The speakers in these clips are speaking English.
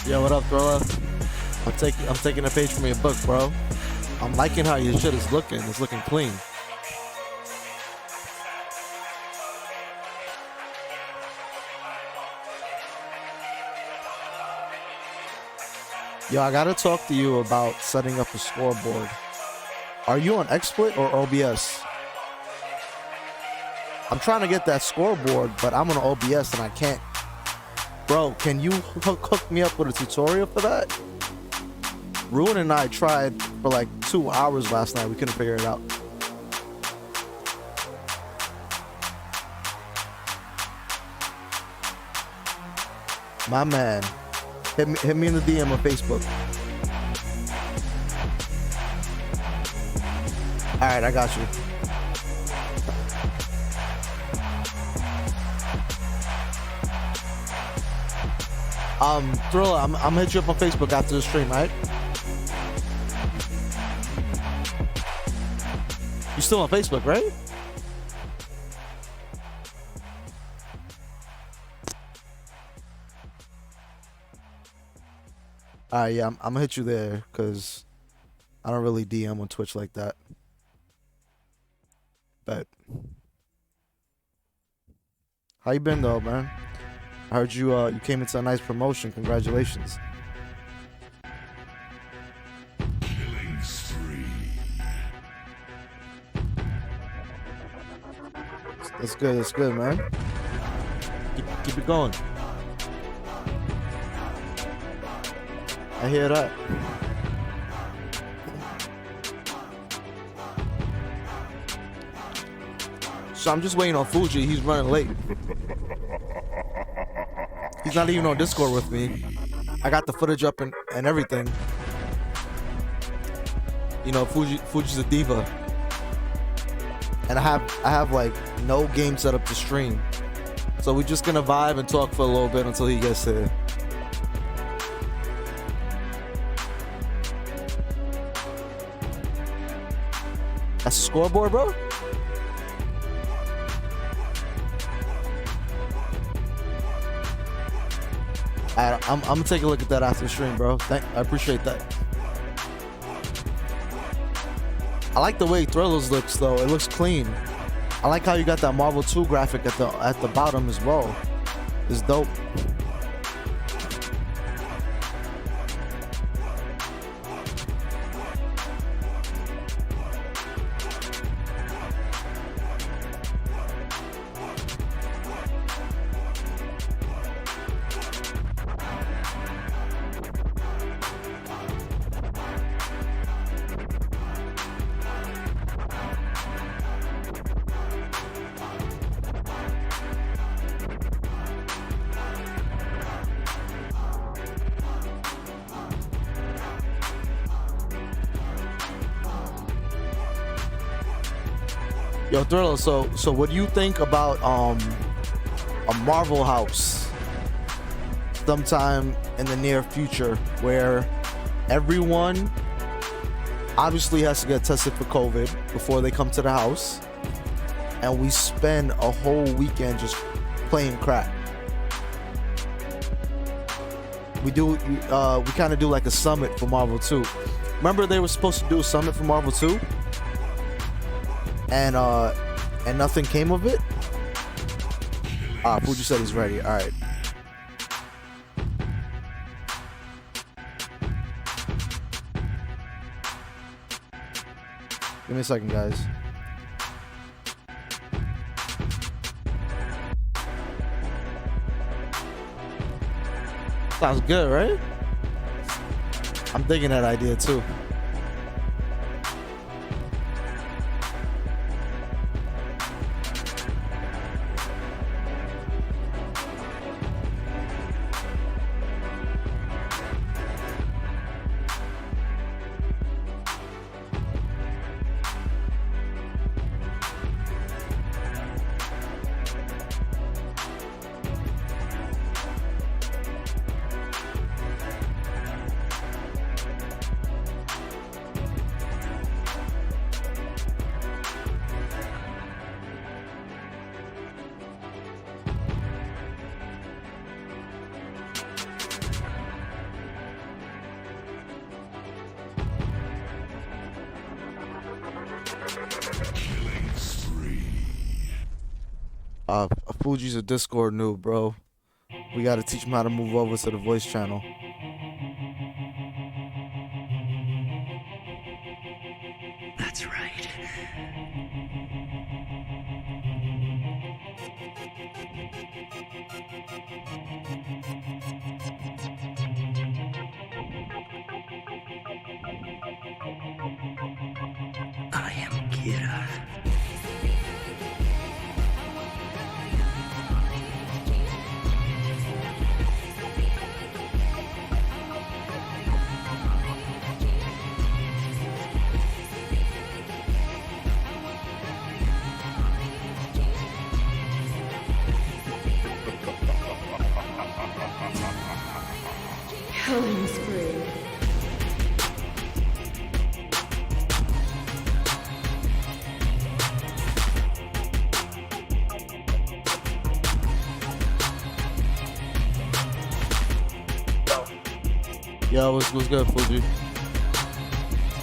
Yo, what up, Thriller? I'm taking a page from your book, bro. I'm liking how your shit is looking. It's looking clean. Yo, I gotta talk to you about setting up a scoreboard. Are you on XSplit or OBS? I'm trying to get that scoreboard, but I'm on OBS and I can't. Bro, can you hook me up with a tutorial for that? Ruin and I tried for like 2 hours last night. We couldn't figure it out. My man. Hit me in the DM on Facebook. Alright, I got you. Thriller, I'm gonna hit you up on Facebook after the stream, right? You still on Facebook, right? Alright, yeah, I'm gonna hit you there because I don't really DM on Twitch like that. But how you been though, man? I heard you you came into a nice promotion. Congratulations. Killing spree. That's good. That's good, man. Keep it going. I hear that. So I'm just waiting on Fugee. He's running late. He's not even on Discord with me. I got the footage up and everything. You know, Fugee's a diva. And I have like no game set up to stream. So we're just gonna vibe and talk for a little bit until he gets here. That's a scoreboard, bro? I'm gonna take a look at that after the stream, bro. I appreciate that. I like the way Thrillers looks though. It looks clean. I like how you got that Marvel 2 graphic at the bottom as well. It's dope. Yo, Thriller, so what do you think about a Marvel house sometime in the near future where everyone obviously has to get tested for COVID before they come to the house, and we spend a whole weekend just playing crack? We kind of do like a summit for Marvel 2. Remember they were supposed to do a summit for Marvel 2? And nothing came of it. Fugee said he's ready. All right. Give me a second, guys. Sounds good, right? I'm digging that idea too. Killing spree. Fugee's a Discord noob, bro. We gotta teach him how to move over to the voice channel. That's right. I am Kira. Killing spree. Yo, what's good, Fugee?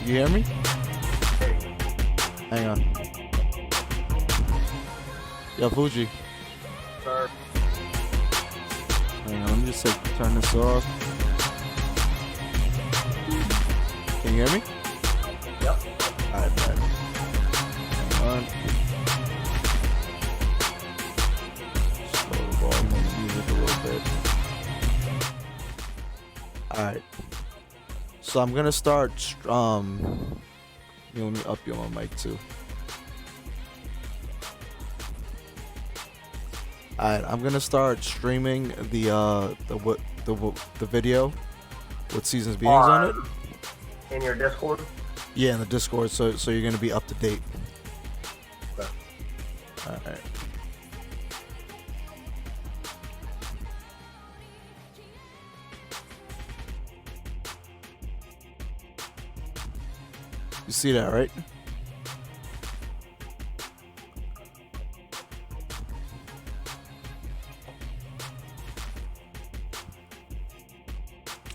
You hear me? Hang on. Yo, Fugee. Sir. Hang on, let me just turn this off. Can you hear me? Yep. Alright, man. Hang on. Slow the volume on the music a little bit. Alright. So I'm gonna start let me up you on my mic too. Alright, I'm gonna start streaming the video with seasons beatings on it. In your Discord? Yeah, in the Discord, so you're gonna be up to date. Okay. Alright. You see that, right?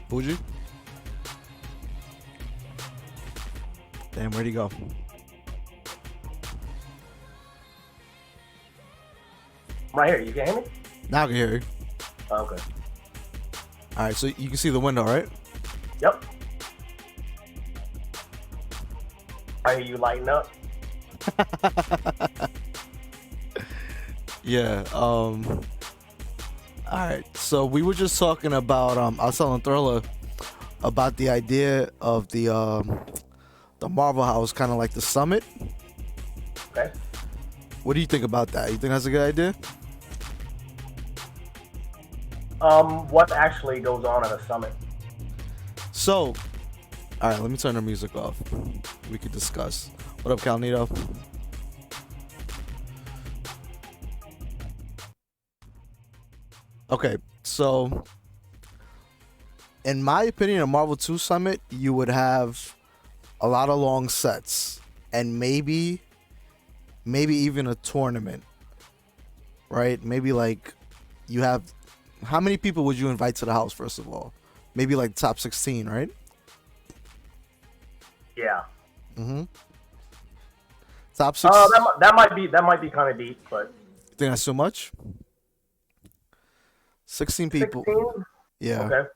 Fugee? Damn, where'd he go? I'm right here. You can hear me? Now I can hear you. Okay. Alright, so you can see the window, right? Yep. I hear you lighting up. Yeah, alright, so we were just talking about I was telling Thriller about the idea of the Marvel House, kind of like the summit. Okay. What do you think about that? You think that's a good idea? What actually goes on at a summit? So, alright, let me turn the music off. We could discuss. What up, Calnito? Okay, so in my opinion, a Marvel 2 Summit, you would have a lot of long sets and maybe even a tournament, right? Maybe like you have, how many people would you invite to the house, first of all? Maybe like top 16, right? Yeah. Mm-hmm. Top 6. That might be kind of deep, but You think that's too much? 16 people. 16? Yeah. Okay.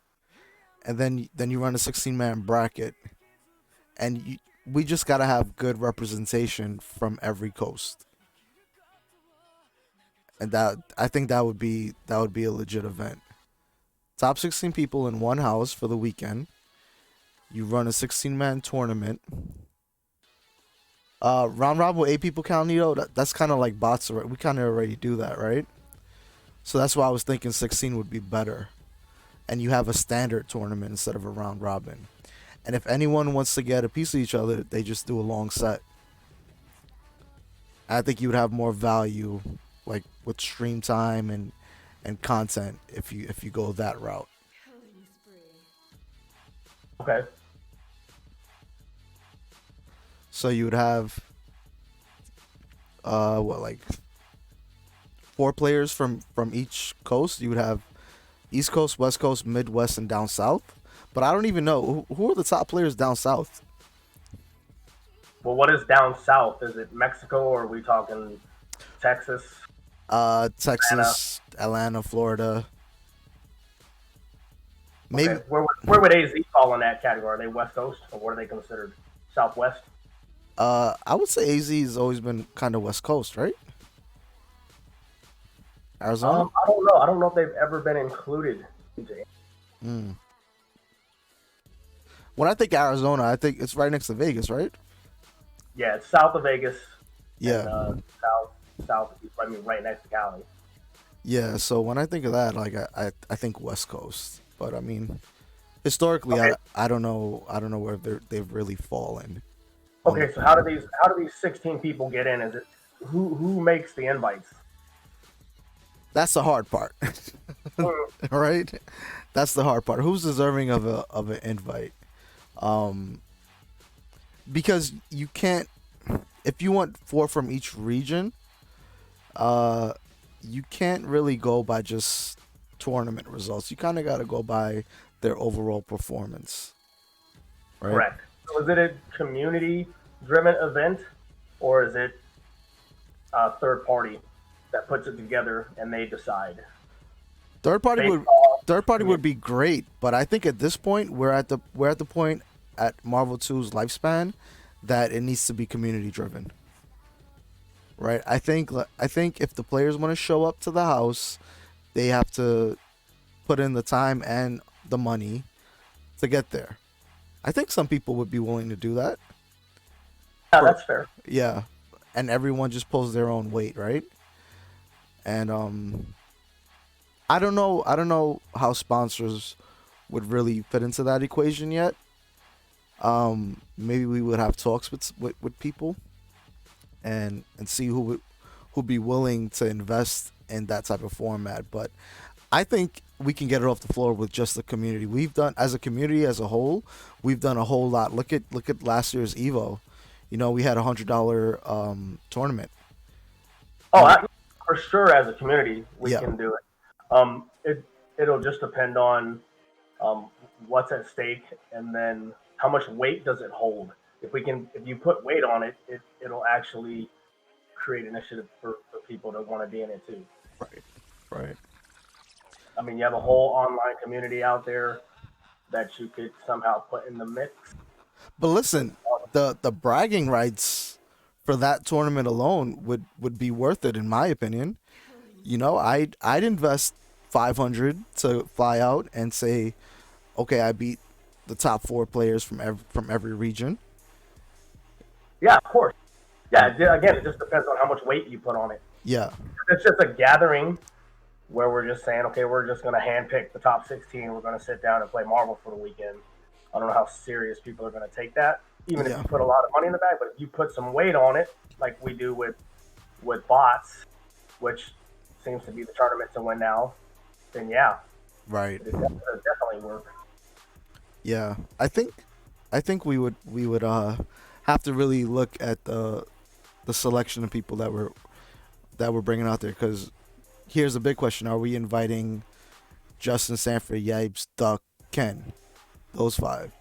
And then you run a 16-man bracket, and we just gotta have good representation from every coast. And that, I think that would be a legit event. Top 16 people in one house for the weekend. You run a 16-man tournament. Round robin with 8 people, Calnito. That's kind of like bots. We kind of already do that, right? So that's why I was thinking 16 would be better. And you have a standard tournament instead of a round robin. And if anyone wants to get a piece of each other, they just do a long set. I think you would have more value, like with stream time and content, if you go that route. Okay. So you would have like 4 players from each coast. You would have East Coast, West Coast, Midwest, and down south. But I don't even know who are the top players down south. Well, what is down south? Is it Mexico, or are we talking Texas? Texas, Atlanta, Florida. Maybe. Okay. Where would AZ fall in that category? Are they West Coast, or what are they considered? Southwest? I would say AZ has always been kind of West Coast, right? Arizona. I don't know. I don't know if they've ever been included. Mm. When I think Arizona, I think it's right next to Vegas, right? Yeah, it's south of Vegas. Yeah. And, south. I mean, right next to Cali. Yeah. So when I think of that, like I think West Coast. But I mean, historically, Okay. I don't know where they've really fallen. Okay, so how do these 16 people get in? Is it who makes the invites? That's the hard part, right? That's the hard part. Who's deserving of an invite? Because you can't, if you want 4 from each region, you can't really go by just tournament results. You kind of got to go by their overall performance, right? Correct. So is it a community-driven event, or is it a third party that puts it together and they decide? Third party Baseball. would be great, but I think at this point we're at the point at Marvel 2's lifespan that it needs to be community driven. Right? I think if the players want to show up to the house, they have to put in the time and the money to get there. I think some people would be willing to do that. Yeah, that's fair. Yeah. And everyone just pulls their own weight, right? And I don't know how sponsors would really fit into that equation yet. Maybe we would have talks with people and see who would be willing to invest in that type of format. But I think we can get it off the floor with just the community. We've done, as a community as a whole, we've done a whole lot. Look at last year's Evo. You know, we had $100 tournament. For sure, as a community, we can do it. It'll just depend on what's at stake, and then how much weight does it hold. If you put weight on it, it'll actually create initiative for people to want to be in it too. Right. I mean, you have a whole online community out there that you could somehow put in the mix. But listen, the bragging rights for that tournament alone would be worth it, in my opinion. You know, I'd invest $500 to fly out and say, okay, I beat the top 4 players from every region. Yeah, of course. Yeah, again, it just depends on how much weight you put on it. Yeah. It's just a gathering where we're just saying, okay, we're just going to handpick the top 16. We're going to sit down and play Marvel for the weekend. I don't know how serious people are going to take that, even if you put a lot of money in the bag. But if you put some weight on it, like we do with bots, which seems to be the tournament to win now, then yeah. Right. It definitely work. Yeah. I think we would have to really look at the selection of people that we're bringing out there, because here's a big question: are we inviting Justin, Sanford, Yipes, Duck, Ken, those 5?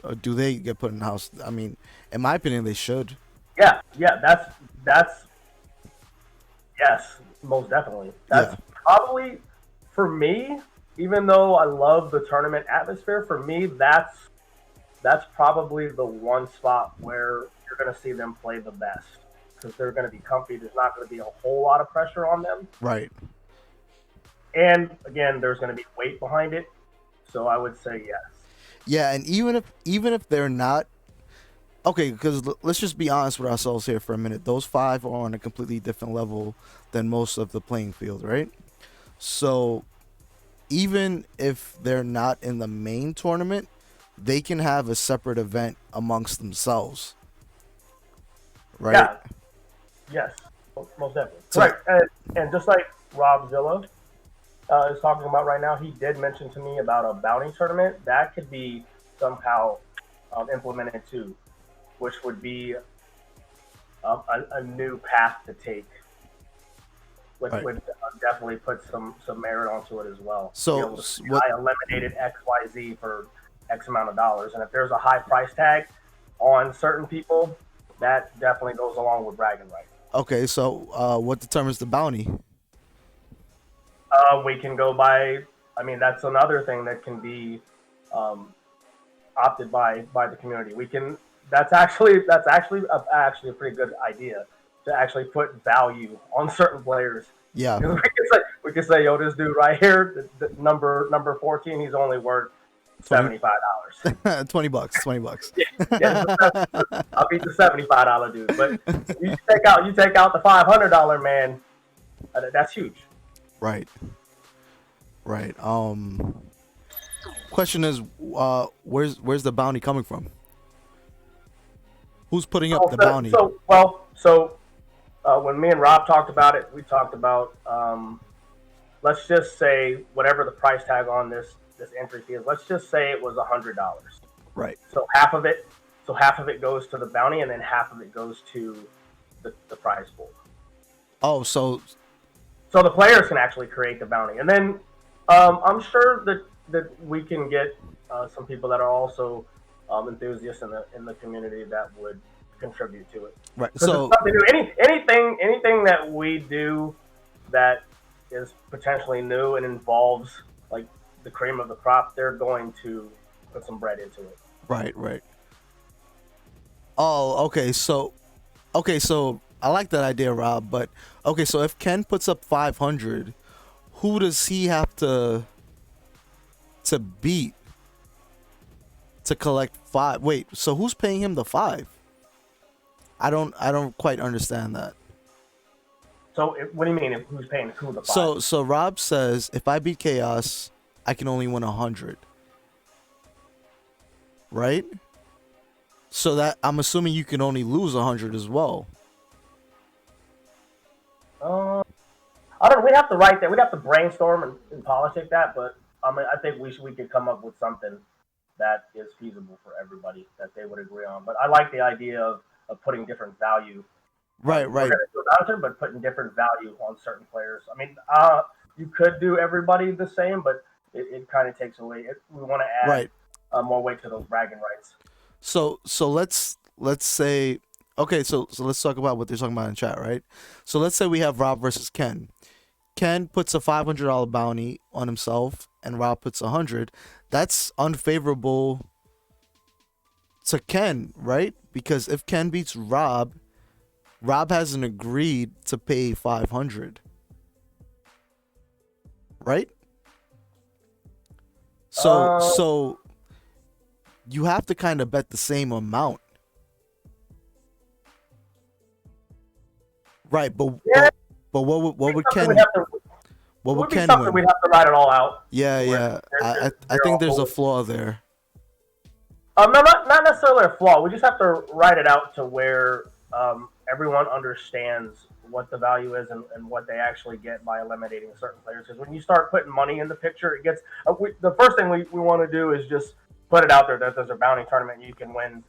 Or do they get put in the house? I mean, in my opinion, they should. Yeah, that's yes, most definitely. That's probably, for me, even though I love the tournament atmosphere, for me that's probably the one spot where you're going to see them play the best, because they're going to be comfy. There's not going to be a whole lot of pressure on them. Right. And again, there's going to be weight behind it. So I would say yes. Yeah, and even if they're not, okay, because let's just be honest with ourselves here for a minute. Those 5 are on a completely different level than most of the playing field, right? So even if they're not in the main tournament, they can have a separate event amongst themselves, right? Yeah. Yes, most definitely. Correct. And just like Rob Zilla is talking about right now, he did mention to me about a bounty tournament that could be somehow implemented too, which would be a new path to take, which would definitely put some merit onto it as well. So I eliminated XYZ for X amount of dollars, and if there's a high price tag on certain people, that definitely goes along with bragging rights. Okay, so what determines the bounty? We can go by. I mean, that's another thing that can be um, opted by the community. We can. That's actually a pretty good idea to actually put value on certain players. Yeah, We could say, yo, this dude right here, the number 14, he's only worth 20, $75. $20, $20. Yeah, I'll beat the $75 dude. But you take out the $500 man. That's huge. Right, right. Question is, where's the bounty coming from? Who's putting up the bounty? When me and Rob talked about it, we talked about let's just say whatever the price tag on this entry fee is. Let's just say it was $100. Right. So half of it goes to the bounty, and then half of it goes to the prize pool. Oh, so the players can actually create the bounty, and then I'm sure that we can get some people that are also enthusiasts in the community that would contribute to it. right. So anything that we do that is potentially new and involves like the cream of the crop, they're going to put some bread into it. Right, right. Oh, okay. So I like that idea, Rob. But okay, so if Ken puts up 500, who does he have to beat to collect 5? Wait, so who's paying him the 5? I don't quite understand that. So what do you mean? Who's paying who the 5? So Rob says if I beat Chaos, I can only win 100. Right? So that I'm assuming you can only lose 100 as well. I don't know. We'd have to write that. We'd have to brainstorm and politic that. But I mean, I think we could come up with something that is feasible for everybody that they would agree on. But I like the idea of putting different value. Right. We're gonna do a bouncer, but putting different value on certain players. I mean, you could do everybody the same, but it kind of takes away. We want to add more weight to those bragging rights. So let's say, okay, so let's talk about what they're talking about in chat, right? So let's say we have Rob versus Ken. Ken puts a $500 bounty on himself, and Rob puts 100. That's unfavorable to Ken, right? Because if Ken beats Rob hasn't agreed to pay 500, right? So you have to kind of bet the same amount, right? But what would Ken win? We'd have to write it all out. Yeah. I think there's a flaw there. No, not necessarily a flaw. We just have to write it out to where everyone understands what the value is and what they actually get by eliminating certain players. Because when you start putting money in the picture, it gets the first thing we want to do is just put it out there that there's a bounty tournament and you can win,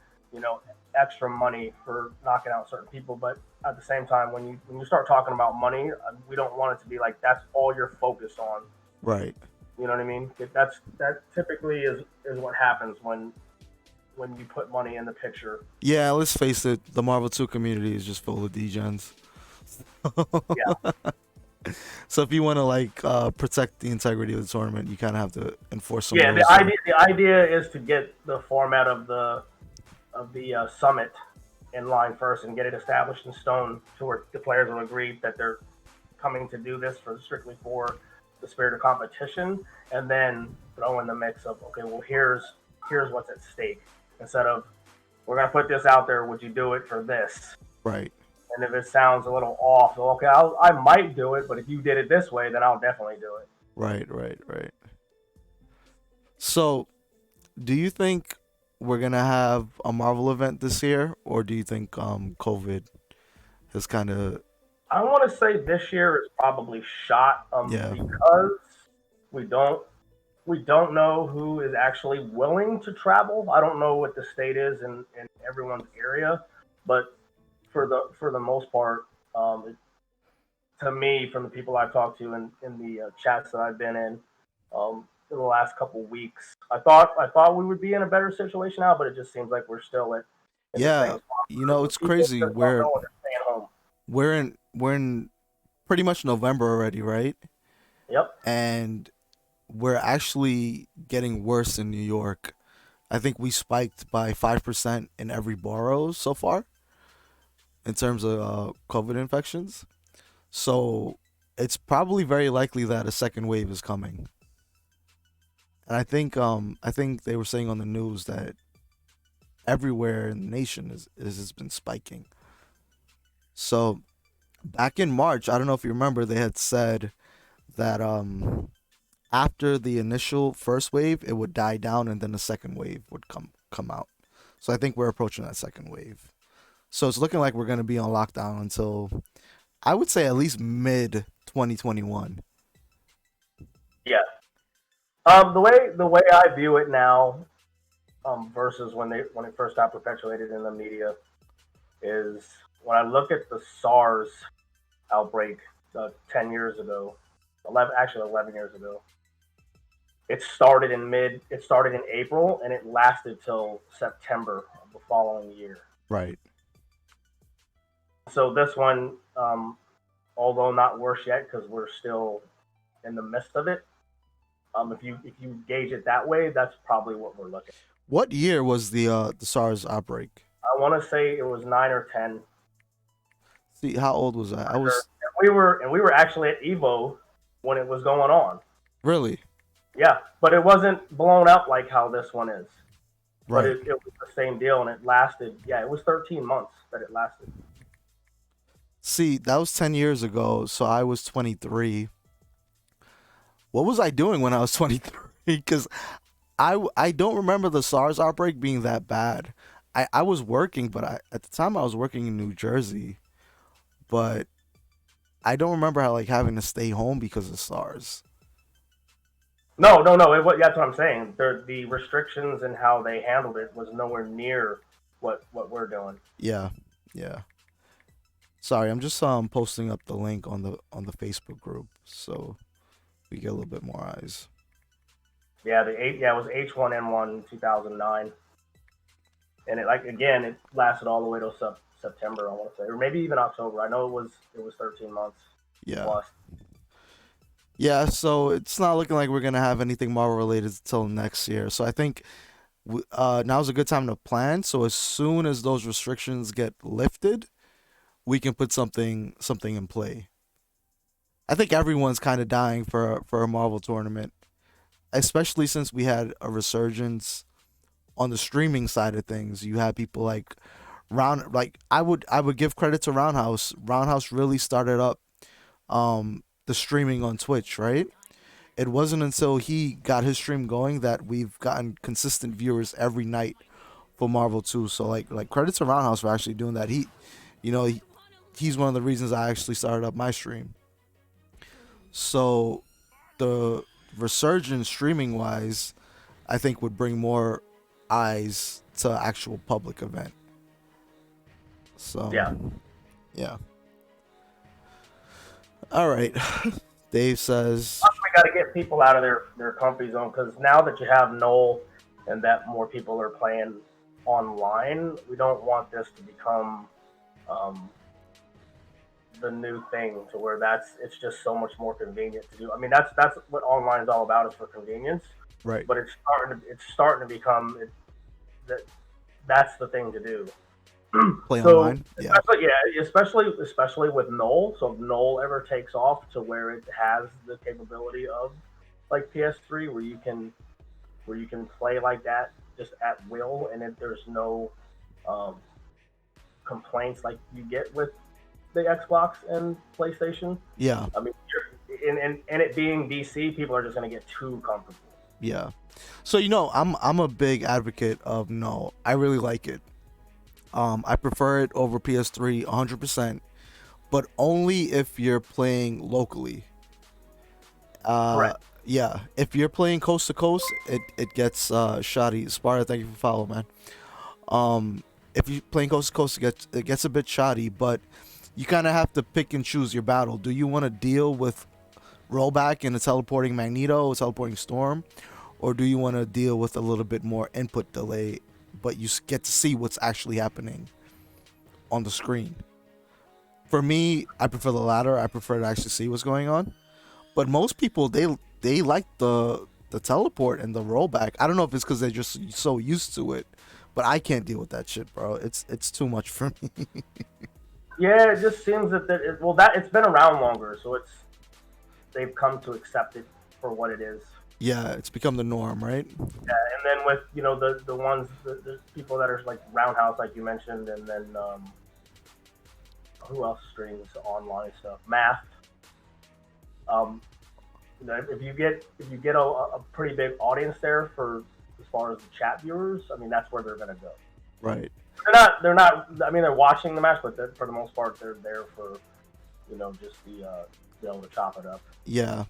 extra money for knocking out certain people. But at the same time, when you start talking about money, we don't want it to be like that's all you're focused on. Right. You know what I mean? That typically is what happens when you put money in the picture. Yeah, let's face it, the Marvel 2 community is just full of degens. Yeah. So if you want to protect the integrity of the tournament, you kind of have to enforce some. Yeah, rules. the idea is to get the format of the summit in line first and get it established in stone to where the players will agree that they're coming to do this strictly for the spirit of competition, and then throw in the mix of okay, well here's what's at stake. Instead of, we're going to put this out there, would you do it for this? Right. And if it sounds a little off, okay, I might do it, but if you did it this way, then I'll definitely do it. Right. So, do you think we're going to have a Marvel event this year, or do you think COVID has kind of... I want to say this year is probably shot because we don't know who is actually willing to travel. I don't know what the state is in everyone's area, but for the most part, to me, from the people I've talked to in the chats that I've been in the last couple weeks, I thought we would be in a better situation now, but it just seems like we're still at the same spot. You know, it's People crazy. just don't know when they're staying home. We're in pretty much November already, right? Yep. And we're actually getting worse in New York. I think we spiked by 5% in every borough so far in terms of COVID infections. So it's probably very likely that a second wave is coming. And I think they were saying on the news that everywhere in the nation is has been spiking. So back in March, I don't know if you remember, they had said that after the initial first wave, it would die down and then the second wave would come out. So I think we're approaching that second wave. So it's looking like we're going to be on lockdown until I would say at least mid 2021. Yeah. The way I view it now, versus when it first got perpetuated in the media, is when I look at the SARS outbreak 10 years ago, 11 years ago. It started in April and it lasted till September of the following year. Right. So this one, although not worse yet because we're still in the midst of it, if you gauge it that way, that's probably what we're looking at. What year was the SARS outbreak? I want to say it was 9 or 10. See, how old was I? I was We were actually at Evo when it was going on. really Yeah, but it wasn't blown up like how this one is. right. But it was the same deal, and it lasted. Yeah, it was 13 months that it lasted. See, that was 10 years ago, so I was 23. What was I doing when I was 23? Because I don't remember the SARS outbreak being that bad. I was working, but at the time I was working in New Jersey, but I don't remember how like having to stay home because of SARS. No. That's what I'm saying. The restrictions and how they handled it was nowhere near what we're doing. Yeah, yeah. Sorry, I'm just posting up the link on the Facebook group so we get a little bit more eyes. Yeah, it was H1N1 in 2009, and it lasted all the way till September, I want to say, or maybe even October. I know it was 13 months. Yeah. Plus. Yeah, so it's not looking like we're gonna have anything Marvel related until next year. So I think now's a good time to plan. So as soon as those restrictions get lifted, we can put something in play. I think everyone's kind of dying for a Marvel tournament, especially since we had a resurgence on the streaming side of things. You had people like I would give credit to Roundhouse. Roundhouse really started up the streaming on Twitch, right? It wasn't until he got his stream going that we've gotten consistent viewers every night for Marvel 2. So like credit to Roundhouse for actually doing that. He's one of the reasons I actually started up my stream. So the resurgence streaming wise, I think would bring more eyes to actual public event. So yeah. All right. Dave says We got to get people out of their comfort zone, because now that you have Noel and that more people are playing online, we don't want this to become the new thing to where it's just so much more convenient to do. I mean, that's what online is all about, is for convenience. right. But it's starting to become that's the thing to do. Play online. Yeah. Especially with Noel. So if Noel ever takes off to where it has the capability of like PS3, where you can play like that just at will, and there's no complaints like you get with the Xbox and PlayStation. Yeah. I mean, and it being DC, people are just going to get too comfortable. Yeah. So I'm a big advocate of no. I really like it. I prefer it over PS3 100%, but only if you're playing locally. Correct. Yeah, if you're playing coast to coast, it gets shoddy. Sparta, thank you for following, man. If you're playing coast to coast, it gets a bit shoddy, but you kind of have to pick and choose your battle. Do you want to deal with rollback and a teleporting Magneto, a teleporting Storm, or do you want to deal with a little bit more input delay, but you get to see what's actually happening on the screen. For me, I prefer the latter. I prefer to actually see what's going on. But most people, they like the teleport and the rollback. I don't know if it's because they're just so used to it, but I can't deal with that shit, bro. It's too much for me. Yeah, it just seems that it's been around longer, so they've come to accept it for what it is. Yeah, it's become the norm, right? Yeah, and then with the ones the people that are like Roundhouse, like you mentioned, and then who else streams online stuff? Math. If you get a pretty big audience there for as far as the chat viewers, I mean that's where they're gonna go. Right. They're not. I mean, they're watching the match, but for the most part, they're there for, just the be able to chop it up. Yeah.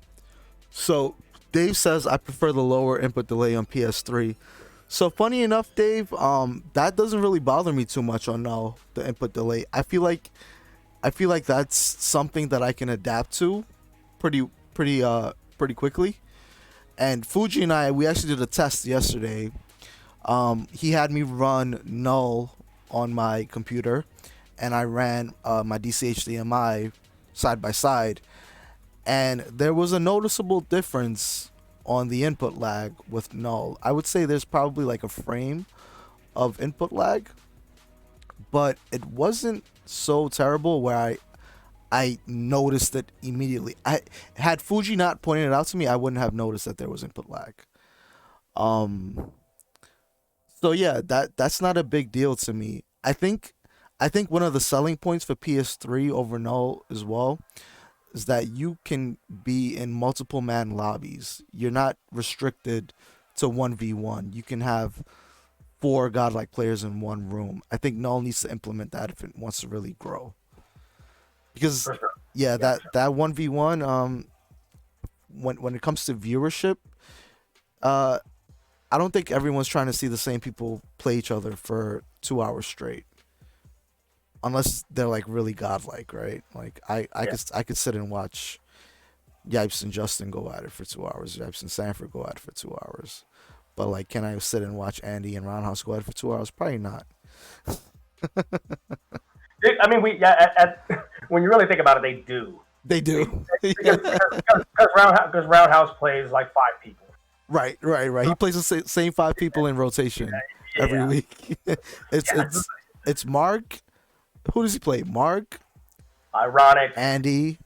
So Dave says I prefer the lower input delay on PS3. So funny enough, Dave, that doesn't really bother me too much on the input delay. I feel like that's something that I can adapt to pretty quickly. And Fugee and we actually did a test yesterday. He had me run null on my computer, and I ran my DC HDMI side by side, and there was a noticeable difference on the input lag with null. I would say there's probably like a frame of input lag, but it wasn't so terrible where I noticed it immediately. Had Fugee not pointed it out to me, I wouldn't have noticed that there was input lag. So yeah, that's not a big deal to me. I think one of the selling points for PS3 over null as well is that you can be in multiple man lobbies. You're not restricted to 1v1. You can have 4 godlike players in one room. I think null needs to implement that if it wants to really grow. Because yeah, that 1v1 when it comes to viewership, I don't think everyone's trying to see the same people play each other for 2 hours straight, unless they're like really godlike, right? Like I could sit and watch Yipes and Justin go at it for 2 hours, Yipes and Sanford go at it for 2 hours, but like, can I sit and watch Andy and Roundhouse go at it for 2 hours? Probably not. I mean, when you really think about it, they do. They do. Because Roundhouse plays like 5 people. Right. He plays the same 5 people in rotation every week. It's Mark. Who does he play? Mark. Ironic. Andy.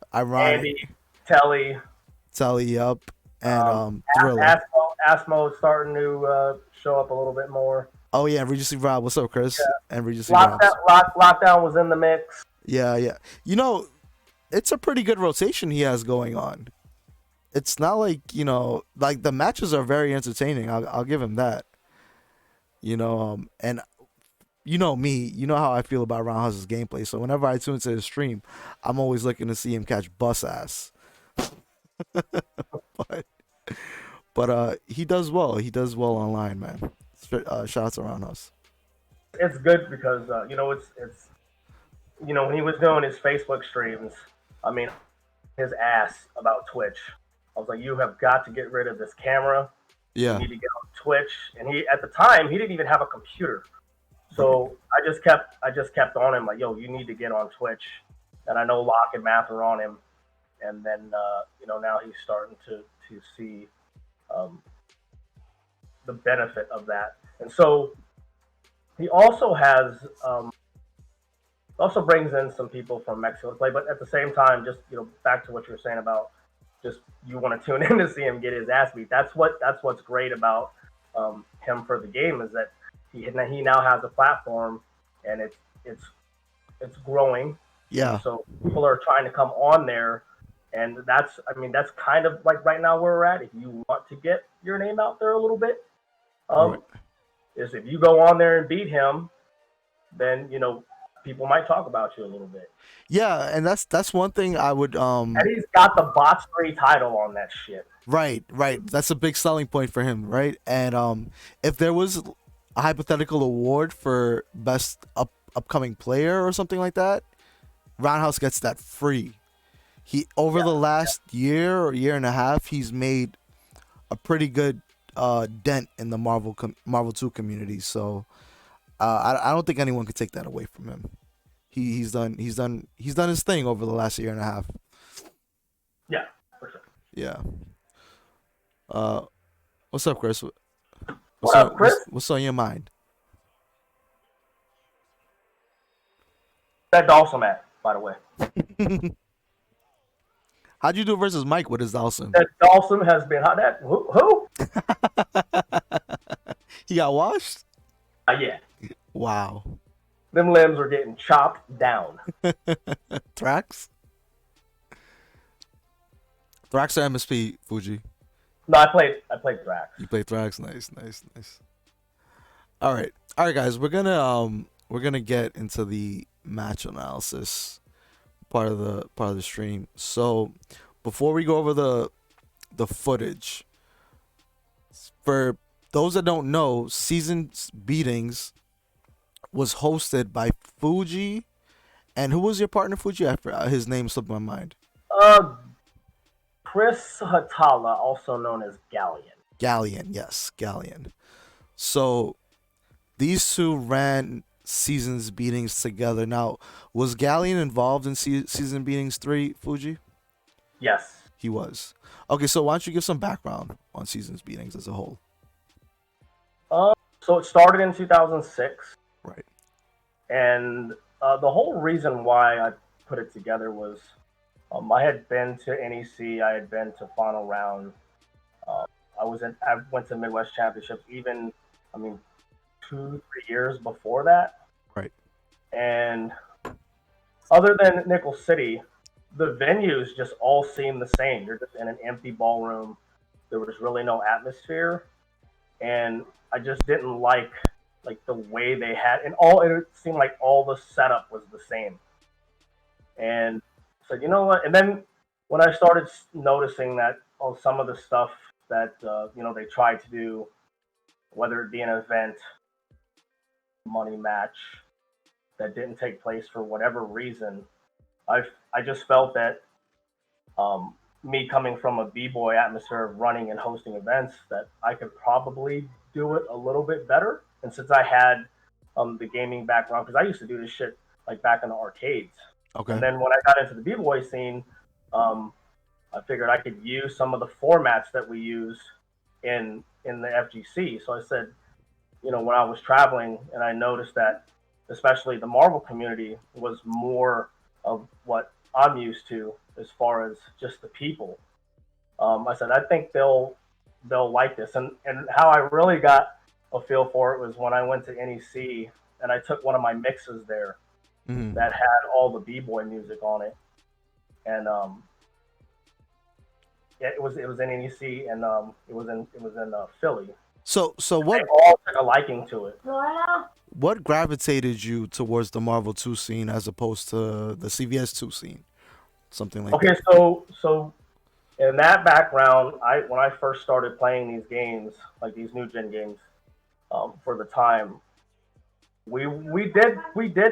Telly up, and Thriller. Asmo is starting to show up a little bit more. Oh yeah, Regency Rob. What's up, Chris? Yeah. And Regency Lockdown was in the mix. Yeah. It's a pretty good rotation he has going on. It's not like, like the matches are very entertaining. I'll give him that. And me, you know how I feel about Roundhouse's gameplay. So whenever I tune into his stream, I'm always looking to see him catch bus ass. but he does well. He does well online, man. Shout out to Roundhouse. It's good because it's when he was doing his Facebook streams, I mean, his ass about Twitch. I was like, you have got to get rid of this camera. Yeah. You need to get on Twitch. And at the time, he didn't even have a computer. So I just kept on him like, yo, you need to get on Twitch. And I know Locke and Math are on him. And then, now he's starting to see the benefit of that. And so he also has, also brings in some people from Mexico to play. But at the same time, just, back to what you were saying about, just you want to tune in to see him get his ass beat. That's what's great about him for the game, is that he now has a platform, and it's growing. Yeah. And so people are trying to come on there, and that's kind of like right now where we're at. If you want to get your name out there a little bit, is if you go on there and beat him, then people might talk about you a little bit. Yeah, and that's one thing I would And he's got the Bots 3 title on that shit. Right. That's a big selling point for him, right? And if there was a hypothetical award for best upcoming player or something like that, Roundhouse gets that free. He the last year or year and a half, he's made a pretty good dent in the Marvel 2 community. So I don't think anyone could take that away from him. he's done his thing over the last year and a half. Yeah, for sure. Yeah. What's up, Chris? What up, Chris? What's on your mind? That Dawson at, by the way. How'd you do versus Mike with his Dawson? That Dawson has been hot. That who? He got washed? Yeah. Wow. Them limbs are getting chopped down. Thrax? Thrax or MSP, Fugee? No, I played Drax. You played Thrax? Nice. All right, guys. We're gonna get into the match analysis part of the stream. So before we go over the footage, for those that don't know, Seasons Beatings was hosted by Fugee, and who was your partner, Fugee? His name slipped my mind. Chris Hatala, also known as Galleon. Yes, Galleon. So these two ran Seasons Beatings together. Now, was Galleon involved in Season Beatings 3, Fugee? Yes. He was. Okay, so why don't you give some background on Seasons Beatings as a whole? So it started in 2006. Right. And the whole reason why I put it together was I had been to NEC, I had been to Final Round. I went to Midwest Championships, even 2-3 years before that. Right. And other than Nickel City, the venues just all seem the same. You're just in an empty ballroom. There was really no atmosphere, and I just didn't like the way they had, and it seemed like all the setup was the same. And so, you know what? And then when I started noticing that some of the stuff that they tried to do, whether it be an event, money match, that didn't take place for whatever reason, I just felt that me coming from a b-boy atmosphere of running and hosting events, that I could probably do it a little bit better. And since I had the gaming background, because I used to do this shit back in the arcades. Okay. And then when I got into the b-boy scene, I figured I could use some of the formats that we use in the FGC. So I said, when I was traveling and I noticed that especially the Marvel community was more of what I'm used to as far as just the people. I said, I think they'll like this. And how I really got a feel for it was when I went to NEC and I took one of my mixes there that had all the b-boy music on it. And it was in NEC, and it was in Philly. So what? They all took a liking to it. What gravitated you towards the Marvel 2 scene as opposed to the CVS 2 scene? Something like that. Okay, so in that background, when I first started playing these games, like these new gen games, for the time, we did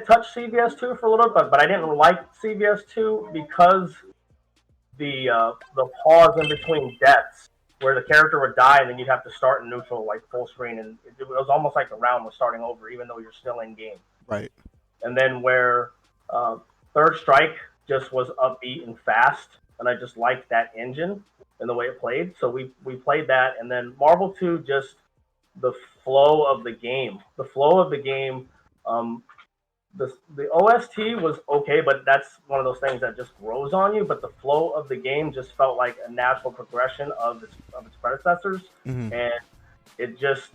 touch CVS 2 for a little bit, but I didn't like CVS 2 because the pause in between deaths, where the character would die and then you'd have to start in neutral, full screen, and it was almost like the round was starting over, even though you're still in game. Right. And then where Third Strike just was upbeat and fast, and I just liked that engine and the way it played. So we played that, and then Marvel 2, just the flow of the game. The OST was okay, but that's one of those things that just grows on you. But the flow of the game just felt like a natural progression of its predecessors, and it just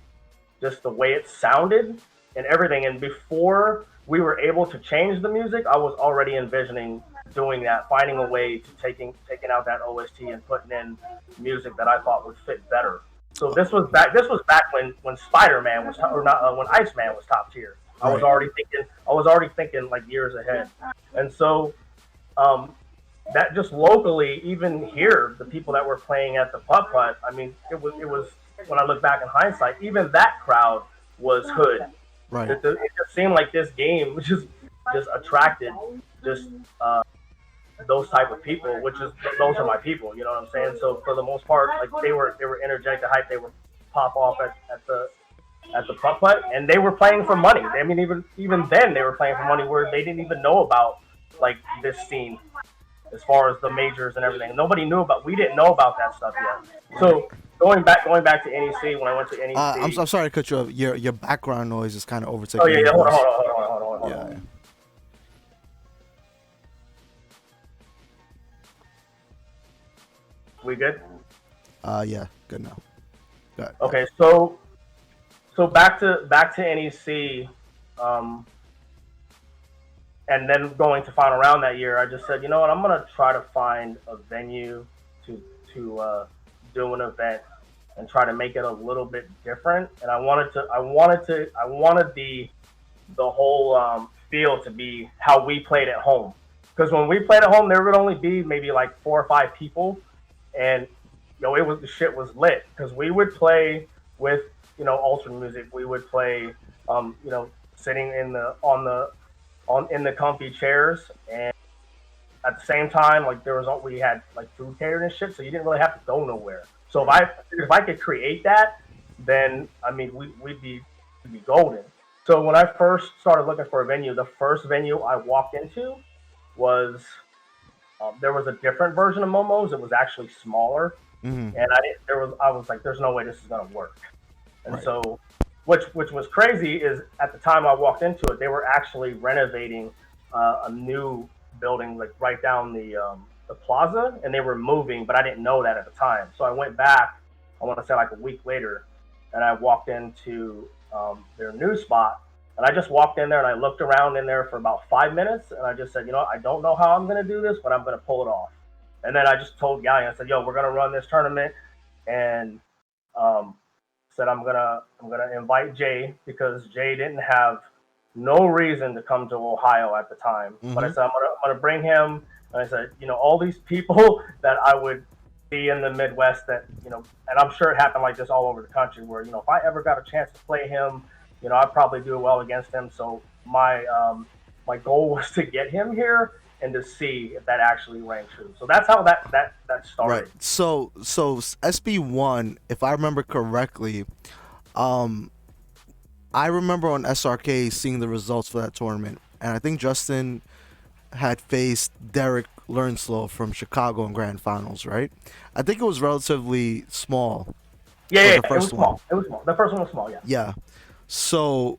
the way it sounded and everything. And before we were able to change the music, I was already envisioning doing that, finding a way to taking out that OST and putting in music that I thought would fit better. So this was back when Spider-Man was, or not, when Iceman was top tier. I was already thinking like years ahead. And so that just locally, even here, the people that were playing at the putt-putt, I mean, it was when I look back in hindsight, even that crowd was hood. Right. It just seemed like this game just attracted those type of people, those are my people, you know what I'm saying? So for the most part, like they were energetic, the hype, they would pop off at the at the putt, and they were playing for money. I mean, even then they were playing for money where they didn't even know about like this scene as far as the majors and everything. Nobody knew about. We didn't know about that stuff yet. So going back to NEC, when I went to NEC. I'm sorry to cut you off. Your background noise is kind of overtaking. Oh yeah, your hold voice. on. Yeah. We good? Yeah, good now. Good. Okay, so back to NEC, and then going to final round that year, I just said, you know what, I'm gonna try to find a venue to do an event and try to make it a little bit different. And I wanted the whole feel to be how we played at home. Because when we played at home, there would only be maybe like 4 or 5 people, and the shit was lit because we would play with ultra music. We would play sitting in the comfy chairs, and at the same time we had like food catered and shit, so you didn't really have to go nowhere. So if I could create that, then I mean we'd be golden. So when I first started looking for a venue, the first venue I walked into was there was a different version of Momo's. It was actually smaller, and I was like, there's no way this is gonna work. And right. So, which was crazy is at the time I walked into it, they were actually renovating a new building like right down the plaza, and they were moving, but I didn't know that at the time. So I went back, I want to say like a week later, and I walked into their new spot, and I just walked in there and I looked around in there for about 5 minutes, and I just said, I don't know how I'm going to do this, but I'm going to pull it off. And then I just told Guy, I said, yo, we're going to run this tournament, and said I'm gonna invite Jay because Jay didn't have no reason to come to Ohio at the time. But I said I'm gonna bring him, and I said, all these people that I would see in the Midwest that, and I'm sure it happened like this all over the country where, if I ever got a chance to play him, I'd probably do well against him. So my goal was to get him here and to see if that actually rang true. So that's how that started. Right. So SB1, if I remember correctly, I remember on SRK seeing the results for that tournament, and I think Justin had faced Derek Learnslow from Chicago in grand finals, right? I think it was relatively small. Yeah, the first it was small. It was small. The first one was small, yeah. Yeah. So,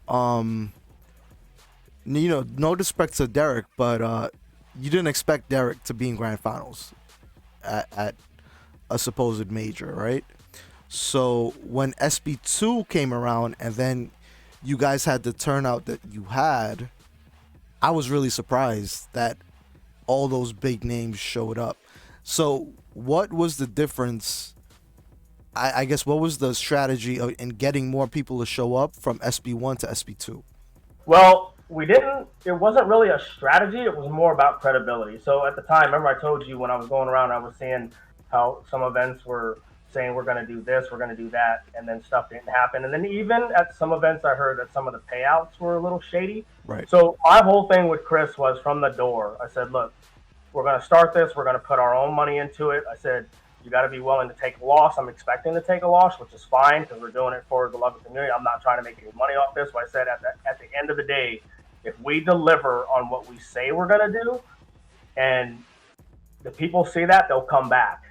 no disrespect to Derek, but you didn't expect Derek to be in grand finals at a supposed major, right? So when SB2 came around and then you guys had the turnout that you had, I was really surprised that all those big names showed up. So what was the difference? I guess what was the strategy in getting more people to show up from SB1 to SB2? Well, it wasn't really a strategy. It was more about credibility. So at the time, remember I told you when I was going around, I was seeing how some events were saying we're going to do this, we're going to do that, and then stuff didn't happen. And then even at some events, I heard that some of the payouts were a little shady. Right. So my whole thing with Chris was from the door. I said, look, we're going to start this. We're going to put our own money into it. I said, you got to be willing to take a loss. I'm expecting to take a loss, which is fine because we're doing it for the love of the community. I'm not trying to make any money off this. But I said at the end of the day, if we deliver on what we say we're going to do and the people see that, they'll come back.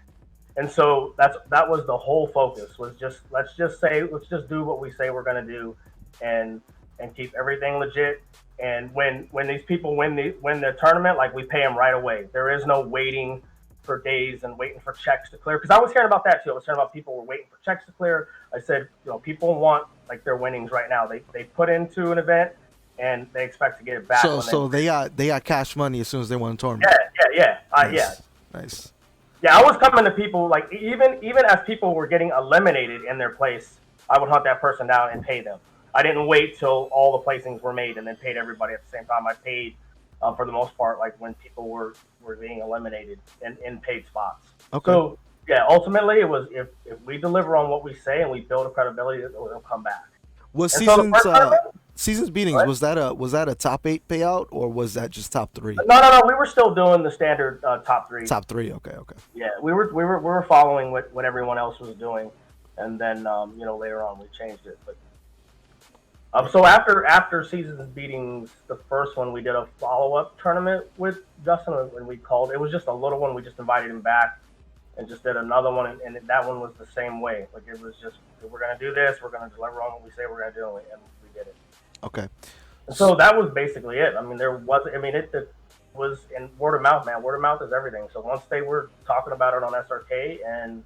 And so that was the whole focus was just, let's just do what we say we're going to do and keep everything legit. And when these people win the tournament, like we pay them right away. There is no waiting for days and waiting for checks to clear. Because I was hearing about that too. I was hearing about people were waiting for checks to clear. I said, people want like their winnings right now. They put into an event and they expect to get it back. So they got cash money as soon as they won a tournament. Yeah. Nice. Yeah, I was coming to people like even as people were getting eliminated in their place, I would hunt that person down and pay them. I didn't wait till all the placings were made and then paid everybody at the same time. I paid for the most part, like when people were being eliminated in paid spots. Okay. So yeah, ultimately it was if we deliver on what we say and we build a credibility, it'll come back. Was season's beatings, what? was that a top 8 payout or was that just top 3? No. We were still doing the standard top 3. Top 3. Okay. Yeah, we were following what everyone else was doing, and then later on we changed it. But So after Seasons Beatings, the first one, we did a follow up tournament with Justin, and we called it was just a little one. We just invited him back and just did another one, and that one was the same way. Like it was just we're gonna do this, we're gonna deliver on what we say we're gonna do, and we did it. Okay. And so that was basically it. I mean, there was it was in word of mouth, man. Word of mouth is everything. So once they were talking about it on SRK and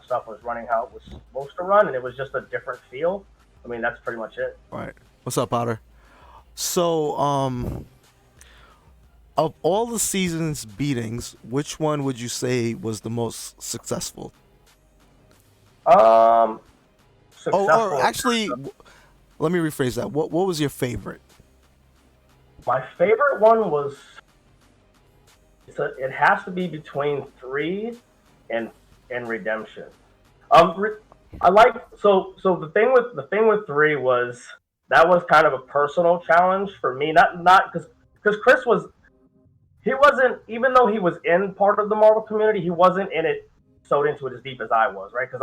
stuff was running how it was supposed to run, and it was just a different feel. I mean, that's pretty much it. All right. What's up, Potter? So, of all the season's beatings, which one would you say was the most successful? Successful. Or actually, let me rephrase that. What was your favorite? My favorite one was. It has to be between 3 and Redemption. I like so the thing with 3 was that was kind of a personal challenge for me. Not because Chris wasn't, even though he was in part of the Marvel community, he wasn't in it sewed into it as deep as I was, right? Because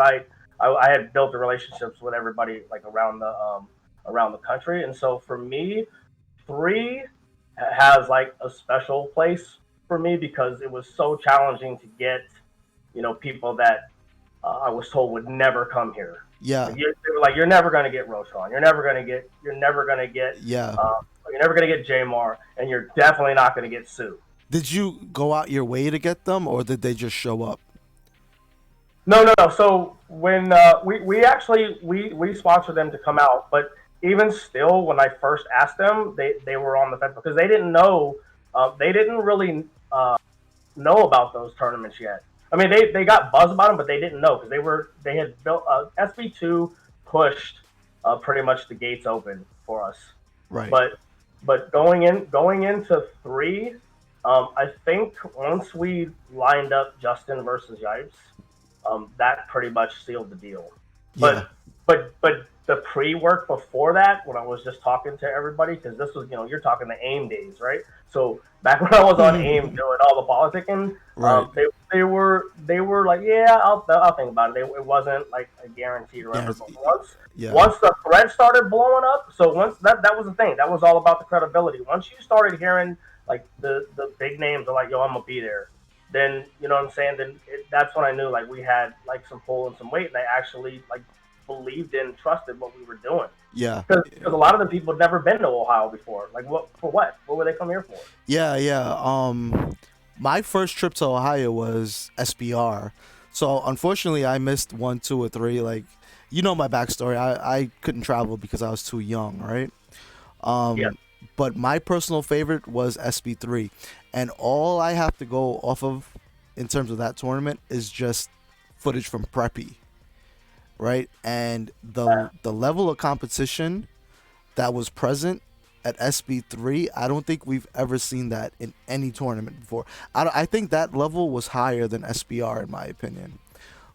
I had built the relationships with everybody like around the country, and so for me, 3 has like a special place for me because it was so challenging to get people that I was told would never come here. Yeah. They were like, you're never gonna get Roshan. You're never gonna get. Yeah. You're never gonna get Jamar, and you're definitely not gonna get Sue. Did you go out your way to get them, or did they just show up? No. So when we actually sponsored them to come out, but even still, when I first asked them, they were on the fence because they didn't know. They didn't really know about those tournaments yet. I mean, they got buzz about them, but they didn't know because they had built SB2 pushed pretty much the gates open for us. Right. But going into 3, I think once we lined up Justin versus Yipes, that pretty much sealed the deal. Yeah. But the pre-work before that, when I was just talking to everybody, because this was you're talking the AIM days, right? So back when I was on AIM doing all the politicking, right. They were like, yeah, I'll think about it. It wasn't like a guarantee or whatever. But once the thread started blowing up, so once that was the thing, that was all about the credibility. Once you started hearing like the big names are like, yo, I'm gonna be there, then you know what I'm saying. Then that's when I knew like we had like some pull and some weight, and I actually like believed and trusted what we were doing. Yeah, because a lot of the people had never been to Ohio before. Like, what would they come here for? Yeah. My first trip to Ohio was SBR, so unfortunately I missed 1, 2, or 3. Like, my backstory. I couldn't travel because I was too young, right? But my personal favorite was SB3, and all I have to go off of in terms of that tournament is just footage from Preppy. Right, and the level of competition that was present at SB3, I don't think we've ever seen that in any tournament before. I think that level was higher than SBR in my opinion.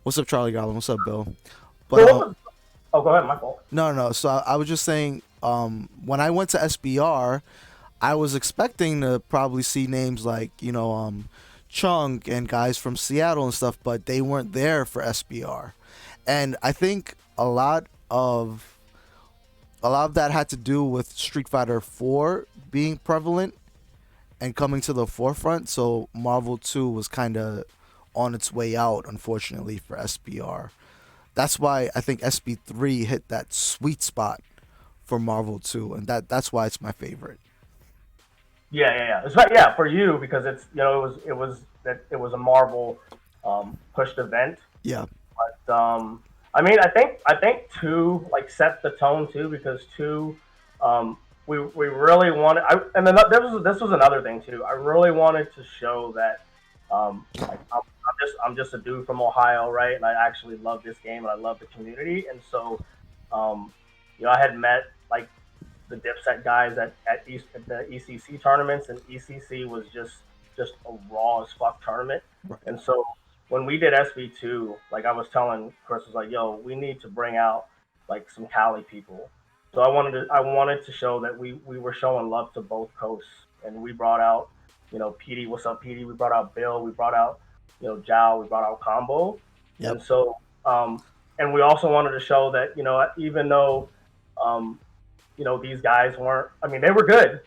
What's up, Charlie Garland? What's up, Bill? But go ahead, my fault. No. So I was just saying, when I went to SBR, I was expecting to probably see names like Chunk and guys from Seattle and stuff, but they weren't there for SBR. And I think a lot of that had to do with Street Fighter 4 being prevalent and coming to the forefront. So Marvel 2 was kind of on its way out, unfortunately, for SBR. That's why I think SB3 hit that sweet spot for Marvel 2, and that's why it's my favorite. Yeah. It's right, yeah, for you because it's it was a Marvel pushed event. Yeah. But I mean, I think 2 like set the tone too because 2, we really wanted. And then this was another thing too. I really wanted to show that like, I'm just a dude from Ohio, right? And I actually love this game and I love the community. And so, I had met like the Dipset guys at the ECC tournaments, and ECC was just a raw as fuck tournament. Right. And so when we did SB2, like I was telling Chris, was like, yo, we need to bring out like some Cali people. So I wanted to show that we were showing love to both coasts, and we brought out, PD, what's up, PD? We brought out Bill, we brought out, Jao, we brought out Combo. Yep. And so, and we also wanted to show that, even though You know, these guys weren't. I mean, they were good,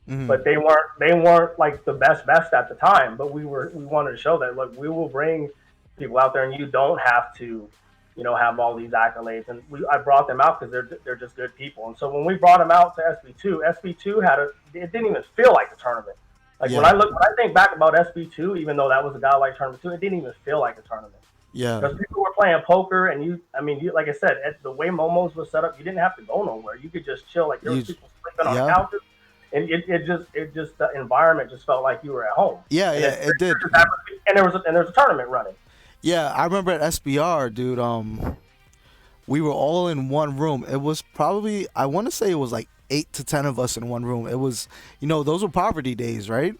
Mhm. but they weren't like the best at the time. But we wanted to show that, look, we will bring people out there, and you don't have to, you know, have all these accolades. And I brought them out because they're just good people. And so when we brought them out to SB2 had it didn't even feel like a tournament. Like when I think back about SB2, even though that was a guy like tournament 2, it didn't even feel like a tournament. Yeah. Because people were playing poker, and like I said, the way Momo's was set up, you didn't have to go nowhere. You could just chill. Like there was people sleeping on couches, and it just the environment just felt like you were at home. Yeah, it did. And there was a tournament running. Yeah, I remember at SBR, dude. We were all in one room. It was probably, I want to say it was like 8 to 10 of us in one room. It was, you know, those were poverty days, right?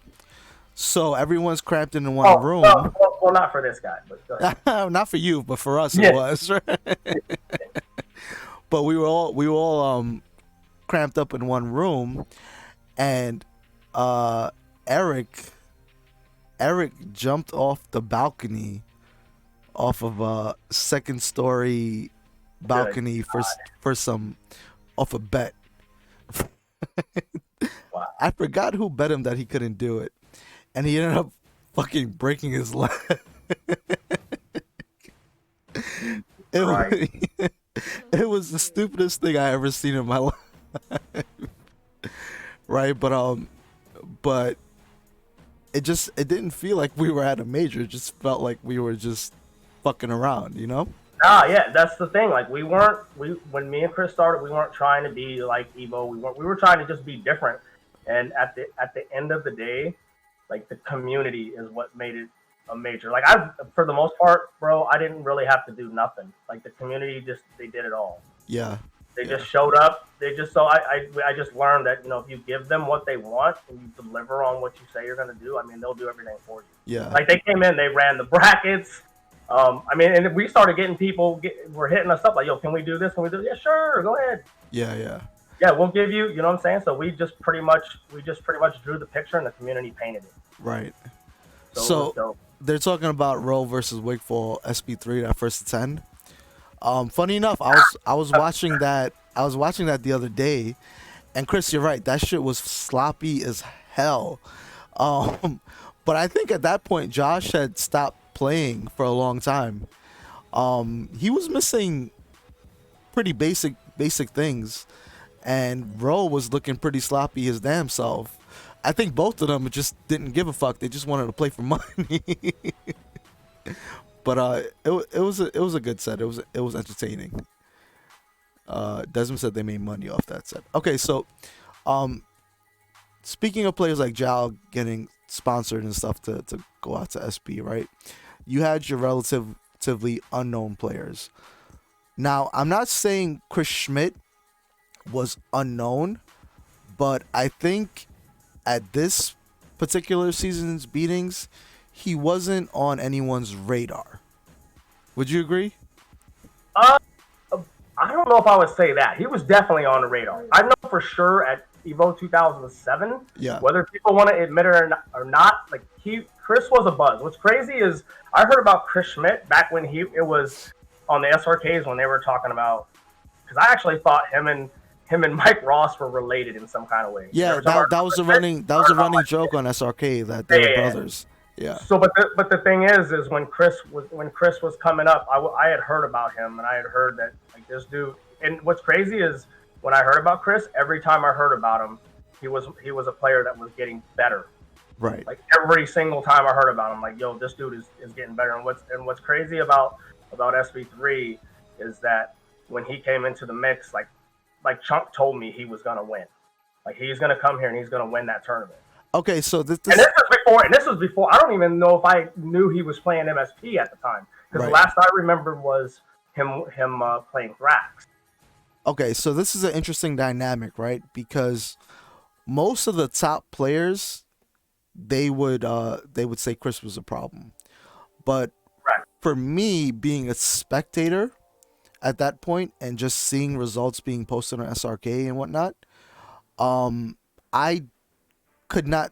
So everyone's cramped in one room. Well, not for this guy, but not for you, but for us it was. Right? But we were all cramped up in one room, and Eric jumped off the balcony, off of a second story balcony for some off a bet. Wow. I forgot who bet him that he couldn't do it, and he ended up fucking breaking his leg. It was the stupidest thing I ever seen in my life. Right, but it didn't feel like we were at a major. It just felt like we were just fucking around, you know? Yeah, that's the thing. Like when me and Chris started, we weren't trying to be like Evo. We were trying to just be different. And at the end of the day, like the community is what made it a major. Like for the most part, bro, I didn't really have to do nothing. Like the community they did it all. Yeah. They just showed up. I just learned that, you know, if you give them what they want and you deliver on what you say you're gonna do, I mean, they'll do everything for you. Yeah. Like they came in, they ran the brackets. I mean, and we started getting people were hitting us up like, yo, can we do this? Can we do this? Yeah, sure, go ahead. Yeah, we'll give you, you know what I'm saying? So we just pretty much drew the picture and the community painted it. Right. So they're talking about Roe versus Wigfall SB3 that first attend. Funny enough, I was watching that the other day, and Chris, you're right, that shit was sloppy as hell. But I think at that point Josh had stopped playing for a long time. He was missing pretty basic things, and Roe was looking pretty sloppy his damn self. I think both of them just didn't give a fuck. They just wanted to play for money. But it was a good set. It was entertaining. Desmond said they made money off that set. Okay, so speaking of players like Jal getting sponsored and stuff to go out to SB, right? You had your relatively unknown players. Now, I'm not saying Chris Schmidt was unknown, but I think at this particular season's beatings, he wasn't on anyone's radar. Would you agree? I don't know if I would say that. He was definitely on the radar. I know for sure at Evo 2007, whether people want to admit it or not, like Chris was a buzz. What's crazy is I heard about Chris Schmidt back when it was on the SRKs when they were talking about, because I actually thought him and Mike Ross were related in some kind of way. Yeah, that was a running joke on SRK that they were brothers. Yeah. So, but the thing is when Chris was coming up, I had heard about him, and I had heard that like this dude. And what's crazy is when I heard about Chris, every time I heard about him, he was a player that was getting better. Right. Like every single time I heard about him, like, yo, this dude is getting better. And what's crazy about SB3 is that when he came into the mix, like Chunk told me he was gonna win. Like he's gonna come here and he's gonna win that tournament. Okay, so this was before. I don't even know if I knew he was playing MSP at the time, because the last I remember was him playing Thrax. Okay, so this is an interesting dynamic, right? Because most of the top players, they would say Chris was a problem, but for me, being a spectator at that point and just seeing results being posted on SRK and whatnot, I could not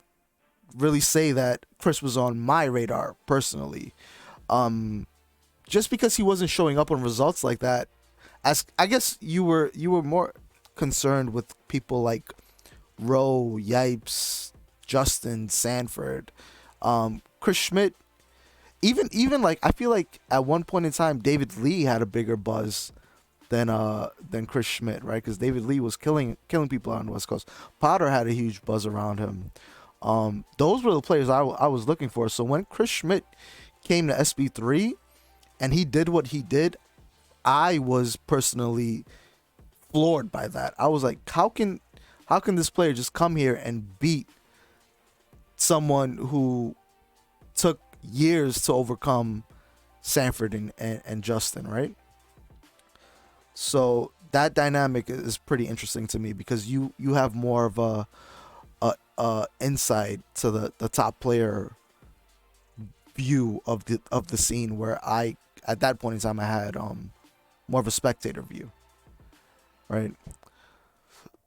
really say that Chris was on my radar personally. Just because he wasn't showing up on results like that, as I guess you were more, concerned with people like Rowe, Yipes, Justin, Sanford, Chris Schmidt. Even like I feel like at one point in time, David Lee had a bigger buzz than Chris Schmidt, right? Because David Lee was killing people on the West Coast. Potter had a huge buzz around him. Those were the players I was looking for. So when Chris Schmidt came to SB3 and he did what he did, I was personally floored by that. I was like, how can this player just come here and beat someone who took years to overcome Sanford and Justin, right? So that dynamic is pretty interesting to me because you have more of a insight to the top player view of the scene, where I at that point in time I had more of a spectator view, right?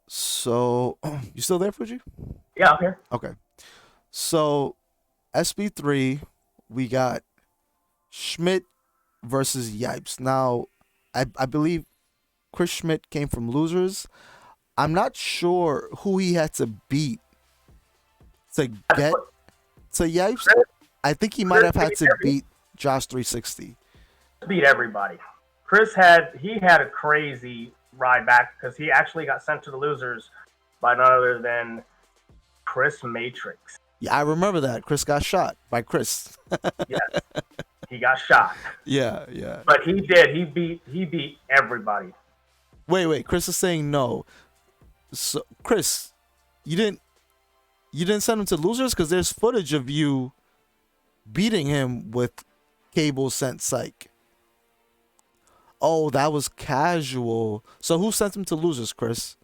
So you still there, Fugee? Yeah, I'm here. Okay. So SB3, we got Schmidt versus Yipes. Now, I believe Chris Schmidt came from losers. I'm not sure who he had to beat to get to Yipes. I think he might have had to beat Josh 360. Beat everybody. Chris had a crazy ride back because he actually got sent to the losers by none other than Chris Matrix. Yeah, I remember that. Chris got shot by Chris. Yes, he got shot. Yeah. But he did. He beat everybody. Wait. Chris is saying no. So Chris, you didn't send him to losers because there's footage of you beating him with cable sent psych. Oh, that was casual. So who sent him to losers, Chris?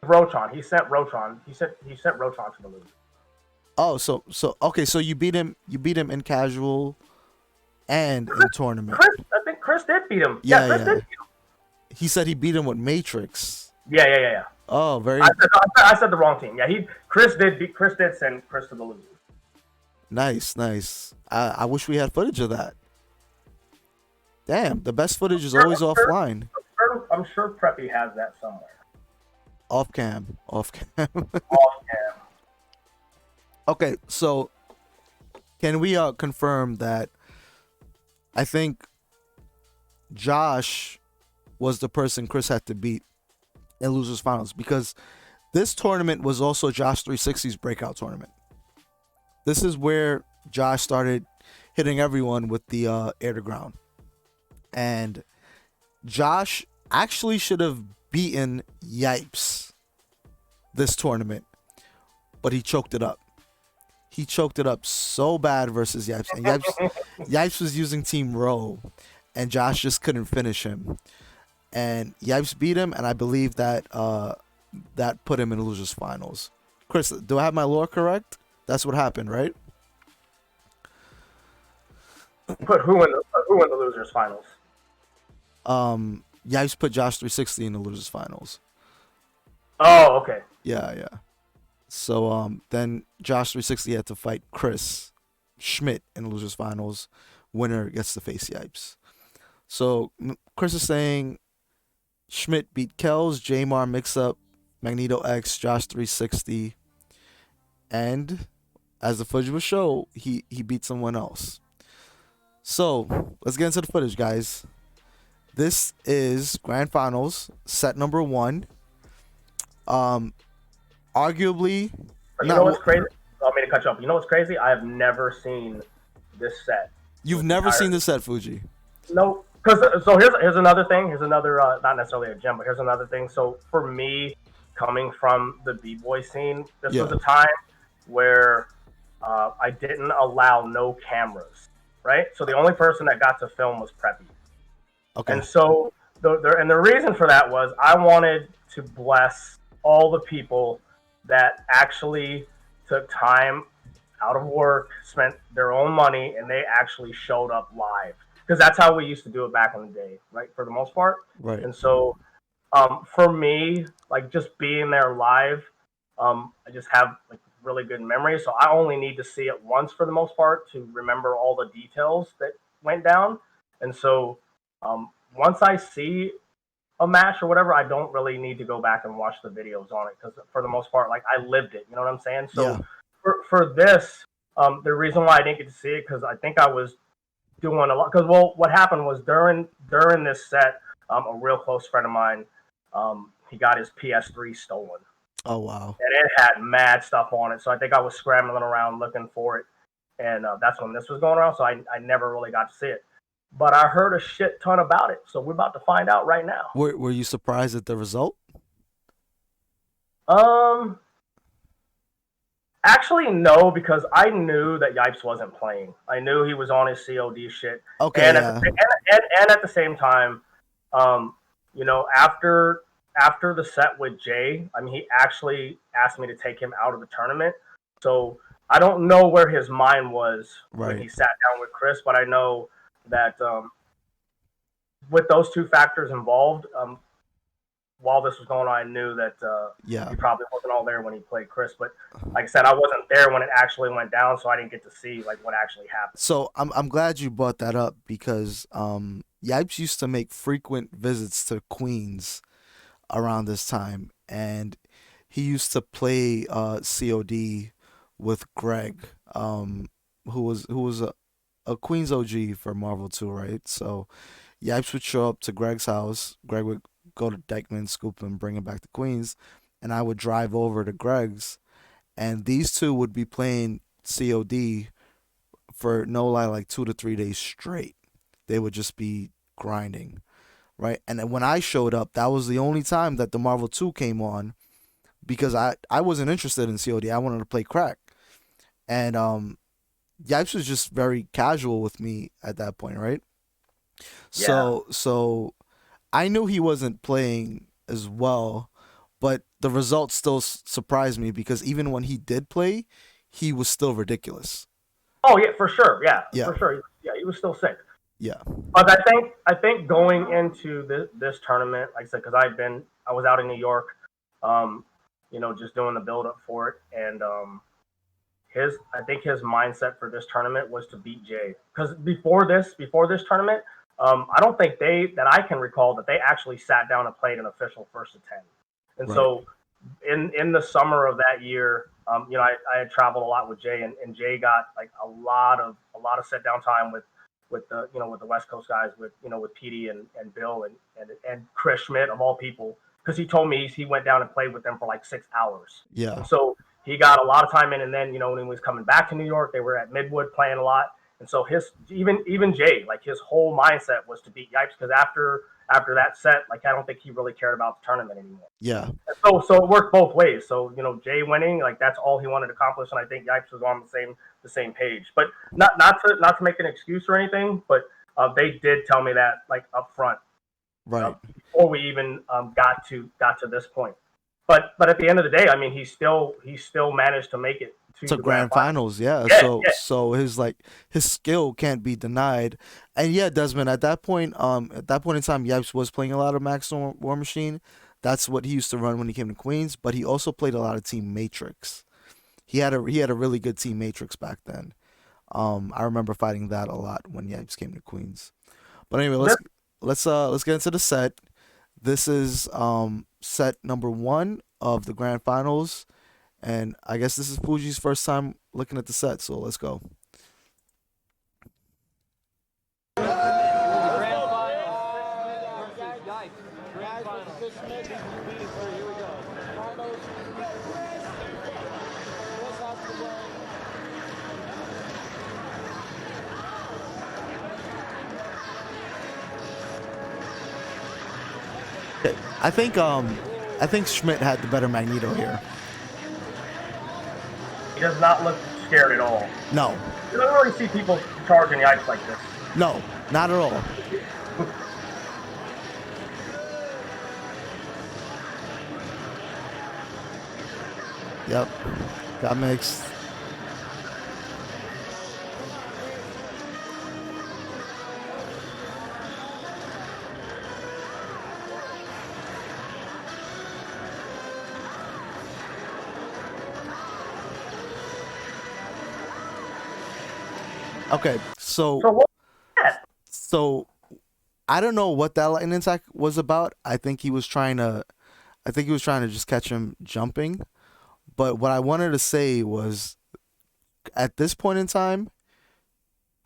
Rotron. He sent Rotron. He sent Rotron to the losers. Oh, so okay, so you beat him in casual and in tournament. I think Chris did beat him. Yeah, Chris yeah. did beat him. He said he beat him with Matrix. Yeah. Oh, very I said the wrong team. Yeah, Chris did send Chris to the losers. nice. I wish we had footage of that. Damn, the best footage is always offline. I'm sure Preppy has that somewhere. Off cam. Off cam. Okay, so can we confirm that I think Josh was the person Chris had to beat in losers finals, because this tournament was also Josh 360's breakout tournament. This is where Josh started hitting everyone with the air to ground. And Josh actually should have beaten Yipes this tournament, but he choked it up. He choked it up so bad versus Yipes. And Yipes was using Team Row, and Josh just couldn't finish him. And Yipes beat him, and I believe that that put him in losers finals. Chris, do I have my lore correct? That's what happened, right? Put who in the losers finals? Yipes put Josh 360 in the losers finals. Oh, okay. Yeah. So then Josh 360 had to fight Chris Schmidt in the losers finals. Winner gets to face Yipes. So Chris is saying Schmidt beat Kells, Jamar Mix-Up, Magneto X, Josh 360, and as the footage will show, he beat someone else. So let's get into the footage, guys. This is Grand Finals, set number 1. Arguably, you know what's crazy? I mean to cut you off. You know what's crazy? I have never seen this set. You've never seen this set, Fugee? No, because so here's another thing. Here's another not necessarily a gem, but here's another thing. So for me, coming from the b-boy scene, this was a time where I didn't allow no cameras, right? So the only person that got to film was Preppy. Okay. And so the reason for that was I wanted to bless all the people that actually took time out of work, spent their own money, and they actually showed up live. Because that's how we used to do it back in the day, right? For the most part. Right. And so for me, like just being there live, I just have like really good memories. So I only need to see it once for the most part to remember all the details that went down. And so once I see a match or whatever, I don't really need to go back and watch the videos on it, because for the most part, like, I lived it. You know what I'm saying? So Yeah. for this, the reason why I didn't get to see it, because I think I was doing a lot. Because, well, what happened was during this set, a real close friend of mine, he got his PS3 stolen. Oh wow. And it had mad stuff on it. So I think I was scrambling around looking for it, and that's when this was going around. So I never really got to see it, but I heard a shit ton about it. So we're about to find out right now. Were you surprised at the result? Actually, no, because I knew that Yipes wasn't playing. I knew he was on his COD shit. Okay. And Yeah. and at the same time, you know, after the set with Jay, I mean, he actually asked me to take him out of the tournament. So I don't know where his mind was when he sat down with Chris, but I know that with those two factors involved, while this was going on, I knew that he probably wasn't all there when he played Chris. But like I said, I wasn't there when it actually went down, so I didn't get to see like what actually happened. So I'm glad you brought that up, because Yipes used to make frequent visits to Queens around this time, and he used to play COD with Greg, who was a Queens OG for Marvel 2, right? So Yipes would show up to Greg's house. Greg would go to Dykeman, scoop him, bring him back to Queens, and I would drive over to Greg's, and these two would be playing COD for no lie, like 2 to 3 days straight. They would just be grinding, right? And then when I showed up, that was the only time that the Marvel 2 came on, because I wasn't interested in COD. I wanted to play crack. And Yipes was just very casual with me at that point, right? Yeah. So I knew he wasn't playing as well, but the results still surprised me, because even when he did play, he was still ridiculous. Oh yeah, for sure. Yeah. Yeah. For sure. Yeah, he was still sick. Yeah. But I think going into this tournament, like I said, because I was out in New York, you know, just doing the build up for it, and I think his mindset for this tournament was to beat Jay. Because before this tournament, I don't think that I can recall that they actually sat down and played an official first to 10. And so in the summer of that year, you know, I had traveled a lot with Jay, and Jay got like a lot of sit down time with the, you know, with the West Coast guys, with, you know, with Petey and Bill and Chris Schmidt, of all people, because he told me he went down and played with them for like 6 hours. Yeah. And so he got a lot of time in, and then, you know, when he was coming back to New York, they were at Midwood playing a lot. And so even Jay, like, his whole mindset was to beat Yipes, because after that set, like, I don't think he really cared about the tournament anymore. Yeah. And so it worked both ways. So, you know, Jay winning, like, that's all he wanted to accomplish, and I think Yipes was on the same page. But not to make an excuse or anything, but they did tell me that, like, up front, Right. before we even got to this point. But at the end of the day, I mean, he still managed to make it to the grand finals. Yeah. So his skill can't be denied. And yeah, Desmond, at that point in time, Yipes was playing a lot of Max War Machine. That's what he used to run when he came to Queens, but he also played a lot of Team Matrix. He had a really good Team Matrix back then. I remember fighting that a lot when Yipes came to Queens. But anyway, let's get into the set. This is set number 1 of the grand finals, and I guess this is Fugee's first time looking at the set, so let's go. I think Schmidt had the better Magneto here. He does not look scared at all. No. You don't really see people charging Yipes like this. No, not at all. Yep. Got mixed. Okay, so I don't know what that lightning attack was about. I think he was trying to just catch him jumping. But what I wanted to say was, at this point in time,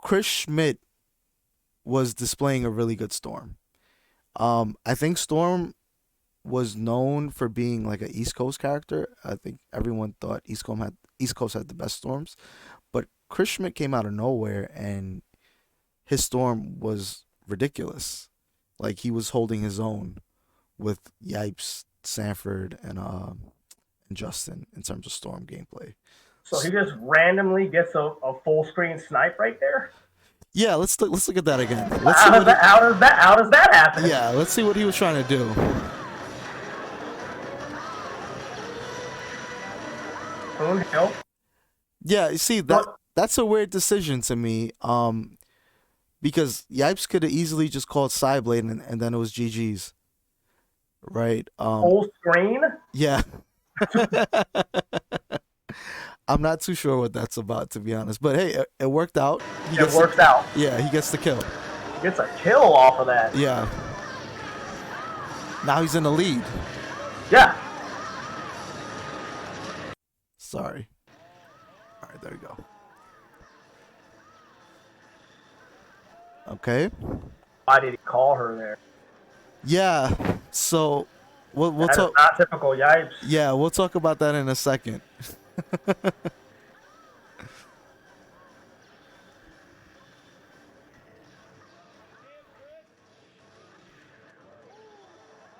Chris Schmidt was displaying a really good Storm. I think Storm was known for being like an East Coast character. I think everyone thought East Coast had the best Storms, but Chris Schmidt came out of nowhere and his Storm was ridiculous. Like, he was holding his own with Yipes, Sanford, and Justin in terms of Storm gameplay. So he just randomly gets a full screen snipe right there. Yeah, let's look at that again. How does that happen? Yeah, let's see what he was trying to do. Help. Yeah, you see that's a weird decision to me. Because Yipes could have easily just called Sideblade and then it was GG's. Right? Full screen? Yeah. I'm not too sure what that's about, to be honest. But hey, it worked out. It worked out. Yeah, he gets the kill. He gets a kill off of that. Yeah. Now he's in the lead. Yeah. Sorry. All right, there we go. Okay. Why did he call her there? Yeah. So we'll That talk. is not typical Yipes. Yeah, we'll talk about that in a second.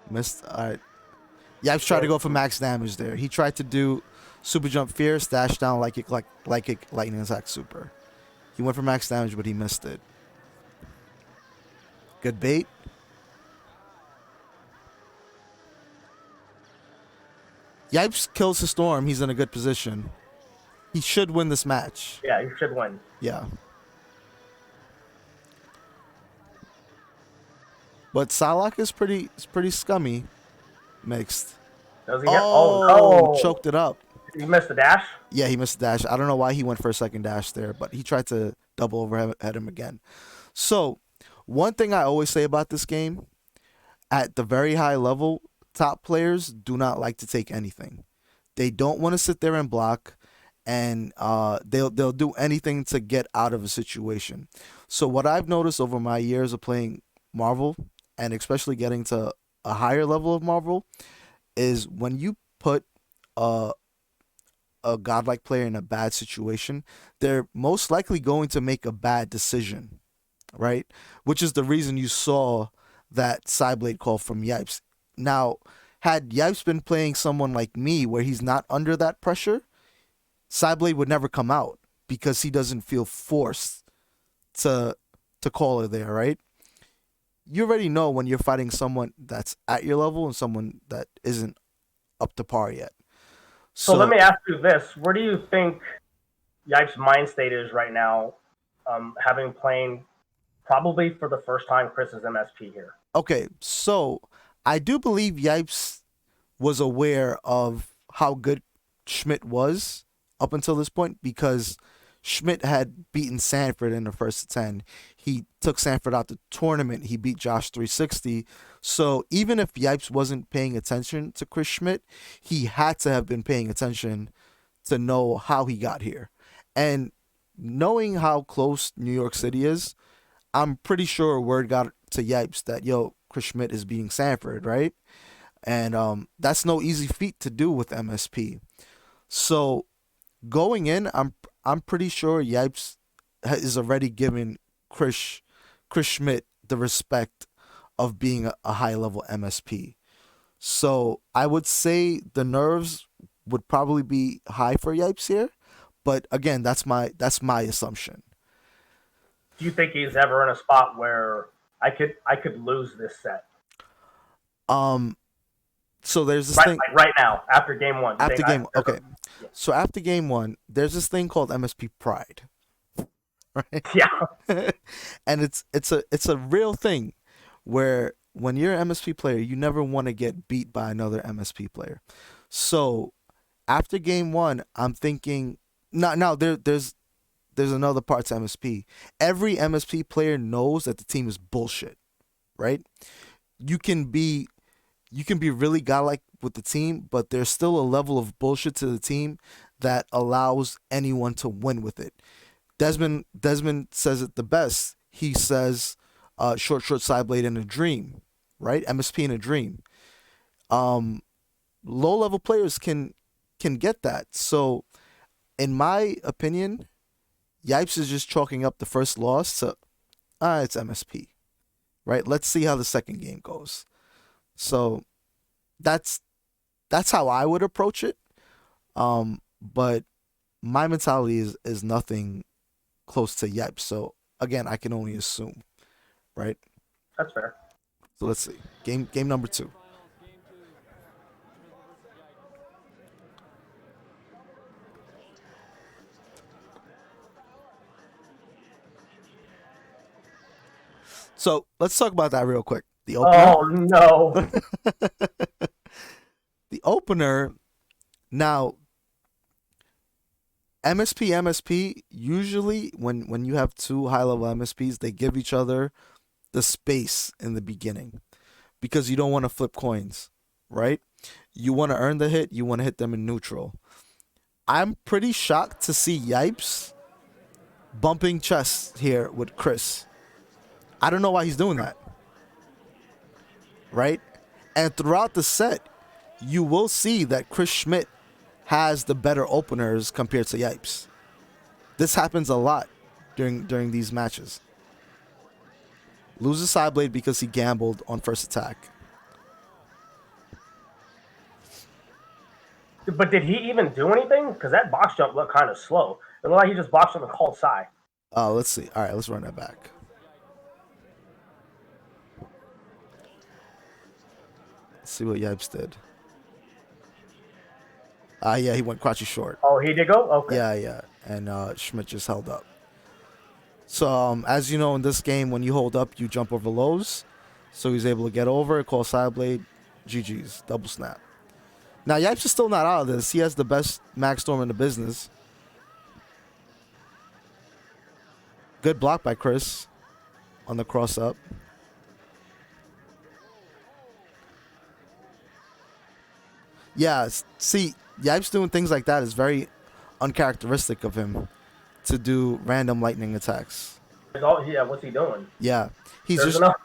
Missed. All right. Yipes tried to go for max damage there. He tried to do super jump fierce, dash down like it lightning attack super. He went for max damage, but he missed it. Good bait. Yipes kills his Storm. He's in a good position. He should win this match. Yeah, he should win. Yeah. But Salak is pretty scummy mixed. Does he get? Oh, no. choked it up. He missed the dash? Yeah, he missed the dash. I don't know why he went for a second dash there, but he tried to double overhead him again. So, one thing I always say about this game, at the very high level, top players do not like to take anything. They don't want to sit there and block, and they'll do anything to get out of a situation. So what I've noticed over my years of playing Marvel, and especially getting to a higher level of Marvel, is when you put a godlike player in a bad situation, they're most likely going to make a bad decision, right? Which is the reason you saw that Sideblade call from Yipes. Now, had Yipes been playing someone like me where he's not under that pressure, Sideblade would never come out because he doesn't feel forced to call her there, right? You already know when you're fighting someone that's at your level and someone that isn't up to par yet. So let me ask you this. Where do you think Yipes' mind state is right now, having played probably for the first time Chris's MSP here? Okay, so I do believe Yipes was aware of how good Schmidt was up until this point because Schmidt had beaten Sanford in the first 10. He took Sanford out the tournament. He beat Josh 360. So even if Yipes wasn't paying attention to Chris Schmidt, he had to have been paying attention to know how he got here. And knowing how close New York City is, I'm pretty sure word got to Yipes that, yo, Chris Schmidt is beating Sanford, right? And that's no easy feat to do with MSP. So going in, I'm pretty sure Yipes is already giving Chris Schmidt the respect of being a high level MSP. So I would say the nerves would probably be high for Yipes here, but again, that's my assumption. Do you think he's ever in a spot where I could lose this set? So there's this thing right now after game one. Okay. So after game one, there's this thing called MSP pride, right? Yeah. And it's a real thing where when you're an MSP player, you never want to get beat by another MSP player. So after game one, I'm thinking now there's another part to MSP. Every MSP player knows that the team is bullshit, right? You can be really godlike with the team, but there's still a level of bullshit to the team that allows anyone to win with it. Desmond says it the best. He says, short side blade in a dream, right? MSP in a dream. Low level players can get that. So, in my opinion, Yipes is just chalking up the first loss to, it's MSP, right? Let's see how the second game goes. So, that's how I would approach it. But my mentality is nothing close to Yipes. So again, I can only assume, right? That's fair. So let's see. Game number 2. So let's talk about that real quick. The opener. Oh no. The opener. Now, MSP, usually when you have two high-level MSPs, they give each other the space in the beginning because you don't want to flip coins, right? You want to earn the hit. You want to hit them in neutral. I'm pretty shocked to see Yipes bumping chests here with Chris. I don't know why he's doing that, right? And throughout the set, you will see that Chris Schmidt has the better openers compared to Yipes. This happens a lot during these matches. Loses side blade because he gambled on first attack. But did he even do anything? Because that box jump looked kind of slow. It looked like he just boxed on the call side. Let's see. All right, let's run that back. Let's see what Yipes did. Yeah, he went crouchy short. Oh, he did go? Okay. Yeah. And Schmidt just held up. So, as you know, in this game, when you hold up, you jump over lows. So he's able to get over, call side blade, GG's, double snap. Now, Yipes is still not out of this. He has the best Mag Storm in the business. Good block by Chris on the cross up. Yeah, see, Yipes doing things like that is very uncharacteristic of him to do random lightning attacks. Yeah, what's he doing? Yeah, he's There's just... enough.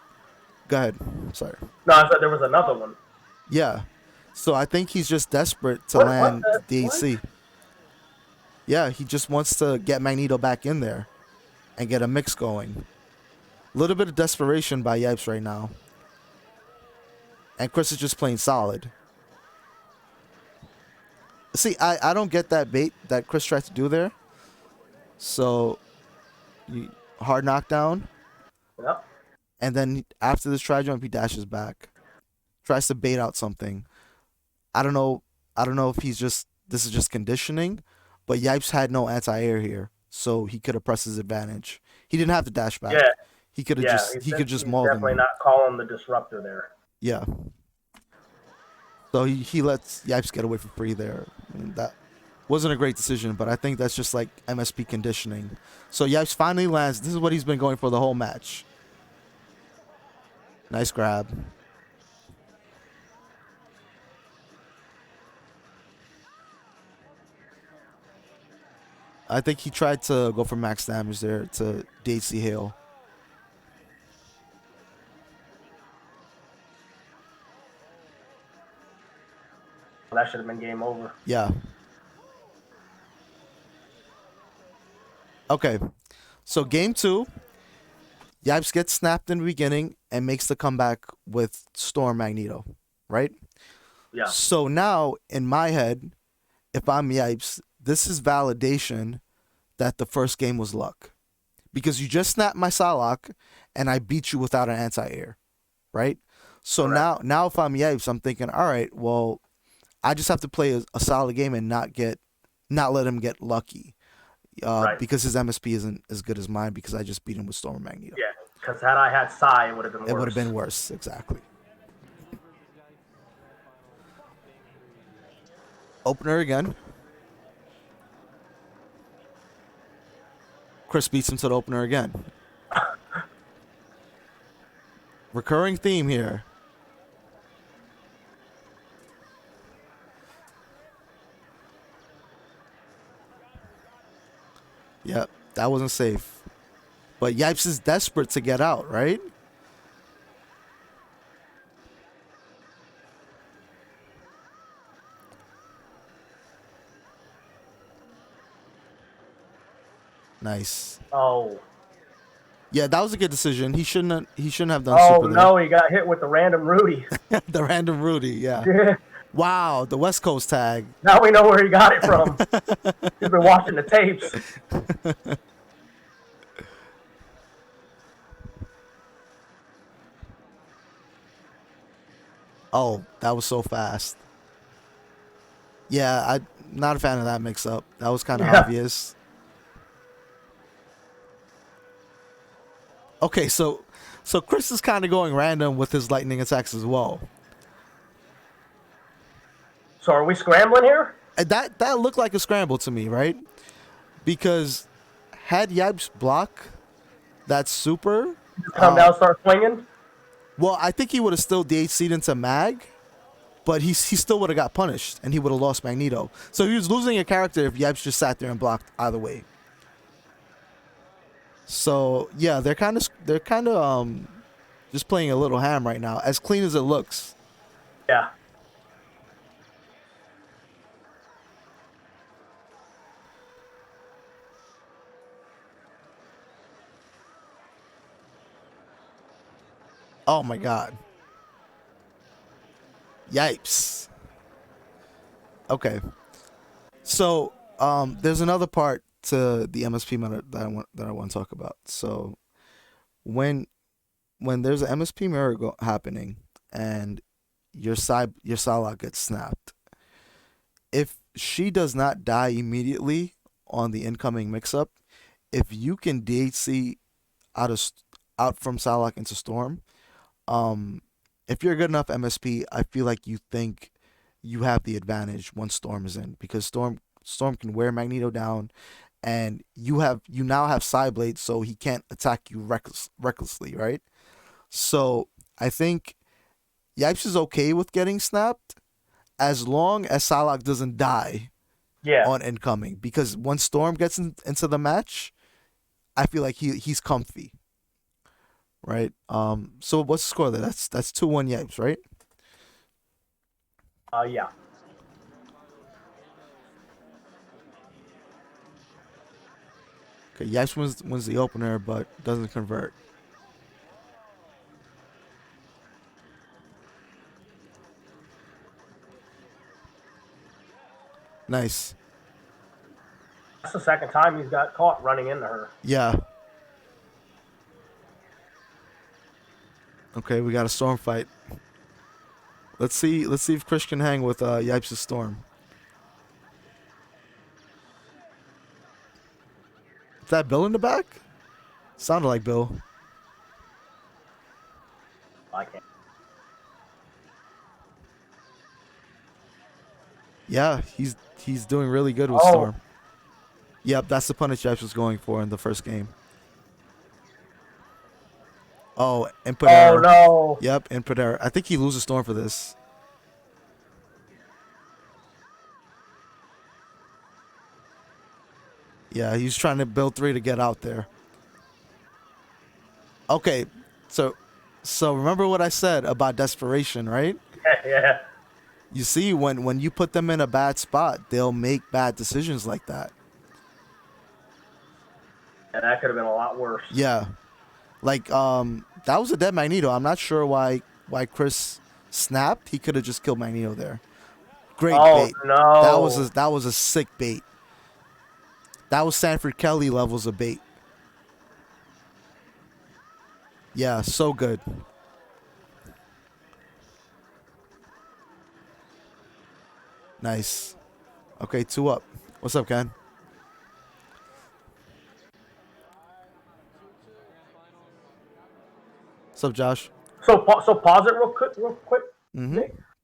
Go ahead. Sorry. No, I said there was another one. Yeah. So I think he's just desperate to What land the- DHC. Yeah, he just wants to get Magneto back in there and get a mix going. A little bit of desperation by Yipes right now. And Chris is just playing solid. See, I don't get that bait that Chris tried to do there. So, hard knockdown. Yep. And then after this try jump, he dashes back. Tries to bait out something. I don't know if this is just conditioning, but Yipes had no anti-air here, so he could have pressed his advantage. He didn't have to dash back. Yeah. He could have He's just mauled him. definitely not calling the disruptor there. Yeah. So he lets Yipes get away for free there. And that wasn't a great decision, but I think that's just like MSP conditioning. So Yipes finally lands. This is what he's been going for the whole match. Nice grab. I think he tried to go for max damage there to DHC Hail. That should have been game over. Yeah. Okay. So game 2, Yipes gets snapped in the beginning and makes the comeback with Storm Magneto, right? Yeah. So now, in my head, if I'm Yipes, this is validation that the first game was luck. Because you just snapped my Psylocke and I beat you without an anti-air, right? So Correct. now if I'm Yipes, I'm thinking, all right, well, I just have to play a solid game and not let him get lucky. Right. Because his MSP isn't as good as mine because I just beat him with Storm and Magneto. Yeah, because had I had Psy, it would have been worse. It would have been worse, exactly. Opener again. Chris beats him to the opener again. Recurring theme here. Yep, that wasn't safe. But Yipes is desperate to get out, right? Nice. Oh. Yeah, that was a good decision. He shouldn't have done Oh super no, he got hit with the random Rudy. there. The random Rudy, yeah. Yeah. Wow, the West Coast tag. Now we know where he got it from. He's been watching the tapes. Oh, that was so fast. Yeah, I'm not a fan of that mix-up. That was kind of obvious. Okay, so Chris is kind of going random with his lightning attacks as well. So are we scrambling here? And that looked like a scramble to me, right? Because had Yipes block that super, Come down, start swinging. well, I think he would have still DHC'd into Mag, but he still would have got punished, and he would have lost Magneto. So he was losing a character if Yipes just sat there and blocked either way. So yeah, they're kind of just playing a little ham right now, as clean as it looks. Yeah. Oh my god. Yipes. Okay. So there's another part to the MSP mirror that I want to talk about. So when there's an MSP mirror happening and your Psylocke gets snapped, if she does not die immediately on the incoming mix-up, if you can DHC out from Psylocke into Storm, if you're a good enough MSP, I feel like you think you have the advantage once Storm is in, because Storm can wear Magneto down, and you now have Psyblade, so he can't attack you recklessly, right? So I think Yipes is okay with getting snapped as long as Psylocke doesn't die on incoming, because once Storm gets into the match, I feel like he's comfy. Right. So what's the score there? That's 2-1 Yipes, right? Yeah. Okay, Yipes wins the opener, but doesn't convert. Nice. That's the second time he's got caught running into her. Yeah. Okay, we got a Storm fight. Let's see if Chris can hang with Yipes' Storm. Is that Bill in the back? Sounded like Bill. I can't. Yeah, he's doing really good with Storm. Yep, that's the punish Yipes was going for in the first game. Oh, input error. No. Yep, input error. I think he loses Storm for this. Yeah, he's trying to build 3 to get out there. Okay, so remember what I said about desperation, right? Yeah. You see, when you put them in a bad spot, they'll make bad decisions like that. Yeah, that could have been a lot worse. Yeah. Like, that was a dead Magneto. I'm not sure why Chris snapped. He could have just killed Magneto there. Great bait. No. That was a sick bait. That was Sanford Kelly levels of bait. Yeah, so good. Nice. Okay, 2 up. What's up, Ken? What's up, Josh? So pause it real quick. Mm-hmm.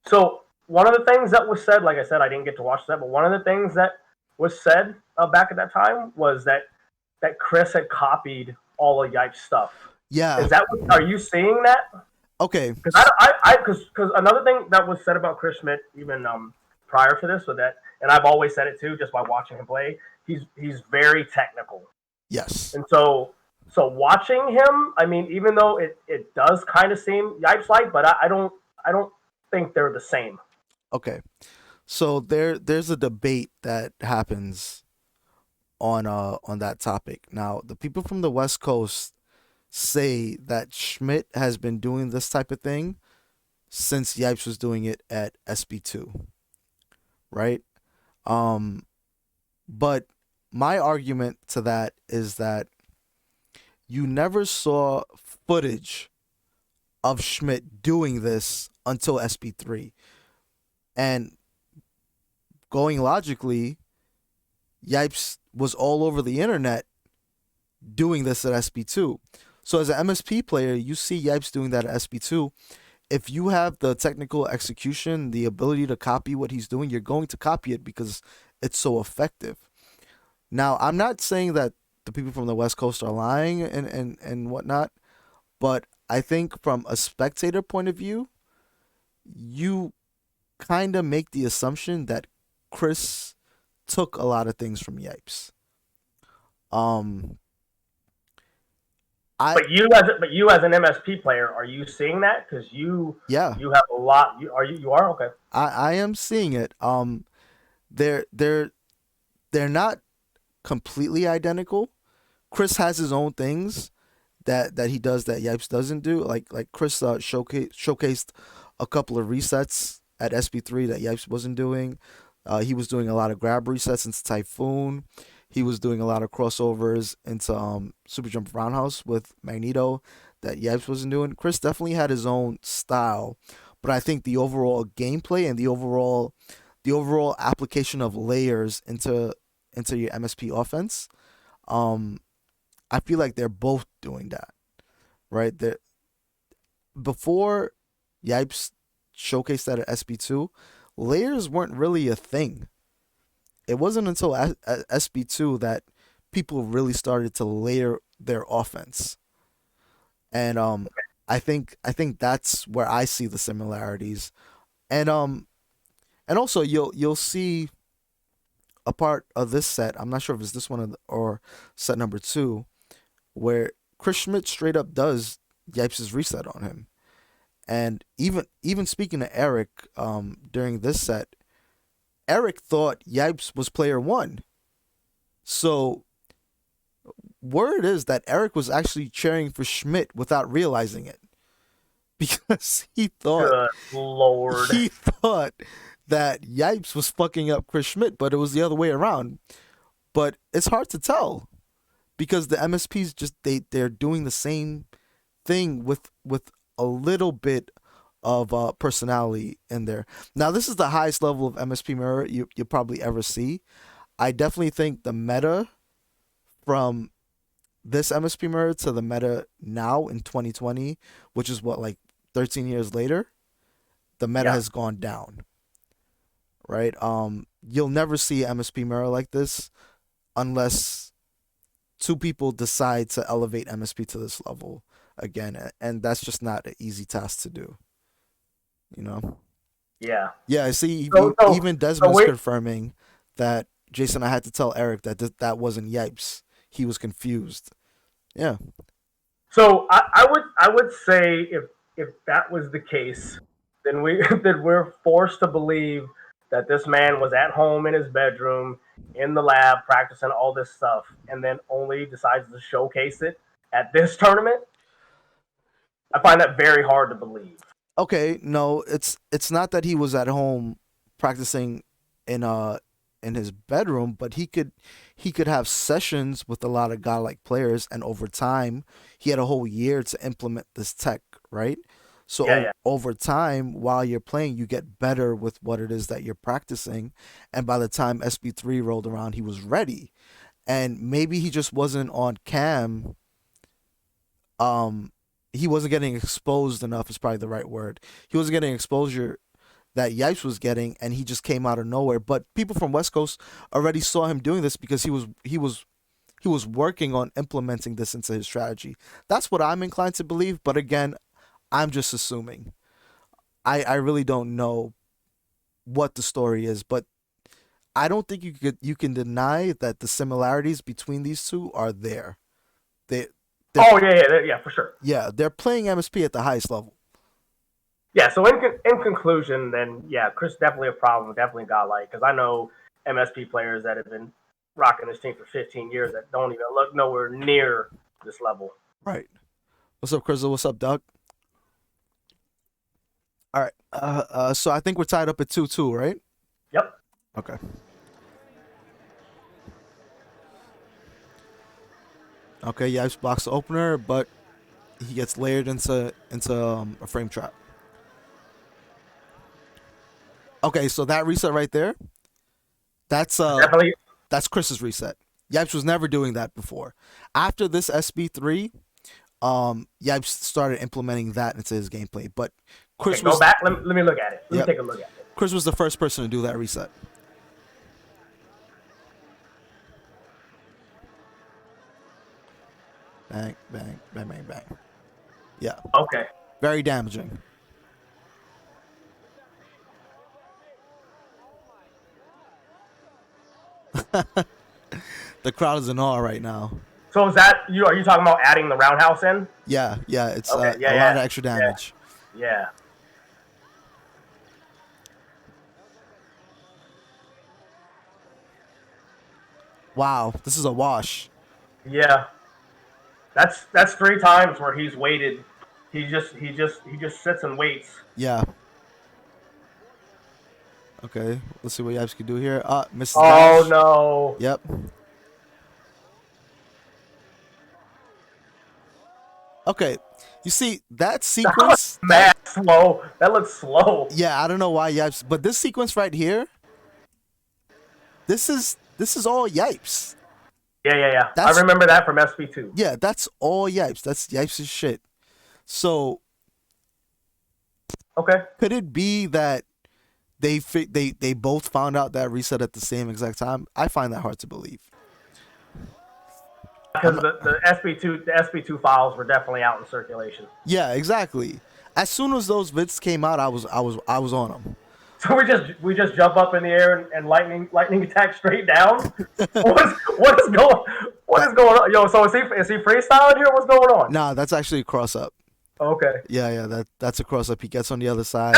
So one of the things that was said, like I said, I didn't get to watch that, but one of the things that was said back at that time was that Chris had copied all of Yipes' stuff. Yeah. Are you seeing that? Okay. Because another thing that was said about Chris Schmidt even prior to this, so that, and I've always said it too, just by watching him play, he's very technical, Yes. and so watching him, I mean, even though it does kind of seem Yipes like, but I don't think they're the same. Okay. So there's a debate that happens on that topic. Now, the people from the West Coast say that Schmidt has been doing this type of thing since Yipes was doing it at SB2, right? Um, but my argument to that is that you never saw footage of Schmidt doing this until SB3. And going logically, Yipes was all over the internet doing this at SB2. So as an MSP player, you see Yipes doing that at SB2. If you have the technical execution, the ability to copy what he's doing, you're going to copy it because it's so effective. Now, I'm not saying that the people from the West Coast are lying and whatnot, but I think from a spectator point of view, you kind of make the assumption that Chris took a lot of things from Yipes. But you as an MSP player, are you seeing that? Because you have a lot. You are okay. I am seeing it. They're not completely identical. Chris has his own things that he does that Yipes doesn't do. Like Chris showcased a couple of resets at SB3 that Yipes wasn't doing. He was doing a lot of grab resets into Typhoon. He was doing a lot of crossovers into Super Jump Roundhouse with Magneto that Yipes wasn't doing. Chris definitely had his own style, but I think the overall gameplay and the overall application of layers into your MSP offense, I feel like they're both doing that, right? Before Yipes showcased that at SB2, layers weren't really a thing. It wasn't until SB2 that people really started to layer their offense, and I think that's where I see the similarities, and also you'll see a part of this set. I'm not sure if it's this one or set number 2, where Chris Schmidt straight up does Yipes' reset on him, and even speaking to Eric during this set. Eric thought Yipes was player 1. So, word is that Eric was actually cheering for Schmidt without realizing it. Because he thought... Good Lord. He thought that Yipes was fucking up Chris Schmidt, but it was the other way around. But it's hard to tell. Because the MSPs just, they're doing the same thing with a little bit of personality in there. Now, this is the highest level of MSP mirror you'll probably ever see. I definitely think the meta from this MSP mirror to the meta now in 2020, which is what, like 13 years later, the meta has gone down. Right? You'll never see an MSP mirror like this unless 2 people decide to elevate MSP to this level again, and that's just not an easy task to do. You know? Yeah. Yeah, I see. So Even Desmond's confirming that, Jason, I had to tell Eric that that wasn't Yipes. He was confused. Yeah. So I would say if that was the case, then we're forced to believe that this man was at home in his bedroom, in the lab, practicing all this stuff, and then only decides to showcase it at this tournament. I find that very hard to believe. Okay, no, it's not that he was at home practicing in his bedroom, but he could have sessions with a lot of godlike players, and over time he had a whole year to implement this tech, right? So over time, while you're playing, you get better with what it is that you're practicing, and by the time SB3 rolled around, he was ready. And maybe he just wasn't on cam. He wasn't getting exposed enough is probably the right word. He wasn't getting exposure that Yipes was getting, and he just came out of nowhere. But people from West Coast already saw him doing this because he was working on implementing this into his strategy. That's what I'm inclined to believe. But again, I'm just assuming. I really don't know what the story is, but I don't think you can deny that the similarities between these two are there. They Oh yeah, for sure. yeah, they're playing MSP at the highest level. Yeah, so in conclusion, then yeah, Chris definitely a problem, definitely godlike. Because I know MSP players that have been rocking this team for 15 years that don't even look nowhere near this level. Right. What's up, Crystal? What's up, Doug? All right. So I think we're tied up at 2-2, right? Yep. Okay. Okay, Yipes blocks the opener, but he gets layered into a frame trap. Okay, so that reset right there, that's Definitely. that's Chris's reset. Yipes was never doing that before. After this SB3, Yipes started implementing that into his gameplay. But Chris Okay, was go back. Let me look at it. Let Yep. me take a look at it. Chris was the first person to do that reset. Bang, bang, bang, bang, bang. Yeah, Okay. very damaging. The crowd is in awe right now. So is that you? Are you talking about adding the roundhouse in? Yeah, it's Okay, a lot of extra damage. Yeah. Wow, this is a wash. Yeah. That's 3 times where he's waited. He just sits and waits. Yeah. Okay, let's see what Yipes can do here. Misses Oh dash. no. Yep. Okay, you see that sequence? Mad slow. That looks slow. Yeah, I don't know why Yipes, but this sequence right here, this is all Yipes. Yeah. I That's- remember that from SB2. Yeah, that's all Yipes. That's Yipes' shit. So Okay. could it be that they both found out that reset at the same exact time? I find that hard to believe. Because the SB2 files were definitely out in circulation. Yeah, exactly. As soon as those vids came out, I was on them. So we just jump up in the air and lightning attack straight down. what is going on? Yo, so is he freestyling here? What's going on? Nah, that's actually a cross up. Okay. Yeah, that's a cross up. He gets on the other side.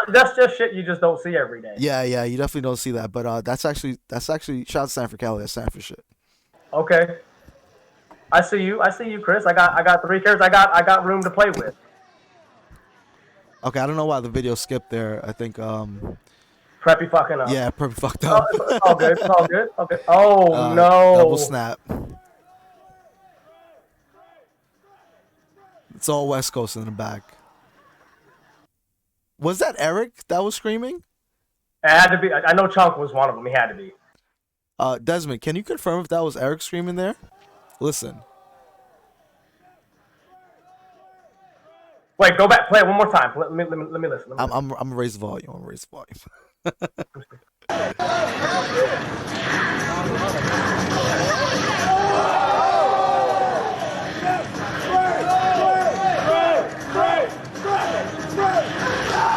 That's just shit you just don't see every day. Yeah, you definitely don't see that. But that's actually shout out to Stanford Cali. That's Stanford shit. Okay. I see you, Chris. I got 3 characters. I got room to play with. Okay, I don't know why the video skipped there. I think Preppy fucking up. yeah, probably fucked Oh, up. it's all good. It's all good. Okay. Oh no. Double snap. It's all West Coast in the back. Was that Eric that was screaming? It had to be. I know Chunk was one of them. He had to be. Desmond, can you confirm if that was Eric screaming there? Listen. Wait, go back. Play it one more time. Let me listen. I'm gonna raise the volume. I'm gonna raise the volume.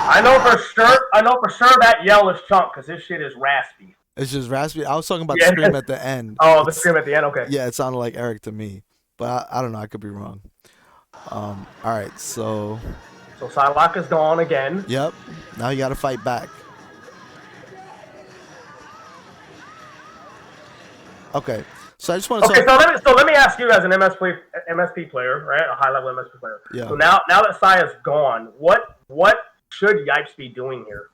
I know for sure that yell is Chunk because his shit is raspy. It's just raspy. I was talking about Yeah. the scream at the end. Oh, the scream at the end. Okay. Yeah, it sounded like Eric to me, but I don't know. I could be wrong. All right, so So Psylocke is gone again. yep. Now you got to fight back. Okay, so I just want to Okay, talk. so let me ask you as an MSP player, right? A high level MSP player. Yeah. So now that Saya's gone, what should Yipes be doing here?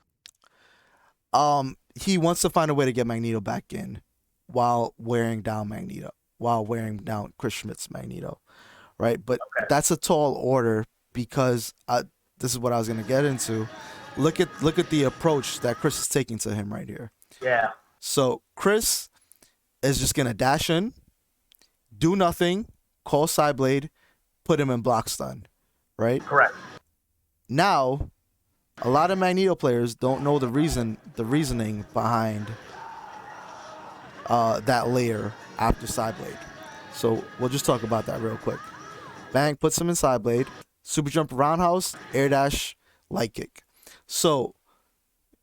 He wants to find a way to get Magneto back in while wearing down Chris Schmidt's Magneto, right? But that's a tall order because this is what I was gonna get into. Look at the approach that Chris is taking to him right here. Yeah. So Chris is just gonna dash in, do nothing, call Sideblade, put him in block stun, right? Correct. Now, a lot of Magneto players don't know the reasoning behind that layer after Sideblade. So we'll just talk about that real quick. Bang puts him in Sideblade. super jump roundhouse, air dash, light kick. So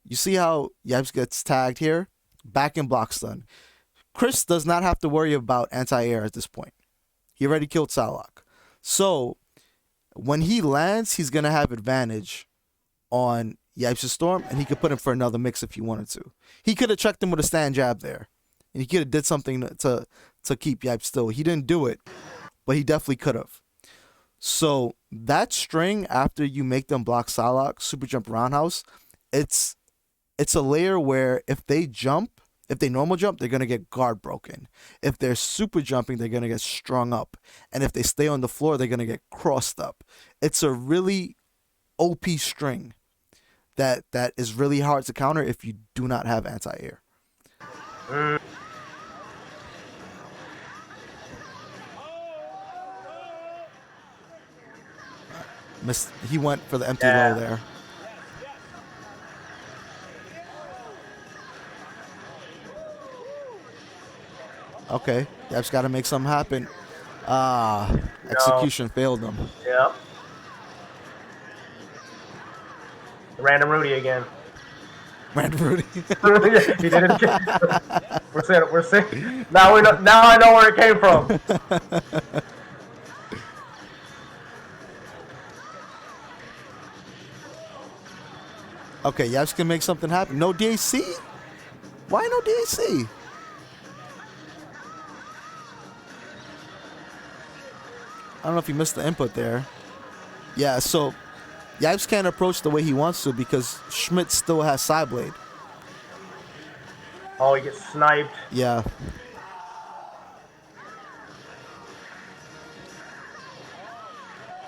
you see how Yipes gets tagged here? Back in block stun. Chris does not have to worry about anti-air at this point. He already killed Psylocke. So when he lands, he's going to have advantage on Yipes' Storm, and he could put him for another mix if he wanted to. He could have checked him with a stand jab there, and he could have did something to keep Yipes still. He didn't do it, but he definitely could have. So that string, after you make them block Psylocke, super jump roundhouse, it's a layer where if they normal jump, they're going to get guard broken. If they're super jumping, they're going to get strung up. And if they stay on the floor, they're going to get crossed up. It's a really OP string that is really hard to counter if you do not have anti-air. He went for the empty low there. Okay, Yipes got to make something happen. Execution failed him. Yep. Random Rudy again. Random Rudy. He did it again. We're seeing. Now I know where it came from. Okay, Yipes can make something happen. No DAC? Why no DAC? I don't know if he missed the input there. Yeah, so Yipes can't approach the way he wants to because Schmidt still has Sideblade. Oh, he gets sniped. Yeah.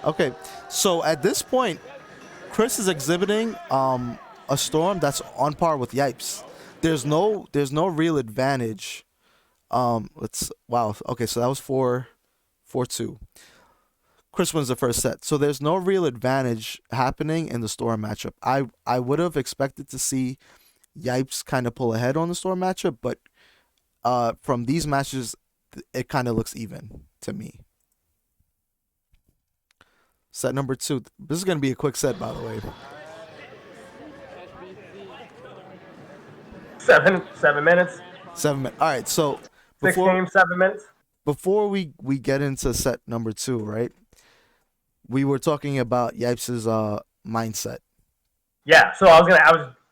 Okay, so at this point, Chris is exhibiting a Storm that's on par with Yipes. There's no real advantage. Wow. Okay, so that was 4-2. Chris wins the first set. So there's no real advantage happening in the Storm matchup. I would have expected to see Yipes kind of pull ahead on the Storm matchup, but from these matches, it kind of looks even to me. Set number 2. This is going to be a quick set, by the way. 7 minutes. 7 minutes. All right, so 6 games, 7 minutes. Before we get into set number 2, right? We were talking about Yipes' mindset. Yeah, so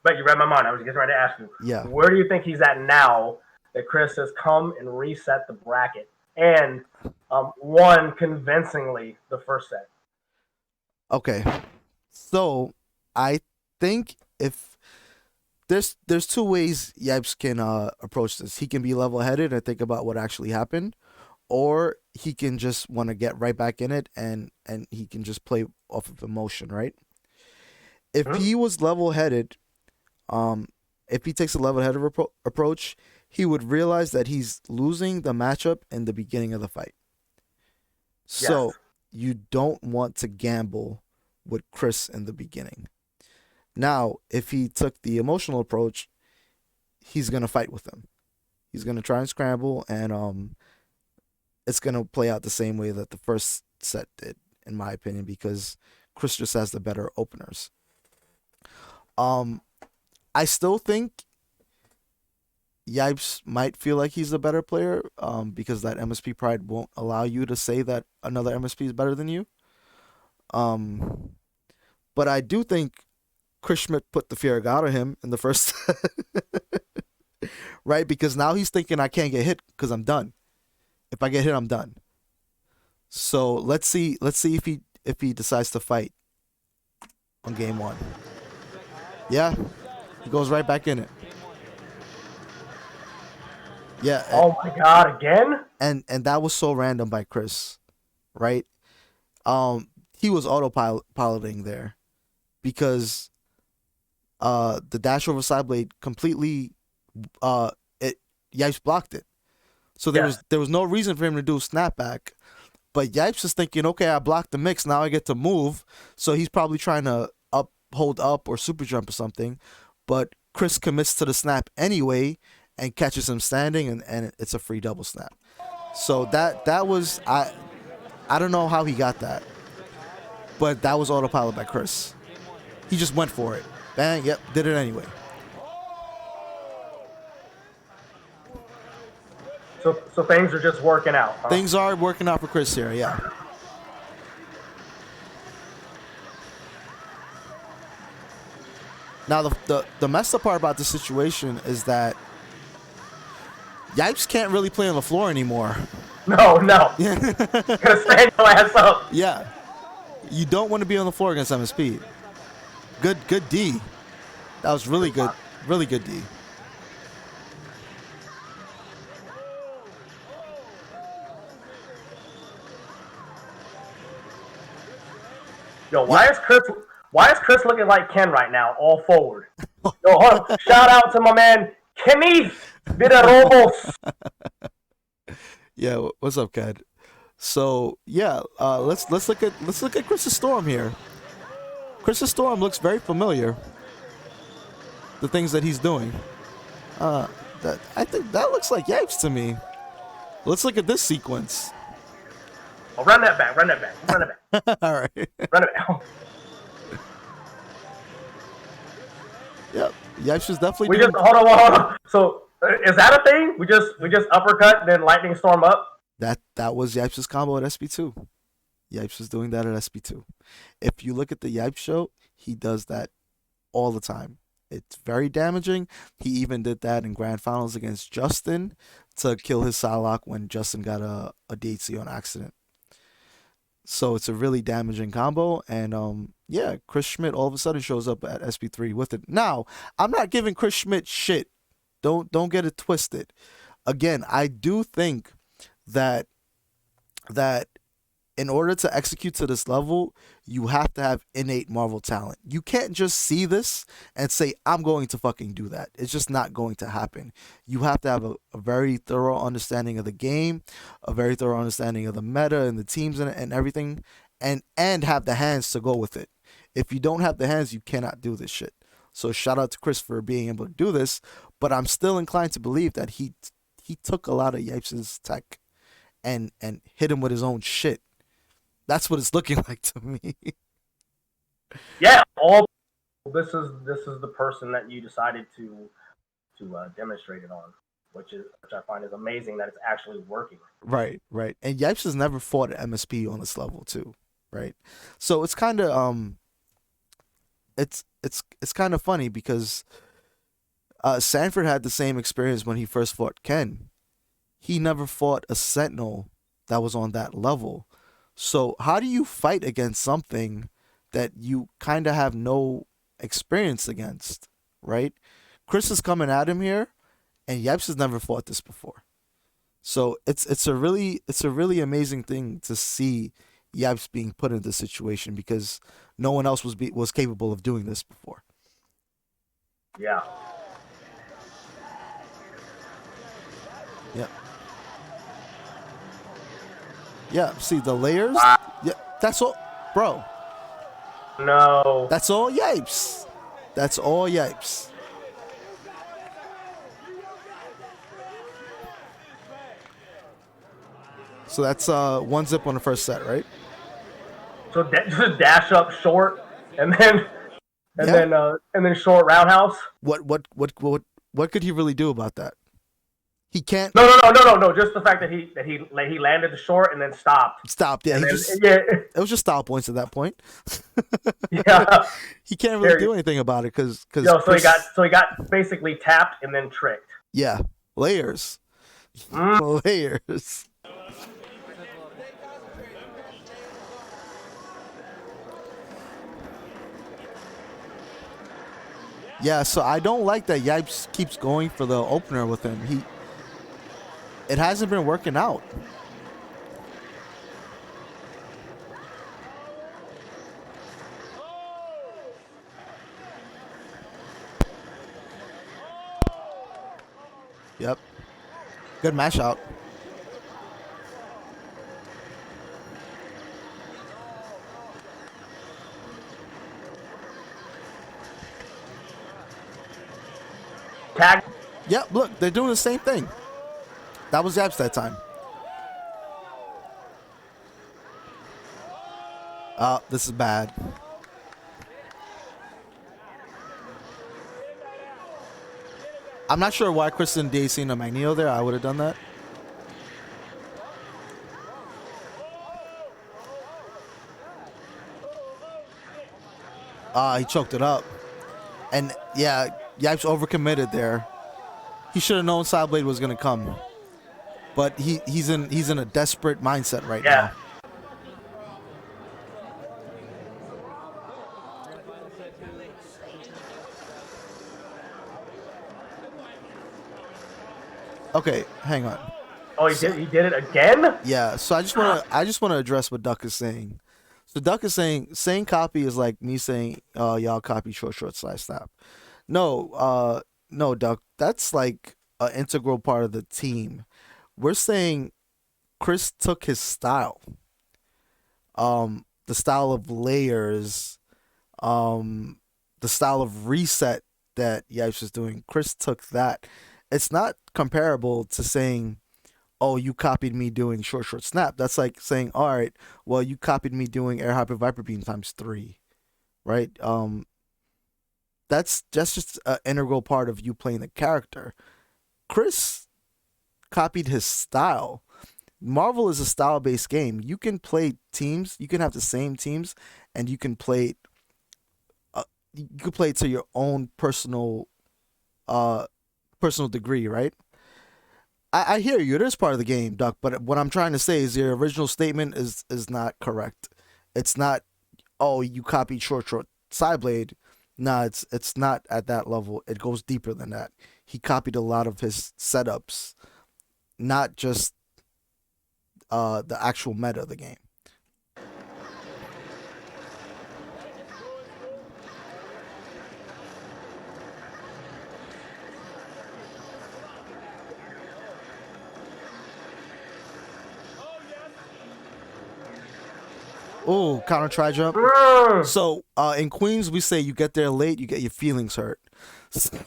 but you read my mind. I was just ready to ask you. Yeah. Where do you think he's at now that Chris has come and reset the bracket and won convincingly the first set? Okay, so I think if there's 2 ways Yipes can approach this. He can be level-headed and think about what actually happened, or he can just want to get right back in it and he can just play off of emotion, right? If he was level-headed, if he takes a level-headed approach, he would realize that he's losing the matchup in the beginning of the fight. So Yes. You don't want to gamble with Chris in the beginning. Now, if he took the emotional approach, he's going to fight with him. He's going to try and scramble, and it's going to play out the same way that the first set did, in my opinion, because Chris just has the better openers. I still think Yipes might feel like he's the better player because that MSP pride won't allow you to say that another MSP is better than you. But I do think Chris Schmidt put the fear of God on him in the first right? Because now he's thinking I can't get hit because I'm done. If I get hit, I'm done. So let's see if he decides to fight on game 1. Yeah, he goes right back in it. Yeah. Oh my God! Again? And that was so random by Chris, right? He was autopiloting there because the dash over side blade completely Yipes blocked it. So there was no reason for him to do a snapback. But Yipes is thinking, okay, I blocked the mix, now I get to move. So he's probably trying to hold up or super jump or something. But Chris commits to the snap anyway and catches him standing, and it's a free double snap. So that was I don't know how he got that. but that was autopilot by Chris. He just went for it. Bang, yep, did it anyway. So things are just working out. Huh? Things are working out for Chris here, yeah. Now, the messed up part about the situation is that Yipes can't really play on the floor anymore. No. Yeah. Gonna stand your ass up. Yeah. You don't want to be on the floor against MSP. Good D. That was really good. Really good D. Yo, why is Chris looking like Ken right now, all forward? Yo, hold on. Shout out to my man Kenneth Vidarobos. Yeah, what's up, Ken? So yeah, let's look at Chris's Storm here. Chris's Storm looks very familiar. The things that he's doing. I think that looks like Yipes to me. Let's look at this sequence. Oh, run that back. All right. Run it back. Yep. Yipes is definitely We doing just hold on. So is that a thing? We just uppercut, then lightning storm up. that was Yipes' combo at SB2. Yipes is doing that at SB2. If you look at the Yipes show, he does that all the time. It's very damaging. He even did that in grand finals against Justin to kill his Psylocke when Justin got a DHC on accident. So it's a really damaging combo, and yeah, Chris Schmidt all of a sudden shows up at SB3 with it. Now, I'm not giving Chris Schmidt shit. Don't get it twisted. Again, I do think that in order to execute to this level, you have to have innate Marvel talent. You can't just see this and say, I'm going to fucking do that. It's just not going to happen. You have to have a very thorough understanding of the game, a very thorough understanding of the meta and the teams and everything, and have the hands to go with it. If you don't have the hands, you cannot do this shit. So shout out to Chris for being able to do this, but I'm still inclined to believe that he took a lot of Yipes' tech and hit him with his own shit. That's what it's looking like to me. Yeah, this is the person that you decided to demonstrate it on, which I find is amazing that it's actually working. Right. And Yipes has never fought an MSP on this level too, right? So it's kind of it's kind of funny because Sanford had the same experience when he first fought Ken. He never fought a Sentinel that was on that level. So how do you fight against something that you kind of have no experience against, right? Chris is coming at him here, and Yipes has never fought this before. So it's a really amazing thing to see Yipes being put in this situation because no one else was capable of doing this before. Yeah. Yeah. Yeah, see the layers? Yeah, that's all, bro. No. That's all Yipes. That's all Yipes. So that's one zip on the first set, right? So just dash up short and then short roundhouse. What could he really do about that? He can't. No. Just the fact that he landed the short and then stopped. Stopped. Yeah, it was just style points at that point. Yeah. He can't really do anything about it because. So he got basically tapped and then tricked. Yeah, layers. Layers. Yeah, so I don't like that Yipes keeps going for the opener with him. It hasn't been working out. Yep. Good mash out. Tag. Yep, look, they're doing the same thing. That was Yipes that time. This is bad. I'm not sure why Kristen Day seen a Magneto there. I would have done that. He choked it up. And yeah, Yipes overcommitted there. He should have known Sideblade was gonna come. But he's in a desperate mindset right now. Okay, hang on. Oh, he did it again? Yeah, so I just wanna address what Duck is saying. So Duck is saying copy is like me saying y'all copy short /snap. No, Duck, that's like an integral part of the team. We're saying Chris took his style. The style of layers, the style of reset that Yipes is doing. Chris took that. It's not comparable to saying, oh, you copied me doing short snap. That's like saying, all right, well, you copied me doing air hop and viper beam ×3, right? That's just an integral part of you playing the character. Chris copied his style. Marvel is a style-based game. You can play teams. You can have the same teams, and you can play. You can play to your own personal degree, right? I hear you. It is part of the game, Duck. But what I'm trying to say is your original statement is not correct. It's not. Oh, you copied short Sideblade. Nah, it's not at that level. It goes deeper than that. He copied a lot of his setups, not just the actual meta of the game. Oh, counter try jump. So in Queens, we say you get there late, you get your feelings hurt. I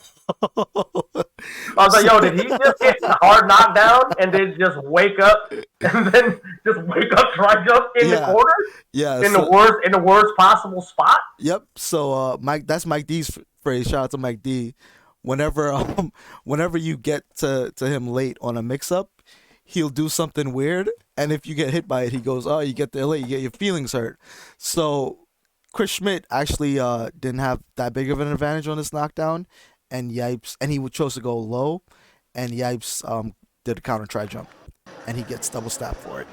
was like, yo, did he just get a hard knockdown and then just wake up and then just wake up try jump in the corner? Yeah. In the worst possible spot? Yep. So Mike, that's Mike D's phrase. Shout out to Mike D. Whenever you get to him late on a mix up, he'll do something weird, and if you get hit by it, he goes, oh, you get there late, you get your feelings hurt. So Chris Schmidt actually didn't have that big of an advantage on this knockdown, and Yipes, and he chose to go low, and Yipes did a counter try jump, and he gets double stab for it.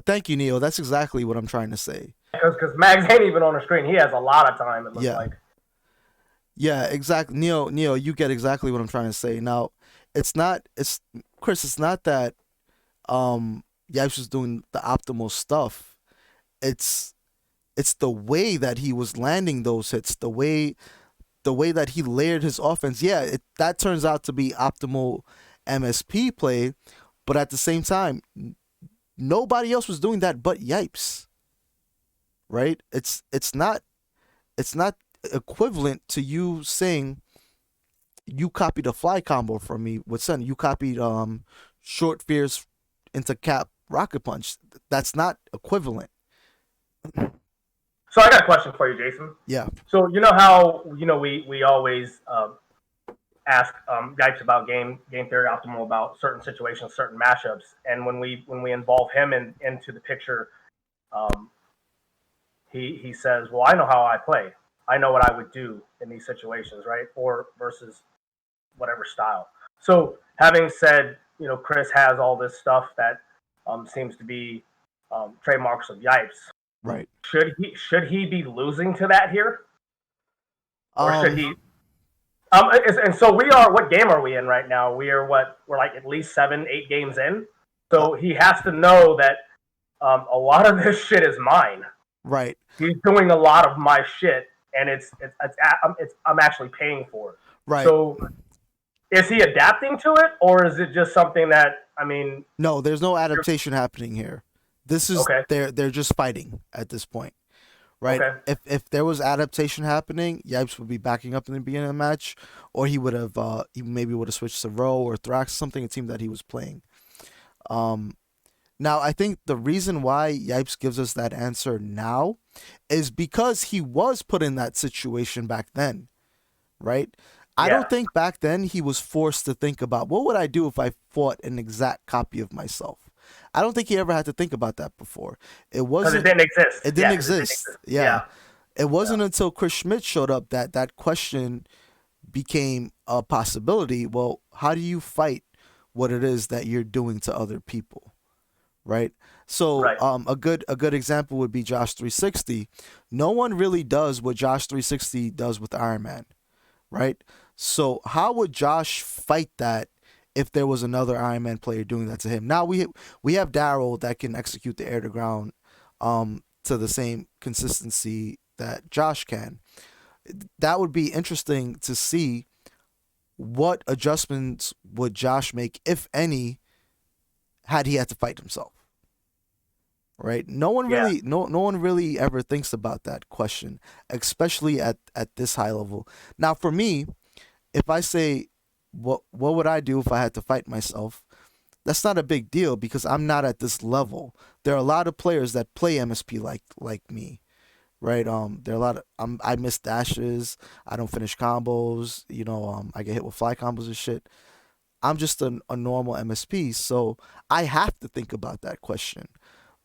Thank you, Neo. That's exactly what I'm trying to say. Because Mags ain't even on the screen. He has a lot of time, it looks like. Yeah, exactly. Neo, you get exactly what I'm trying to say. Now, it's not that Yipes was doing the optimal stuff. It's the way that he was landing those hits, the way that he layered his offense. Yeah, that turns out to be optimal MSP play, but at the same time, nobody else was doing that but Yipes. Right? It's not equivalent to you saying you copied a fly combo from me with Sun. You copied short fierce into cap rocket punch. That's not equivalent. So I got a question for you, Jason. Yeah. So you know how we always ask Yipes about game theory optimal about certain situations, certain matchups, and when we involve him into the picture, he says, "Well, I know how I play. I know what I would do in these situations, right? Or versus whatever style." So having said, Chris has all this stuff that seems to be trademarks of Yipes. Right. Should he be losing to that here? Or should he? And so we are. What game are we in right now? We're like at least 7-8 games in. So he has to know that a lot of this shit is mine. Right. He's doing a lot of my shit, and I'm actually paying for it. Right. So is he adapting to it, or is it just something that No, there's no adaptation happening here. This is okay. They're just fighting at this point. Right? Okay. If there was adaptation happening, Yipes would be backing up in the beginning of the match, or he would have he maybe would have switched to Row or Thrax, something, a team that he was playing. Now, I think the reason why Yipes gives us that answer now is because he was put in that situation back then, right? I Yeah. don't think back then he was forced to think about what would I do if I fought an exact copy of myself. I don't think he ever had to think about that before. It Because wasn't. it didn't exist. It didn't 'Cause it exist. Yeah. It wasn't until Chris Schmidt showed up that that question became a possibility. Well, how do you fight what it is that you're doing to other people, right? So, Right. a good example would be Josh 360. No one really does what Josh 360 does with Iron Man, right? So, how would Josh fight that if there was another Iron Man player doing that to him? Now we have Daryl that can execute the air to ground to the same consistency that Josh can. That would be interesting to see what adjustments would Josh make, if any, had he had to fight himself. Right? No one Yeah. really no one really ever thinks about that question, especially at this high level. Now for me, if I say what would I do if I had to fight myself? That's not a big deal because I'm not at this level. There are a lot of players that play MSP like me, right? There are a lot of I miss dashes. I don't finish combos. You know, I get hit with fly combos and shit. I'm just a normal MSP, so I have to think about that question.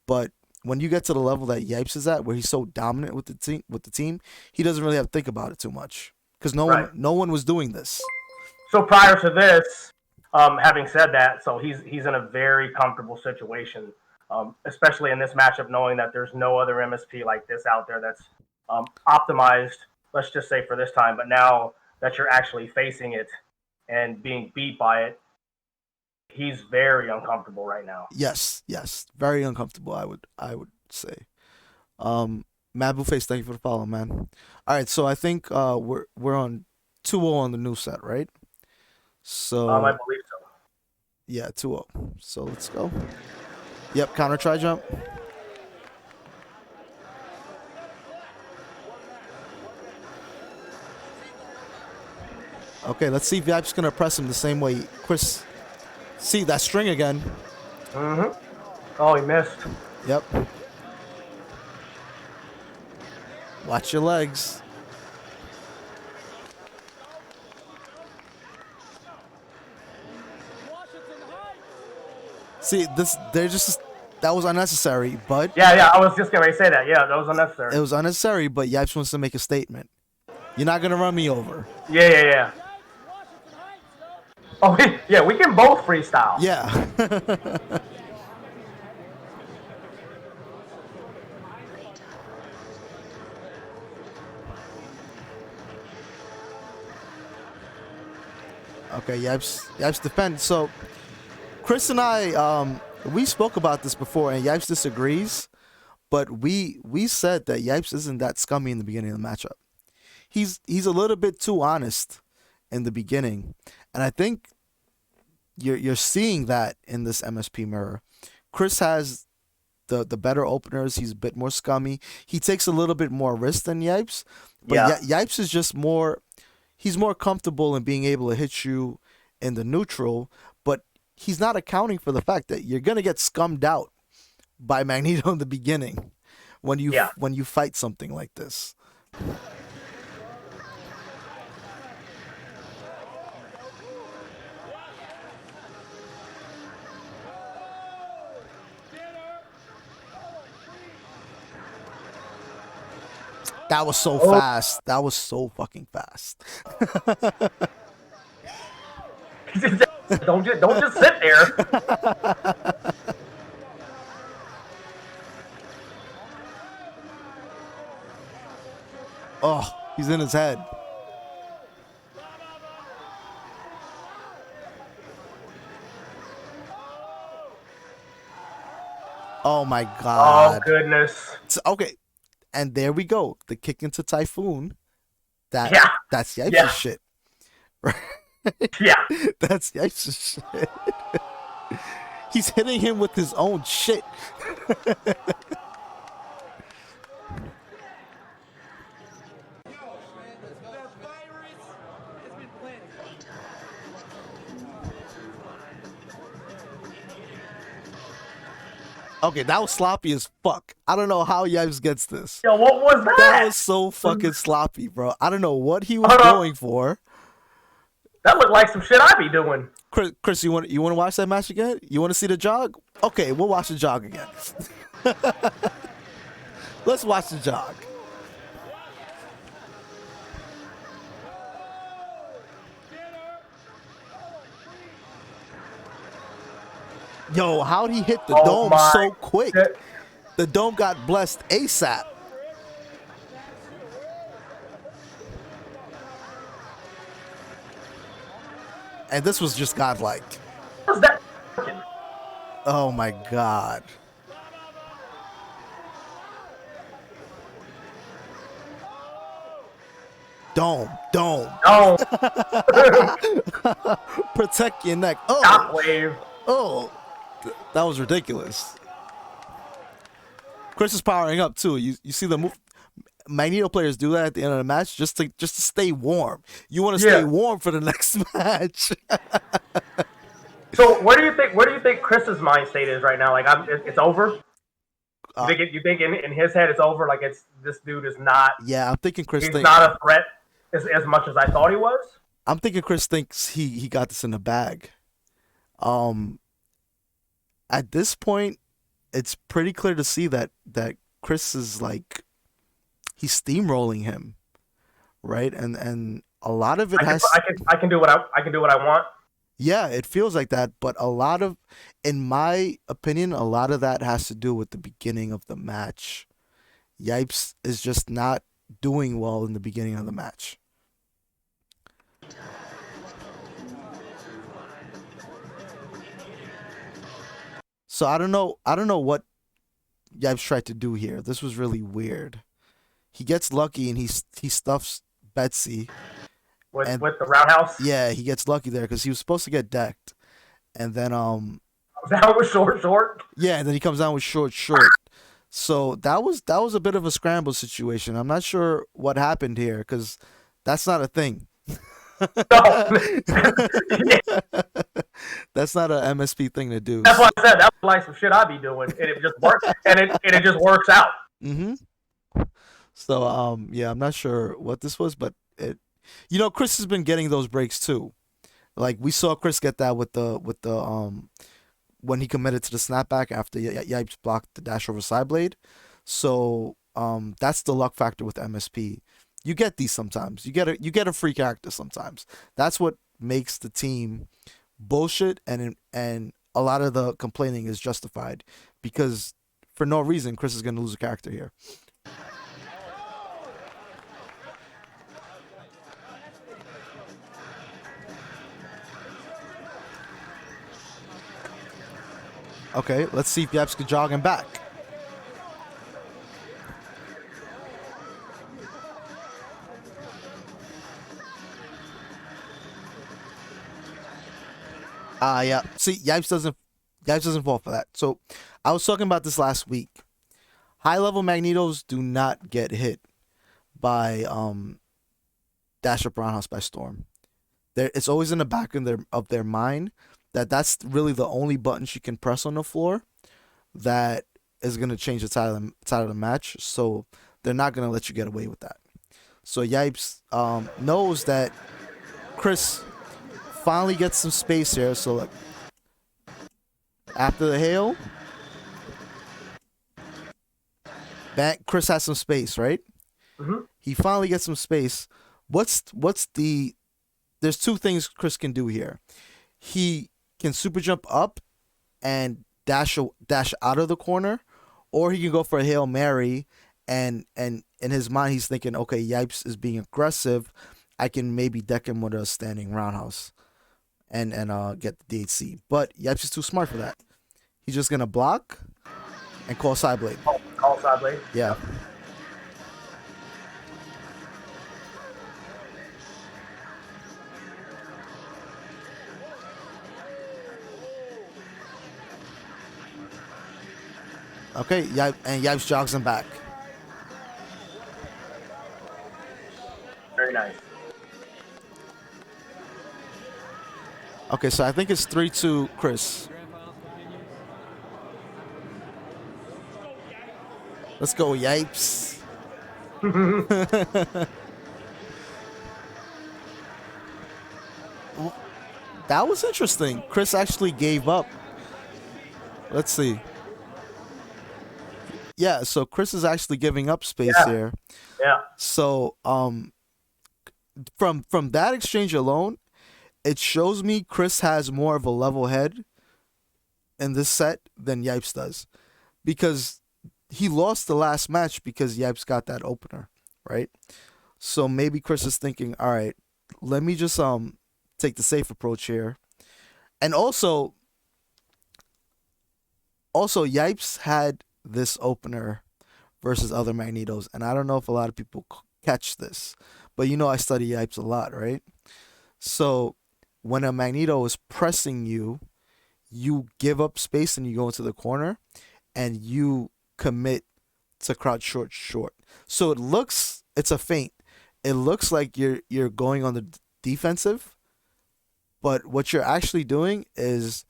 But when you get to the level that Yipes is at, where he's so dominant with the team, he doesn't really have to think about it too much because Right. no one was doing this. So prior to this, having said that, so he's in a very comfortable situation, especially in this matchup, knowing that there's no other MSP like this out there that's optimized. Let's just say for this time, but now that you're actually facing it and being beat by it, he's very uncomfortable right now. Yes, very uncomfortable. I would say. Matt Blueface, thank you for the follow, man. All right, so I think we're on 2-0 on the new set, right? So I believe so. yeah, 2-0. So let's go. Yep, counter try jump. Okay, let's see if Yipes gonna press him the same way. Chris, see that string again. Oh, he missed. Yep. Watch your legs. See, they're just that was unnecessary, but Yeah. I was just going to say that. Yeah, that was unnecessary. it was unnecessary, but Yipes wants to make a statement. You're not gonna run me over. Yeah. Oh, yeah, we can both freestyle. Yeah. Okay, Yipes defend. So Chris and I, we spoke about this before, and Yipes disagrees. But we said that Yipes isn't that scummy in the beginning of the matchup. He's a little bit too honest in the beginning, and I think you're seeing that in this MSP mirror. Chris has the better openers. He's a bit more scummy. He takes a little bit more risk than Yipes, but Yipes is just more. He's more comfortable in being able to hit you in the neutral, but he's not accounting for the fact that you're gonna get scummed out by Magneto in the beginning when you fight something like this. That was so fast. That was so fucking fast. don't just sit there. Oh, he's in his head. Oh my god. Oh goodness. Okay. And there we go. The kick into Typhoon. That's Yipes' shit. Right? Yeah. That's Yipes' shit. He's hitting him with his own shit. Okay, that was sloppy as fuck. I don't know how Yipes gets this. Yo, what was that? That was so fucking sloppy, bro. I don't know what he was Hold on. going for. That looked like some shit I be doing. Chris, you want to watch that match again? You want to see the jog? Okay, we'll watch the jog again. Let's watch the jog. Yo, how'd he hit the dome so quick? shit. The dome got blessed ASAP. And this was just godlike. What was that? Oh my god. Dome. Oh, Protect your neck. Oh, shockwave. oh. That was ridiculous. Chris is powering up too. You see the move. Magneto players do that at the end of the match just to stay warm. You want to stay warm for the next match. So where do you think Chris's mind state is right now? Like, it's over. You think in his head it's over? Like, this dude is not. Yeah, I'm thinking Chris. He's not a threat as much as I thought he was. I'm thinking Chris thinks he got this in the bag. At this point, it's pretty clear to see that Chris is like, he's steamrolling him, right? And a lot of it I can do what I want. Yeah, it feels like that, but in my opinion, a lot of that has to do with the beginning of the match. Yipes is just not doing well in the beginning of the match. So I don't know what Yipes tried to do here. This was really weird. He gets lucky and he stuffs Betsy. With the roundhouse? Yeah, he gets lucky there because he was supposed to get decked. And then Down with short. Yeah, and then he comes down with short. So that was a bit of a scramble situation. I'm not sure what happened here because that's not a thing. No. That's not a MSP thing to do. That's why I said that's like some shit I be doing, and it just works, and it just works out. Mm-hmm. So yeah, I'm not sure what this was, but Chris has been getting those breaks too. Like we saw Chris get that with the when he committed to the snapback after Yipes blocked the dash over side blade. So that's the luck factor with MSP. You get these sometimes. You get a free character sometimes. That's what makes the team bullshit, and a lot of the complaining is justified because for no reason Chris is going to lose a character here. Okay, let's see if Yipes can jog him back. Yeah. See, Yipes doesn't fall for that. So, I was talking about this last week. High-level Magnetos do not get hit by Dash Up Roundhouse by Storm. It's always in the back of their mind that's really the only button she can press on the floor that is going to change the tide of the match. So they're not going to let you get away with that. So Yipes knows that Chris finally gets some space here. So like after the hail, Chris has some space, right? Mm-hmm. He finally gets some space. There's two things Chris can do here. He can super jump up and dash out of the corner, or he can go for a Hail Mary and in his mind he's thinking, okay, Yipes is being aggressive. I can maybe deck him with a standing roundhouse and get the DHC. But Yipes is too smart for that. He's just gonna block and call side blade. Call side blade. Yeah. Okay, and Yipes jogs him back. Very nice. Okay, so I think it's 3-2 Chris. Let's go, Yipes. That was interesting. Chris actually gave up. Let's see. Yeah, so Chris is actually giving up space here. Yeah. So from that exchange alone, it shows me Chris has more of a level head in this set than Yipes does. Because he lost the last match because Yipes got that opener, right? So maybe Chris is thinking, all right, let me just take the safe approach here. And also Yipes had this opener versus other Magnetos, and I don't know if a lot of people catch this, but you know I study Yipes a lot, right? So when a Magneto is pressing you, you give up space and you go into the corner, and you commit to crouch short. So it's a feint. It looks like you're going on the defensive, but what you're actually doing is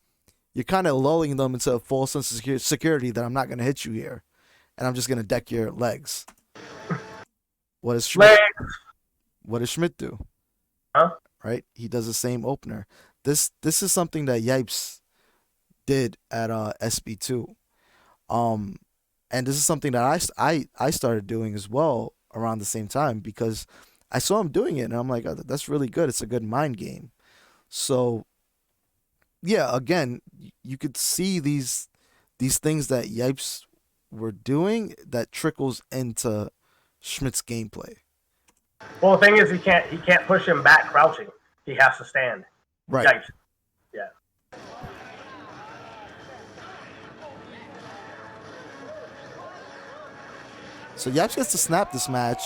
you're kind of lulling them into a false sense of security that I'm not going to hit you here, and I'm just going to deck your legs. What does Schmidt do? Huh? Right? He does the same opener. This is something that Yipes did at SB2. And this is something that I started doing as well around the same time because I saw him doing it and I'm like, oh, that's really good. It's a good mind game. So yeah, again, you could see these things that Yipes were doing that trickles into Schmidt's gameplay. Well, the thing is, he can't push him back crouching. He has to stand. Right. Yipes. Yeah. So Yipes gets to snap this match,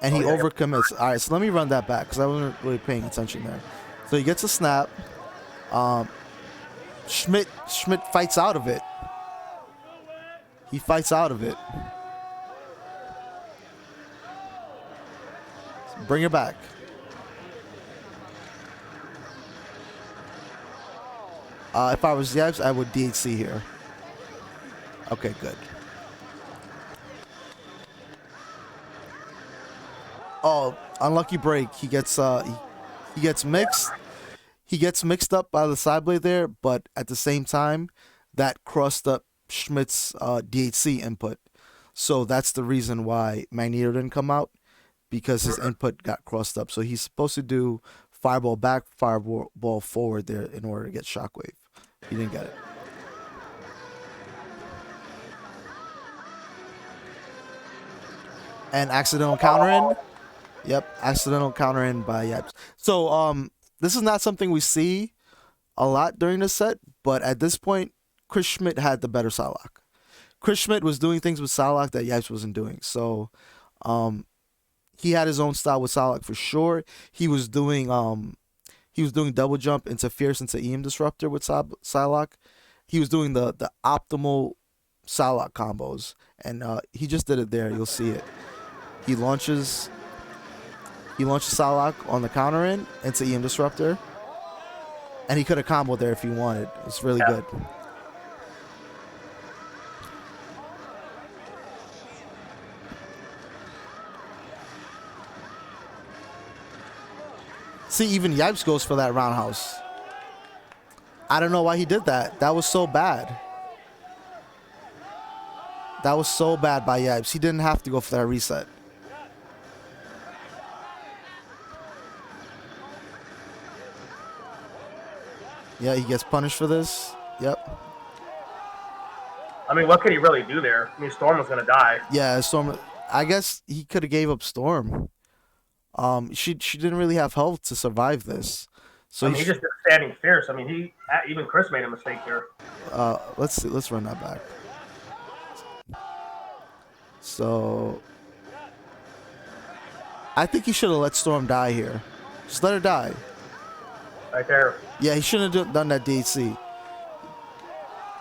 and he overcommits. All right, so let me run that back because I wasn't really paying attention there. So he gets a snap. Schmidt fights out of it. He fights out of it. So bring it back. If I was Yipes, I would DHC here. Okay, good. Oh, unlucky break. He gets mixed. He gets mixed up by the side blade there, but at the same time, that crossed up Schmidt's DHC input. So that's the reason why Magneto didn't come out, because his input got crossed up. So he's supposed to do fireball back, fireball forward there in order to get shockwave. He didn't get it. And accidental counter in. Yep, accidental counter in by Yipes. So this is not something we see a lot during this set, but at this point, Chris Schmidt had the better Psylocke. Chris Schmidt was doing things with Psylocke that Yipes wasn't doing. So he had his own style with Psylocke for sure. He was doing double jump into Fierce into EM Disruptor with Psylocke. He was doing the optimal Psylocke combos, and he just did it there. You'll see it. He launches Psylocke on the counter in into EM Disruptor, and he could have comboed there if he wanted. It's really good. See, even Yipes goes for that roundhouse. I don't know why he did that. That was so bad. That was so bad by Yipes. He didn't have to go for that reset. Yeah, he gets punished for this. Yep. I mean, what could he really do there? I mean, Storm was gonna die. Yeah, Storm. I guess he could have gave up Storm. She didn't really have health to survive this. So I mean, he just did standing fierce. I mean, even Chris made a mistake here. Let's see. Let's run that back. So I think he should have let Storm die here. Just let her die. Right there. Yeah, he shouldn't have done that DHC.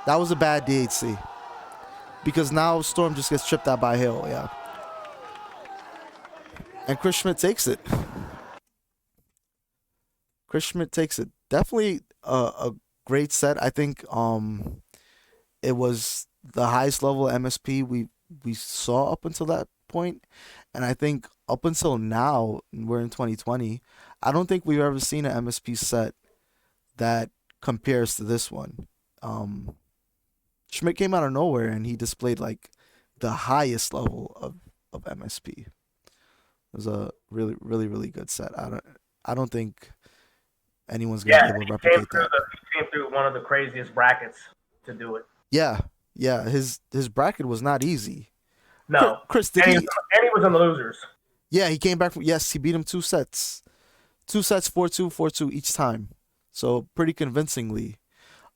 That was a bad DHC. Because now Storm just gets tripped out by Hill, yeah. And Chris Schmidt takes it. Chris Schmidt takes it. Definitely a great set. I think it was the highest level of MSP we saw up until that point, and I think up until now, we're in 2020. I don't think we've ever seen an MSP set that compares to this one. Schmidt came out of nowhere and he displayed like the highest level of MSP. It was a really, really, really good set. I don't think anyone's gonna Yeah, be able to he came replicate through that. he came through one of the craziest brackets to do it. Yeah, yeah. His bracket was not easy. No, Chris, did and he? he was in the losers. Yeah, he came back from. Yes, he beat him 2 sets. 2 sets, 4-2, 4-2 each time. So pretty convincingly.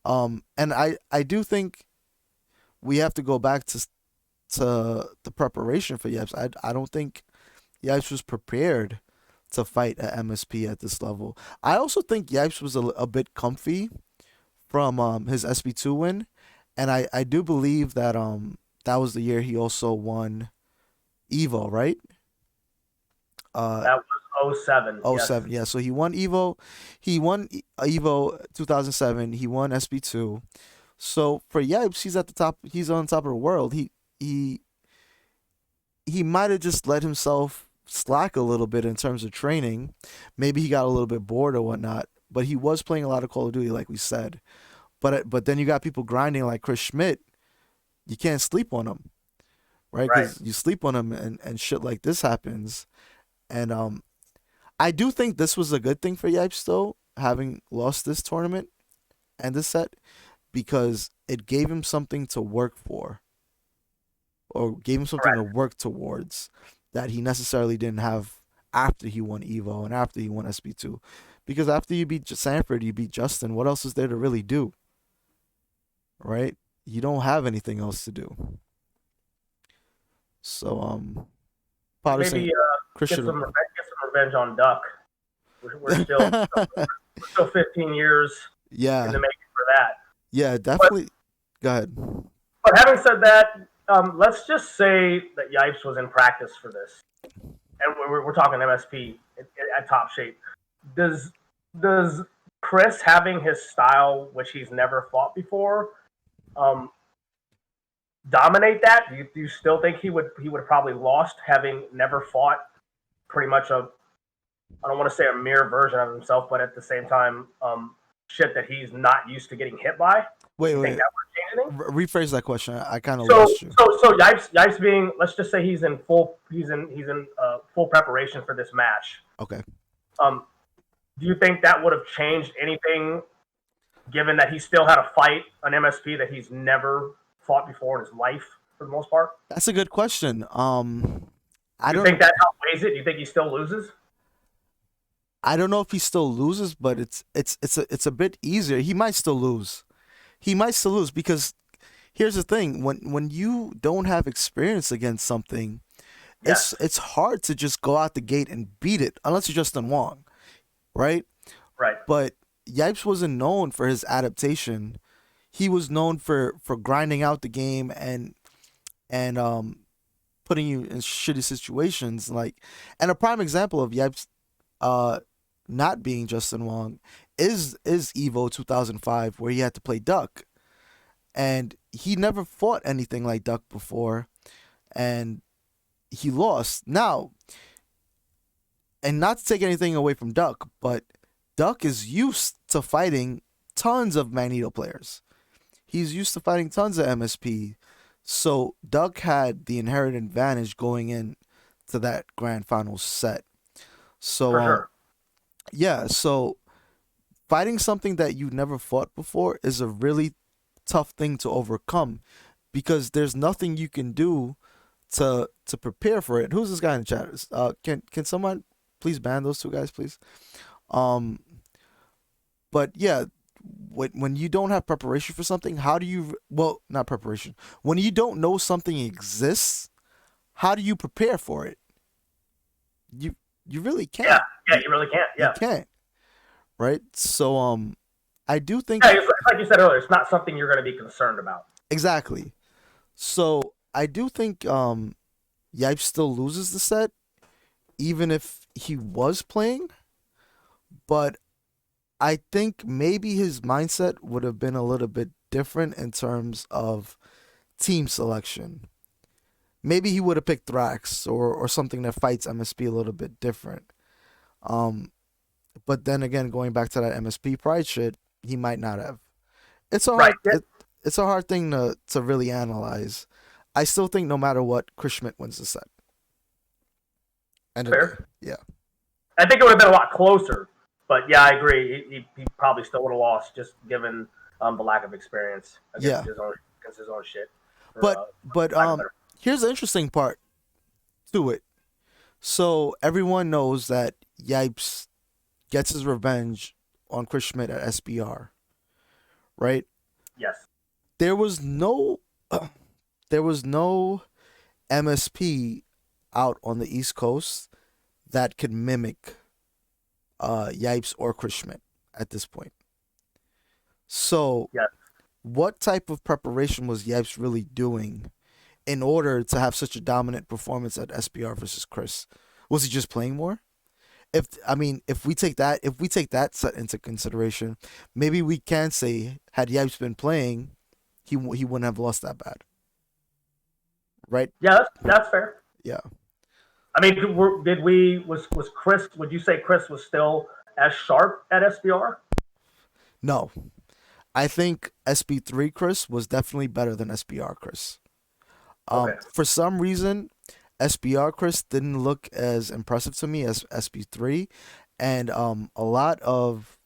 And I do think we have to go back to the preparation for Yipes. I don't think Yipes was prepared to fight at MSP at this level. I also think Yipes was a bit comfy from his SB2 win, and I do believe that that was the year he also won Evo, right? That was '07. Oh Yes. seven, yeah. So he won Evo. He won Evo 2007. He won SB2. So for Yipes, he's at the top. He's on top of the world. He he might have just let himself slack a little bit in terms of training. Maybe he got a little bit bored or whatnot. But he was playing a lot of Call of Duty, like we said. But then you got people grinding like Chris Schmidt. You can't sleep on him, right? Right. Because you sleep on him and shit like this happens. And I do think this was a good thing for Yipes though, having lost this tournament and this set, because it gave him something to work for, or gave him something to work towards that he necessarily didn't have after he won Evo and after he won SB2. Because after you beat Sanford, you beat Justin, what else is there to really do? Right? You don't have anything else to do. So, Patterson, Maybe Chris get should some revenge on Duck. We're still 15 years in yeah, the making for that. yeah, definitely. Go ahead. But having said that, let's just say that Yipes was in practice for this, and we're talking MSP at top shape. Does Chris having his style, which he's never fought before, dominate that? Do you still think he would probably lost having never fought pretty much I don't want to say a mirror version of himself, but at the same time, shit that he's not used to getting hit by? Wait, You wait. think that would change anything? Rephrase that question. I kind of So, lost you. Yipes being, let's just say he's in full preparation for this match. Okay. Do you think that would have changed anything, given that he still had to fight an MSP that he's never fought before in his life for the most part? That's a good question. I Do you don't think that outweighs it? Do you think he still loses? I don't know if he still loses, but it's a bit easier. He might still lose. He might still lose because here's the thing: when you don't have experience against something, Yes. it's hard to just go out the gate and beat it unless you're Justin Wong, right? Right. But Yipes wasn't known for his adaptation. He was known for grinding out the game and putting you in shitty situations. And a prime example of Yipes not being Justin Wong is Evo 2005, where he had to play Duck, and he never fought anything like Duck before, and he lost. Now, and not to take anything away from Duck, but Duck is used to fighting tons of Magneto players. He's used to fighting tons of MSP. So Duck had the inherent advantage going in to that grand final set. So For sure. yeah, so fighting something that you never fought before is a really tough thing to overcome, because there's nothing you can do to prepare for it. Who's this guy in the chat? Can someone please ban those two guys, please? But yeah, when you don't have preparation for something, how do you, well, not preparation, when you don't know something exists, how do you prepare for it? You really can't. Yeah, you really can't. Yeah. You can't. Right? So I do think Yeah, it's like you said earlier, it's not something you're going to be concerned about. exactly. So I do think Yipes still loses the set, even if he was playing. But I think maybe his mindset would have been a little bit different in terms of team selection, maybe he would have picked Thrax or something that fights MSP a little bit different. But then again, going back to that MSP pride shit, he might not have. It's a Right. hard, it's a hard thing to really analyze. I still think no matter what, Chris Schmidt wins the set. And Fair. Yeah. I think it would have been a lot closer, but yeah, I agree. He probably still would have lost just given the lack of experience against his own shit. But here's the interesting part to it. So everyone knows that Yipes gets his revenge on Chris Schmidt at SBR, right? Yes. There was no MSP out on the East Coast that could mimic Yipes or Chris Schmidt at this point. So Yes. what type of preparation was Yipes really doing in order to have such a dominant performance at SBR versus Chris? Was he just playing more? If we take that set into consideration, maybe we can say had Yipes been playing, he wouldn't have lost that bad, right? Yeah, that's fair. Yeah. I mean, was Chris? Would you say Chris was still as sharp at SBR? No, I think SB3 Chris was definitely better than SBR Chris. Okay. For some reason, SBR Chris didn't look as impressive to me as SB3, and a lot of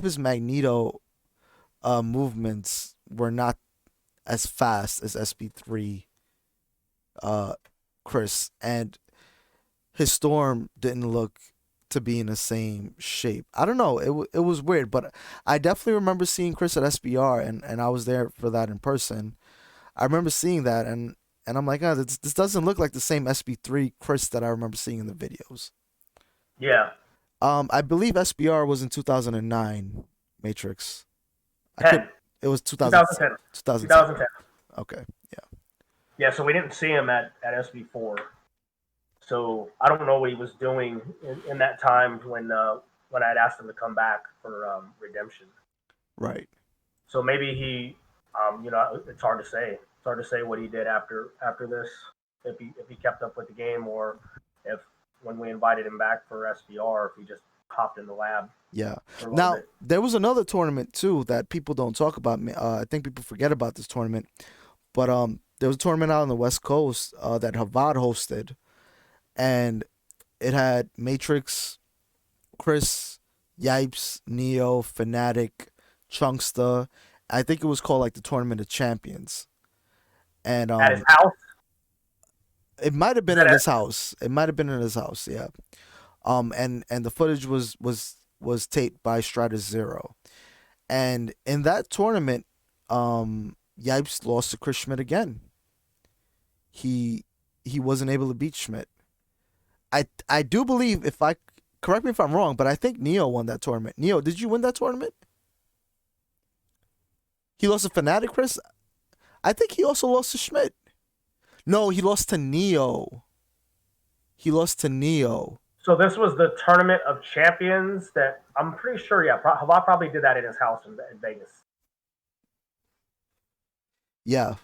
his Magneto movements were not as fast as SB3 Chris, and his Storm didn't look to be in the same shape. I don't know. It was weird, but I definitely remember seeing Chris at SBR, and I was there for that in person. I remember seeing that, and I'm like, oh, this doesn't look like the same SB3 Chris that I remember seeing in the videos. Yeah. I believe SBR was in 2009 Matrix. 10. It was 2010. 2010. Okay, yeah. Yeah, so we didn't see him at SB4. So I don't know what he was doing in that time when I had asked him to come back for Redemption. Right. So maybe he, it's hard to say. It's hard to say what he did after this, if he kept up with the game, or if when we invited him back for SBR, if he just hopped in the lab. Yeah. Now there was another tournament too that people don't talk about. I think people forget about this tournament, but there was a tournament out on the West Coast that Havad hosted, and it had Matrix, Chris, Yipes, Neo, Fnatic, Chunksta. I think it was called like the Tournament of Champions. And at his house? It might have been at his house. It might have been in his house, yeah. And the footage was taped by Stratus Zero. And in that tournament, Yipes lost to Chris Schmidt again. He wasn't able to beat Schmidt. I do believe, correct me if I'm wrong, but I think Neo won that tournament. Neo, did you win that tournament? He lost to Fnatic, Chris? I think he also lost to Schmidt. No, he lost to Neo. So this was the Tournament of Champions that I'm pretty sure, yeah, Havad probably did that in his house in Vegas. Yeah.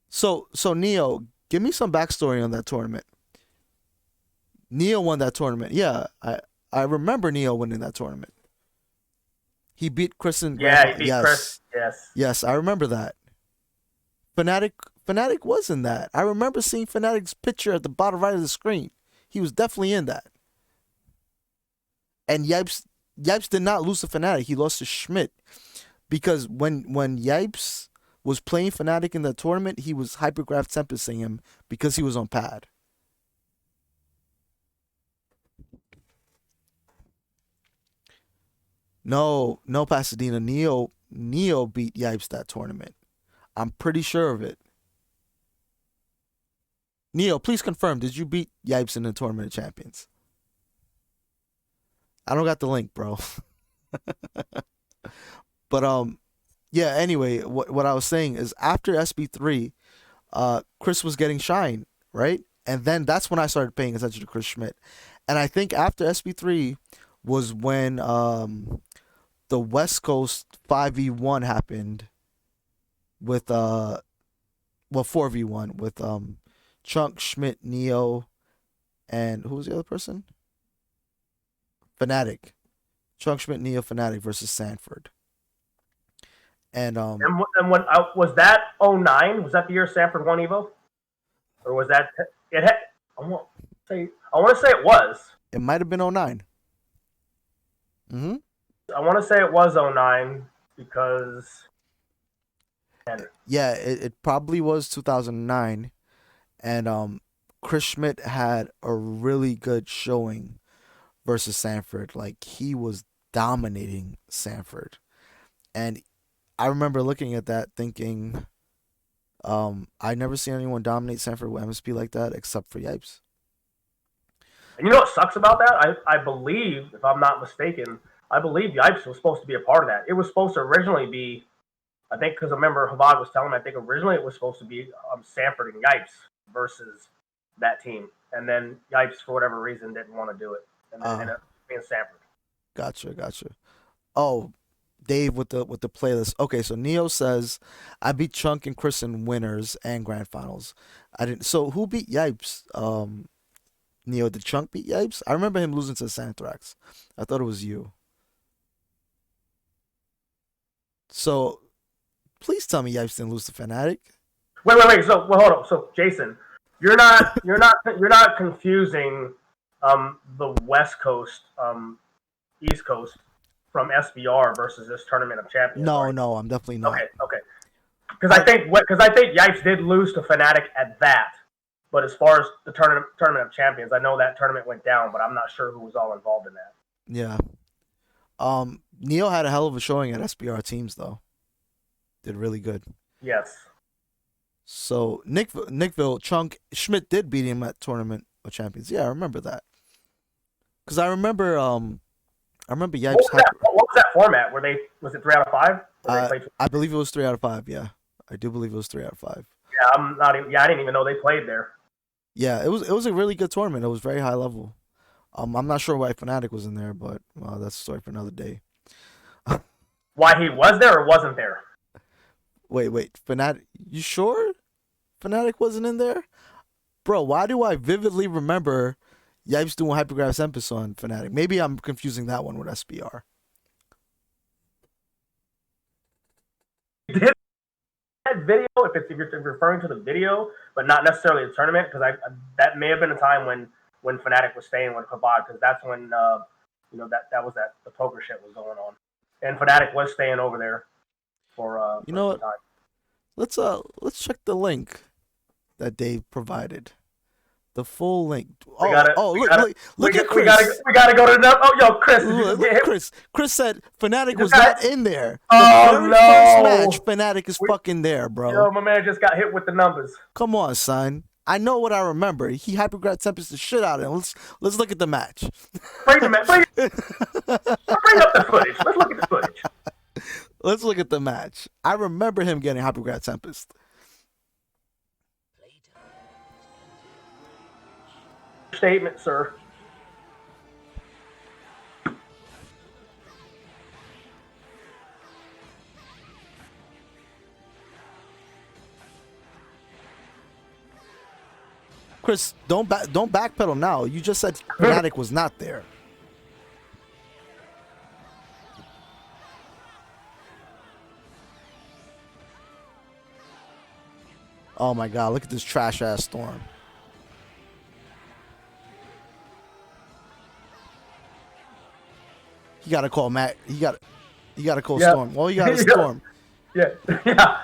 So Neo, give me some backstory on that tournament. Neo won that tournament. Yeah, I remember Neo winning that tournament. He beat Chris and he beat Chris. Yes, I remember that. Fnatic was in that. I remember seeing Fnatic's picture at the bottom right of the screen. He was definitely in that. And Yipes did not lose to Fnatic. He lost to Schmidt. Because when Yipes was playing Fnatic in the tournament, he was hypergraph tempesting him because he was on pad. No, Pasadena. Neo beat Yipes that tournament. I'm pretty sure of it. Neo, please confirm. Did you beat Yipes in the Tournament of Champions? I don't got the link, bro. But yeah. Anyway, what I was saying is after SB3, Chris was getting shine, right? And then that's when I started paying attention to Chris Schmidt. And I think after SB3 was when the West Coast 5v1 happened with 4v1 with Chunk, Schmidt, Neo, and who was the other person? Fnatic. Chunk, Schmidt, Neo, Fnatic versus Sanford. And when was that 09? Was that the year Sanford won Evo? Or was that it had I want to say it was. It might have been 09. Mm-hmm. I want to say it was 09 because yeah, it probably was 2009. And Chris Schmidt had a really good showing versus Sanford. Like, he was dominating Sanford. And I remember looking at that thinking, I never seen anyone dominate Sanford with MSP like that except for Yipes. And you know what sucks about that? I believe, if I'm not mistaken, I believe Yipes was supposed to be a part of that. It was supposed to originally be, I think, because I remember Havad was telling me, I think originally it was supposed to be Sanford and Yipes versus that team. And then Yipes, for whatever reason, didn't want to do it. And then ended up being Sanford. Gotcha. Oh, Dave with the playlist. Okay, so Neo says, I beat Chunk and Chris in winners and grand finals. I didn't. So who beat Yipes? Neo, did Chunk beat Yipes? I remember him losing to Santhrax. I thought it was you. So please tell me Yipes didn't lose to Fnatic. Wait. So hold on. So Jason, you're not confusing the West Coast, East Coast from SBR versus this Tournament of Champions. No, right? no, I'm definitely not. Okay. Because I think Yipes did lose to Fnatic at that. But as far as the Tournament of Champions, I know that tournament went down, but I'm not sure who was all involved in that. Yeah. Neo had a hell of a showing at SBR teams though. Did really good. Yes. So Nickville, Chunk, Schmidt did beat him at Tournament of Champions. Yeah, I remember that. Because I remember Yipes. What was that format? Was it 3 out of 5? I believe it was 3 out of 5. Yeah, I do believe it was 3 out of 5. Yeah, I didn't even know they played there. Yeah, it was a really good tournament. It was very high level. I'm not sure why Fnatic was in there, but that's a story for another day. Why he was there or wasn't there? Wait, Fnatic? You sure Fnatic wasn't in there? Bro, why do I vividly remember Yipes doing Hypergraph's Tempest on Fnatic? Maybe I'm confusing that one with SBR. Did that video, if you're referring to the video, but not necessarily the tournament, because that may have been a time when Fnatic was staying with Havad, because that's when that was the poker shit was going on, and Fnatic was staying over there for you know what? time. Let's check the link that Dave provided. The full link. Look at Chris. We gotta go to the. Oh, yo, Chris. Look, Chris said Fnatic was not in there. Oh, the no. First match, Fnatic is fucking there, bro. Yo, my man just got hit with the numbers. Come on, son. I know what I remember. He hypergraph tempest the shit out of him. Let's look at the match. Bring up the footage. Let's look at the footage. Let's look at the match. I remember him getting hypergraph tempest. Statement, sir. Chris, don't backpedal now. You just said Fnatic was not there. Oh my god, look at this trash ass Storm. You gotta call Matt. You gotta call Storm. All you got is Storm. Yeah.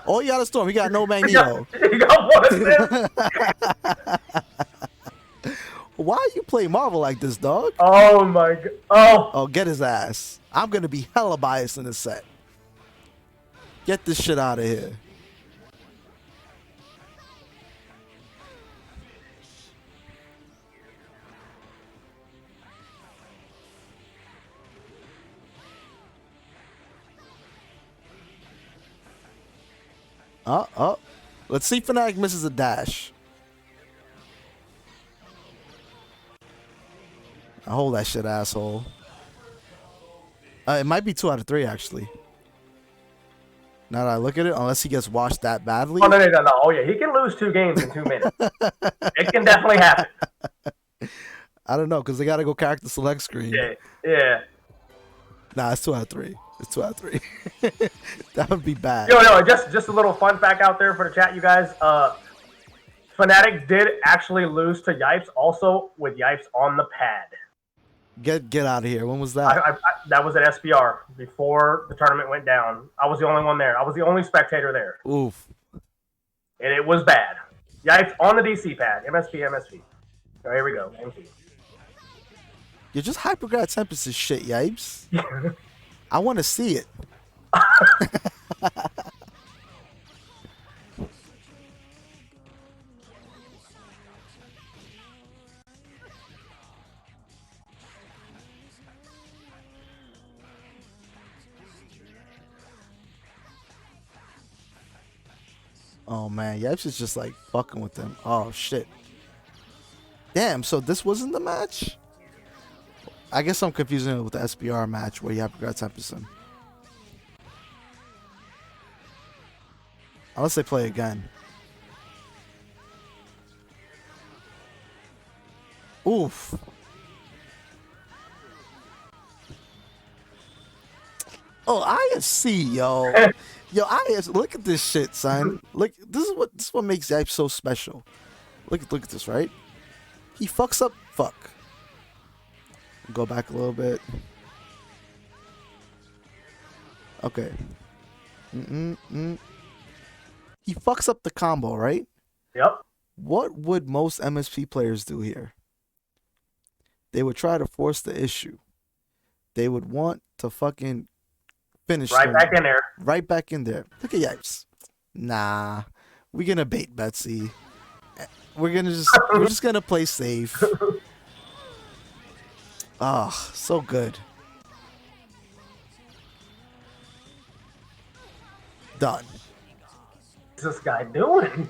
All you got is Storm. You got no Magneto. You got one of them. Why you play Marvel like this, dog? Oh my god. Oh, get his ass. I'm gonna be hella biased in this set. Get this shit out of here. Let's see if Fnatic misses a dash. I hold that shit, asshole. It might be 2 out of 3, actually. Now that I look at it, unless he gets washed that badly. Oh, no. Oh, yeah. He can lose 2 games in 2 minutes. It can definitely happen. I don't know, because they got to go character select screen. Yeah. Nah, it's 2 out of 3. It's 2 out of 3. That would be bad. No, just a little fun fact out there for the chat, you guys. Fnatic did actually lose to Yipes, also with Yipes on the pad. Get out of here. When was that? That was at SBR before the tournament went down. I was the only one there. I was the only spectator there. Oof. And it was bad. Yipes on the DC pad. MSP. So here we go. MC. You're just gconceptz shit, Yipes. I want to see it. Oh man, Yipes is just like fucking with them. Oh shit. Damn, so this wasn't the match? I guess I'm confusing it with the SBR match where you have gconceptz. Unless they play again. Oof. Oh, IFC, yo. Yo, IFC, look at this shit, son. Look, this is what makes Yipes so special. Look at this, right? He fucks up. Fuck. Go back a little bit. Okay. He fucks up the combo, right? Yep. What would most MSP players do here? They would try to force the issue. They would want to fucking finish right back in there. Right back in there. Look at Yipes. Nah. We're gonna bait Betsy. We're just gonna play safe. Ah, oh, so good. Done. What's this guy doing?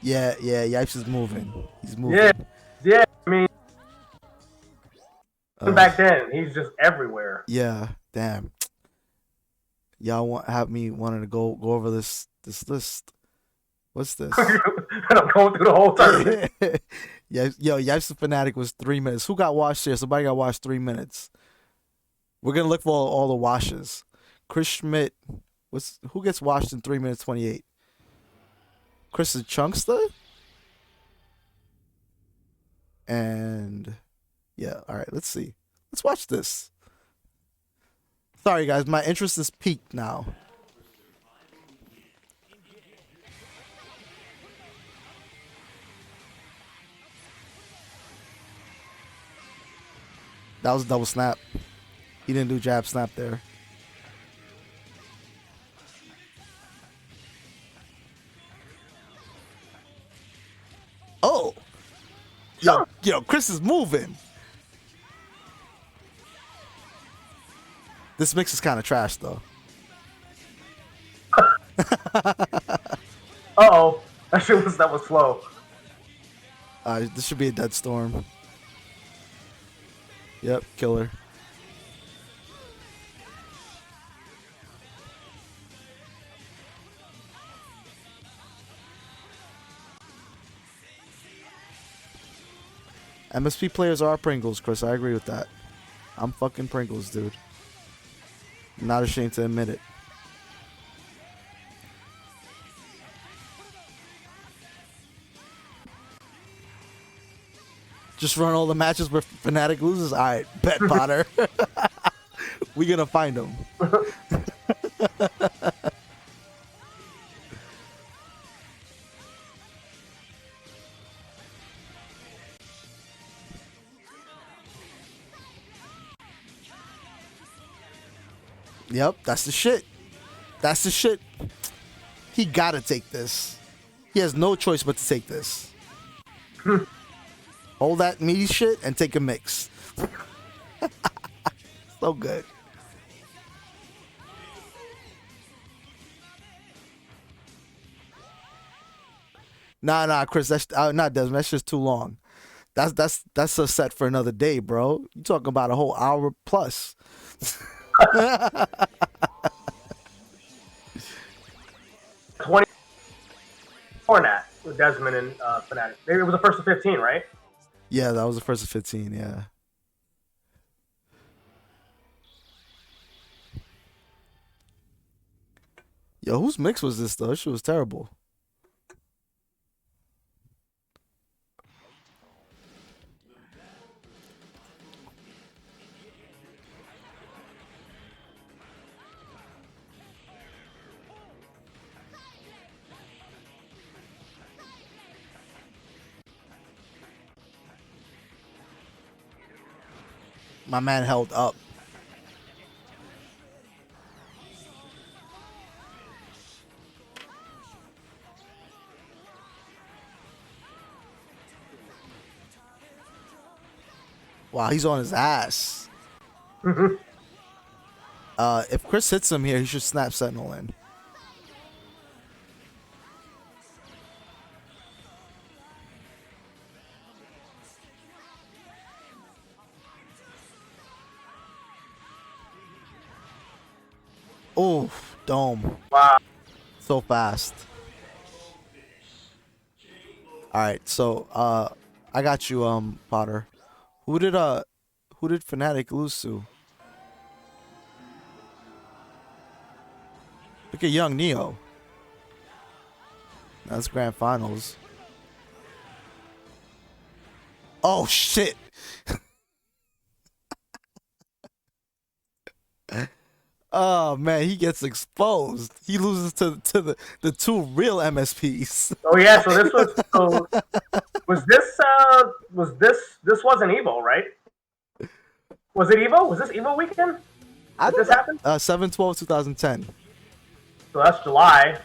Yeah, Yipes is moving. He's moving. Yeah, I mean, back then, he's just everywhere. Yeah, damn. Y'all have me wanting to go over this list. What's this? And I'm going through the whole tournament. Yeah, yo, Yipes Fnatic was 3 minutes. Who got washed here? Somebody got washed 3 minutes. We're gonna look for all the washes. Chris Schmidt, who gets washed in 3 minutes 28? Chris is Chunkster? And yeah, all right, let's see. Let's watch this. Sorry guys, my interest is peaked now. That was a double snap. He didn't do jab snap there. Oh! Yo, Chris is moving. This mix is kind of trash, though. Uh-oh. That was slow. This should be a dead storm. Yep, killer. MSP players are Pringles, Chris. I agree with that. I'm fucking Pringles, dude. I'm not ashamed to admit it. Just run all the matches where Fnatic loses? Alright, bet, Potter. We gonna find him. Yep, that's the shit. That's the shit. He gotta take this. He has no choice but to take this. Hold that meaty shit and take a mix. So good. Nah, Chris. That's not Desmond. That's just too long. That's a set for another day, bro. You talking about a whole hour plus. 20 before that with Desmond and Fnatic. Maybe it was the first of 15, right? Yeah, that was the first of 15. Yeah. Yo, whose mix was this though? This shit was terrible. My man held up. Wow, he's on his ass. If Chris hits him here, he should snap Sentinel in. Oh, dome. Wow. So fast. Alright, so I got you, Potter. Who did Fnatic lose to? Look at young Neo. That's grand finals. Oh shit. Oh man, he gets exposed. He loses to the two real MSPs. Oh yeah, so this was this wasn't Evo, right? Was it Evo? Was this Evo weekend? Did this happen? 7/12/2010. So that's July.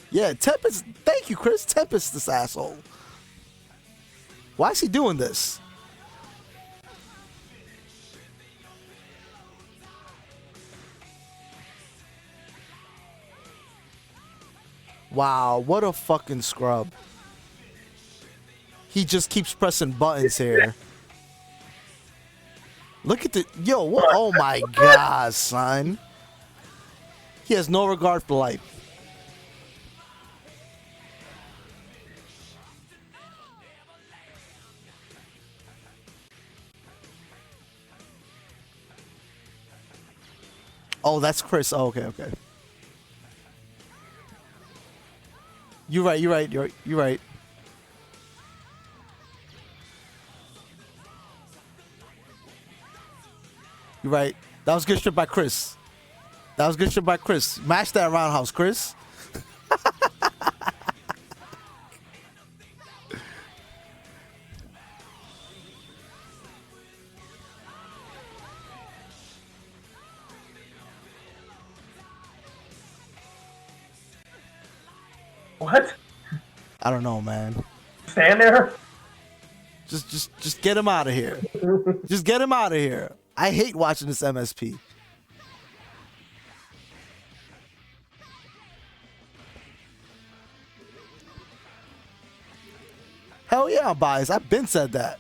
Yeah, Tempest. Thank you, Chris. Tempest, this asshole. Why is he doing this? Wow, what a fucking scrub. He just keeps pressing buttons here. Look at the... Yo, what? Oh my god, son. He has no regard for life. Oh, that's Chris. Oh, okay, okay. You're right. You're right. You're right. You're right. That was good shit by Chris. That was good shit by Chris. Match that roundhouse, Chris. What? I don't know, man. Stand there? Just get him out of here. Just get him out of here. I hate watching this MSP. Hell yeah, I'm biased. I've been said that.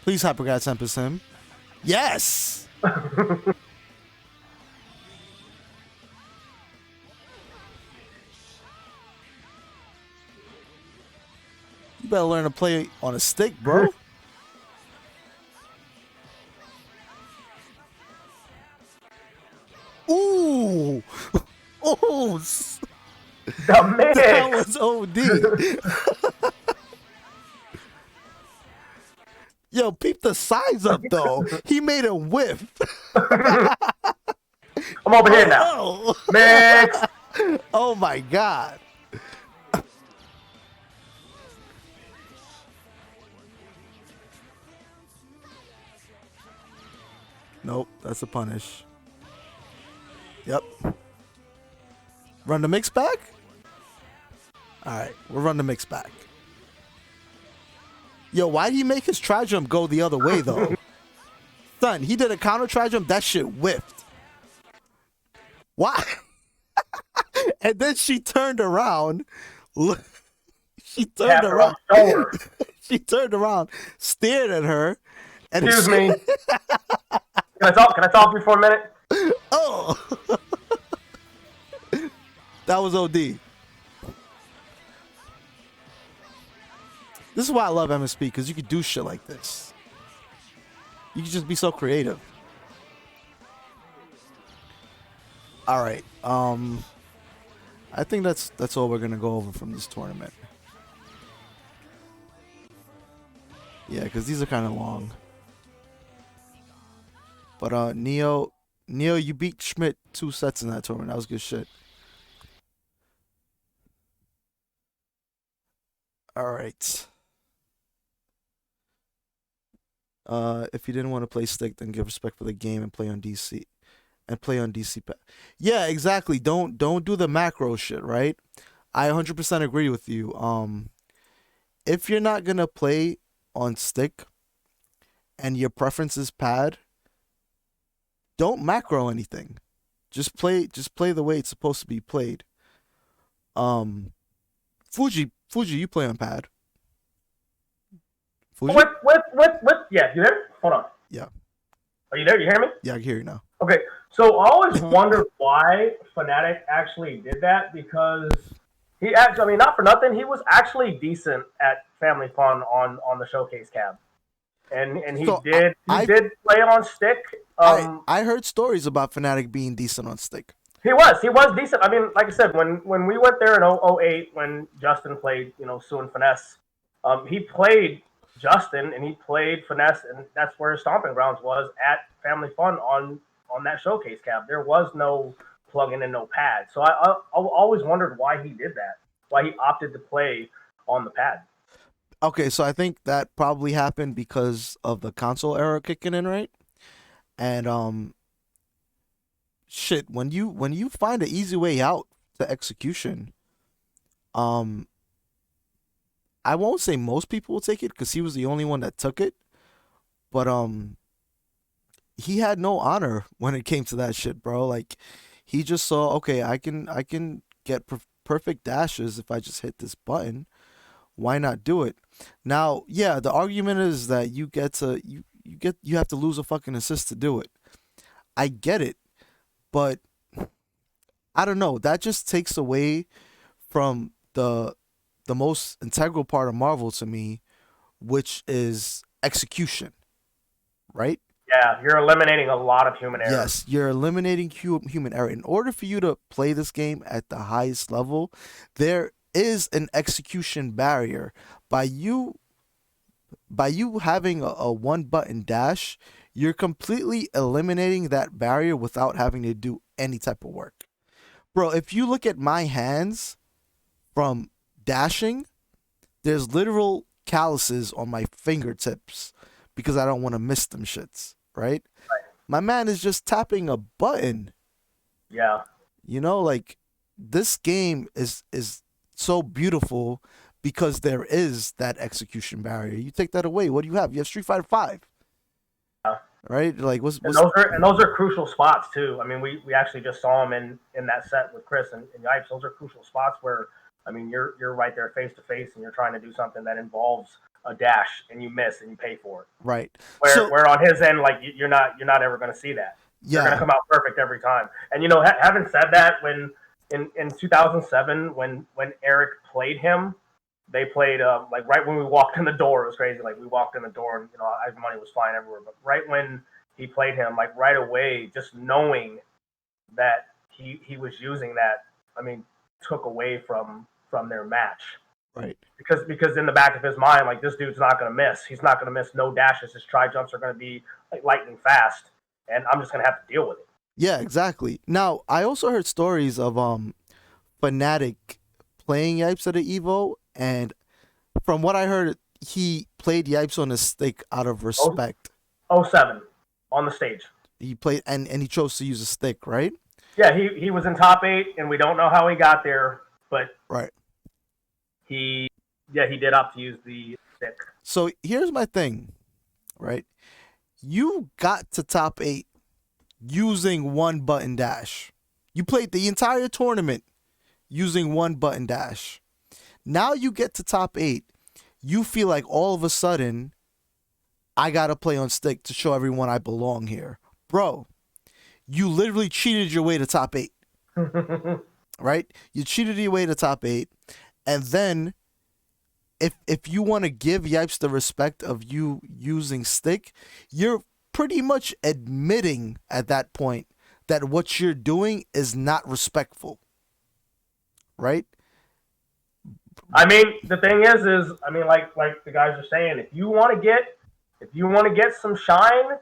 Please Hypergrad Tempest him. Yes! You better learn to play on a stick, bro. Ooh! Ooh! The mix. That was OD. Yo, peep the size up, though. He made a whiff. I'm over here now. Oh. Mix. Oh, my God. Nope, that's a punish. Yep. Run the mix back? Alright, we'll run the mix back. Yo, why did he make his tri jump go the other way though? Son, he did a counter tri jump. That shit whiffed. Why? And then she turned around. She turned around. She turned around, stared at her. And Excuse me. Can I talk to you for a minute? Oh, that was OD. This is why I love MSP, because you could do shit like this. You can just be so creative. All right. I think that's all we're gonna go over from this tournament. Yeah, because these are kind of long. But Neo, you beat Schmidt 2 sets in that tournament. That was good shit. All right. If you didn't want to play stick, then give respect for the game and play on DC. And play on DC pad. Yeah, exactly. Don't do the macro shit, right? I 100% agree with you. If you're not gonna play on stick and your preference is pad, don't macro anything. Just play the way it's supposed to be played. Fugee, you play on pad. Fugee? With yeah, you there? Hold on. Yeah. Are you there? You hear me? Yeah, I can hear you now. Okay, so I always wondered why Fnatic actually did that, because he actually, I mean, not for nothing, he was actually decent at Family Fun on the showcase cab, and he So, did play on stick. I heard stories about Fnatic being decent on stick. He was decent. I mean, like I said, when we went there in 08, when Justin played, Sue and Finesse, he played Justin and he played Finesse, and that's where his stomping grounds was, at Family Fun on that showcase cab. There was no plug-in and no pad. So I always wondered why he did that, why he opted to play on the pad. Okay, so I think that probably happened because of the console era kicking in, right? And shit, when you find an easy way out to execution, I won't say most people will take it because he was the only one that took it, but he had no honor when it came to that shit, bro. Like, he just saw, okay, I can get perfect dashes if I just hit this button. Why not do it? Now, yeah, the argument is that you have to lose a fucking assist to do it. I get it, but I don't know. That just takes away from the most integral part of Marvel to me, which is execution, right? Yeah, you're eliminating a lot of human error. Yes, you're eliminating human error. In order for you to play this game at the highest level, there is an execution barrier. By you having a one button dash, you're completely eliminating that barrier without having to do any type of work. Bro, if you look at my hands from dashing, there's literal calluses on my fingertips because I don't want to miss them shits, right? My man is just tapping a button. Yeah. Like, this game is so beautiful because there is that execution barrier. You take that away, what do you have? You have Street Fighter 5. Yeah. Right? Like, those are crucial spots too. I mean, we actually just saw them in that set with Chris and Yipes. Those are crucial spots where, I mean, you're right there face to face and you're trying to do something that involves a dash and you miss and you pay for it. Right. Where on his end, like, you're not ever going to see that. Yeah. You're going to come out perfect every time. And having said that, when in 2007 when Eric played him, they played like right when we walked in the door. It was crazy. Like, we walked in the door and money was flying everywhere. But right when he played him, like right away, just knowing that he was using that, I mean, took away from their match. Right. Because in the back of his mind, like, this dude's not going to miss. He's not going to miss no dashes. His tri jumps are going to be like lightning fast, and I'm just going to have to deal with it. Yeah, exactly. Now, I also heard stories of Fnatic playing Yipes at the Evo, and from what I heard, he played Yipes on a stick out of respect. 07 on the stage. He played and he chose to use a stick, right? Yeah, he was in top 8, and we don't know how he got there, but right. He did opt to use the stick. So here's my thing, right? You got to top 8 using one button dash. You played the entire tournament using one button dash. Now you get to top 8. You feel like all of a sudden, I got to play on stick to show everyone I belong here. Bro, you literally cheated your way to top 8. Right? You cheated your way to top 8. And then, if you want to give Yipes the respect of you using stick, you're pretty much admitting at that point that what you're doing is not respectful. Right? I mean, the thing is, I mean, like the guys are saying, if you want to get some shine,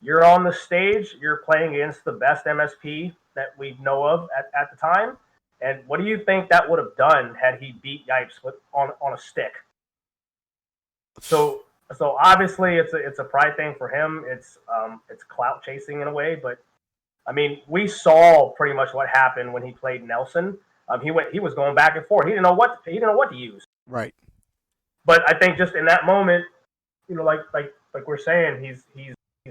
you're on the stage, you're playing against the best MSP that we know of at the time. And what do you think that would have done had he beat Yipes on a stick? So obviously it's a pride thing for him. It's clout chasing in a way, but I mean, we saw pretty much what happened when he played Nelson. He was going back and forth. He didn't know what to use. Right. But I think just in that moment, you know, like we're saying, he's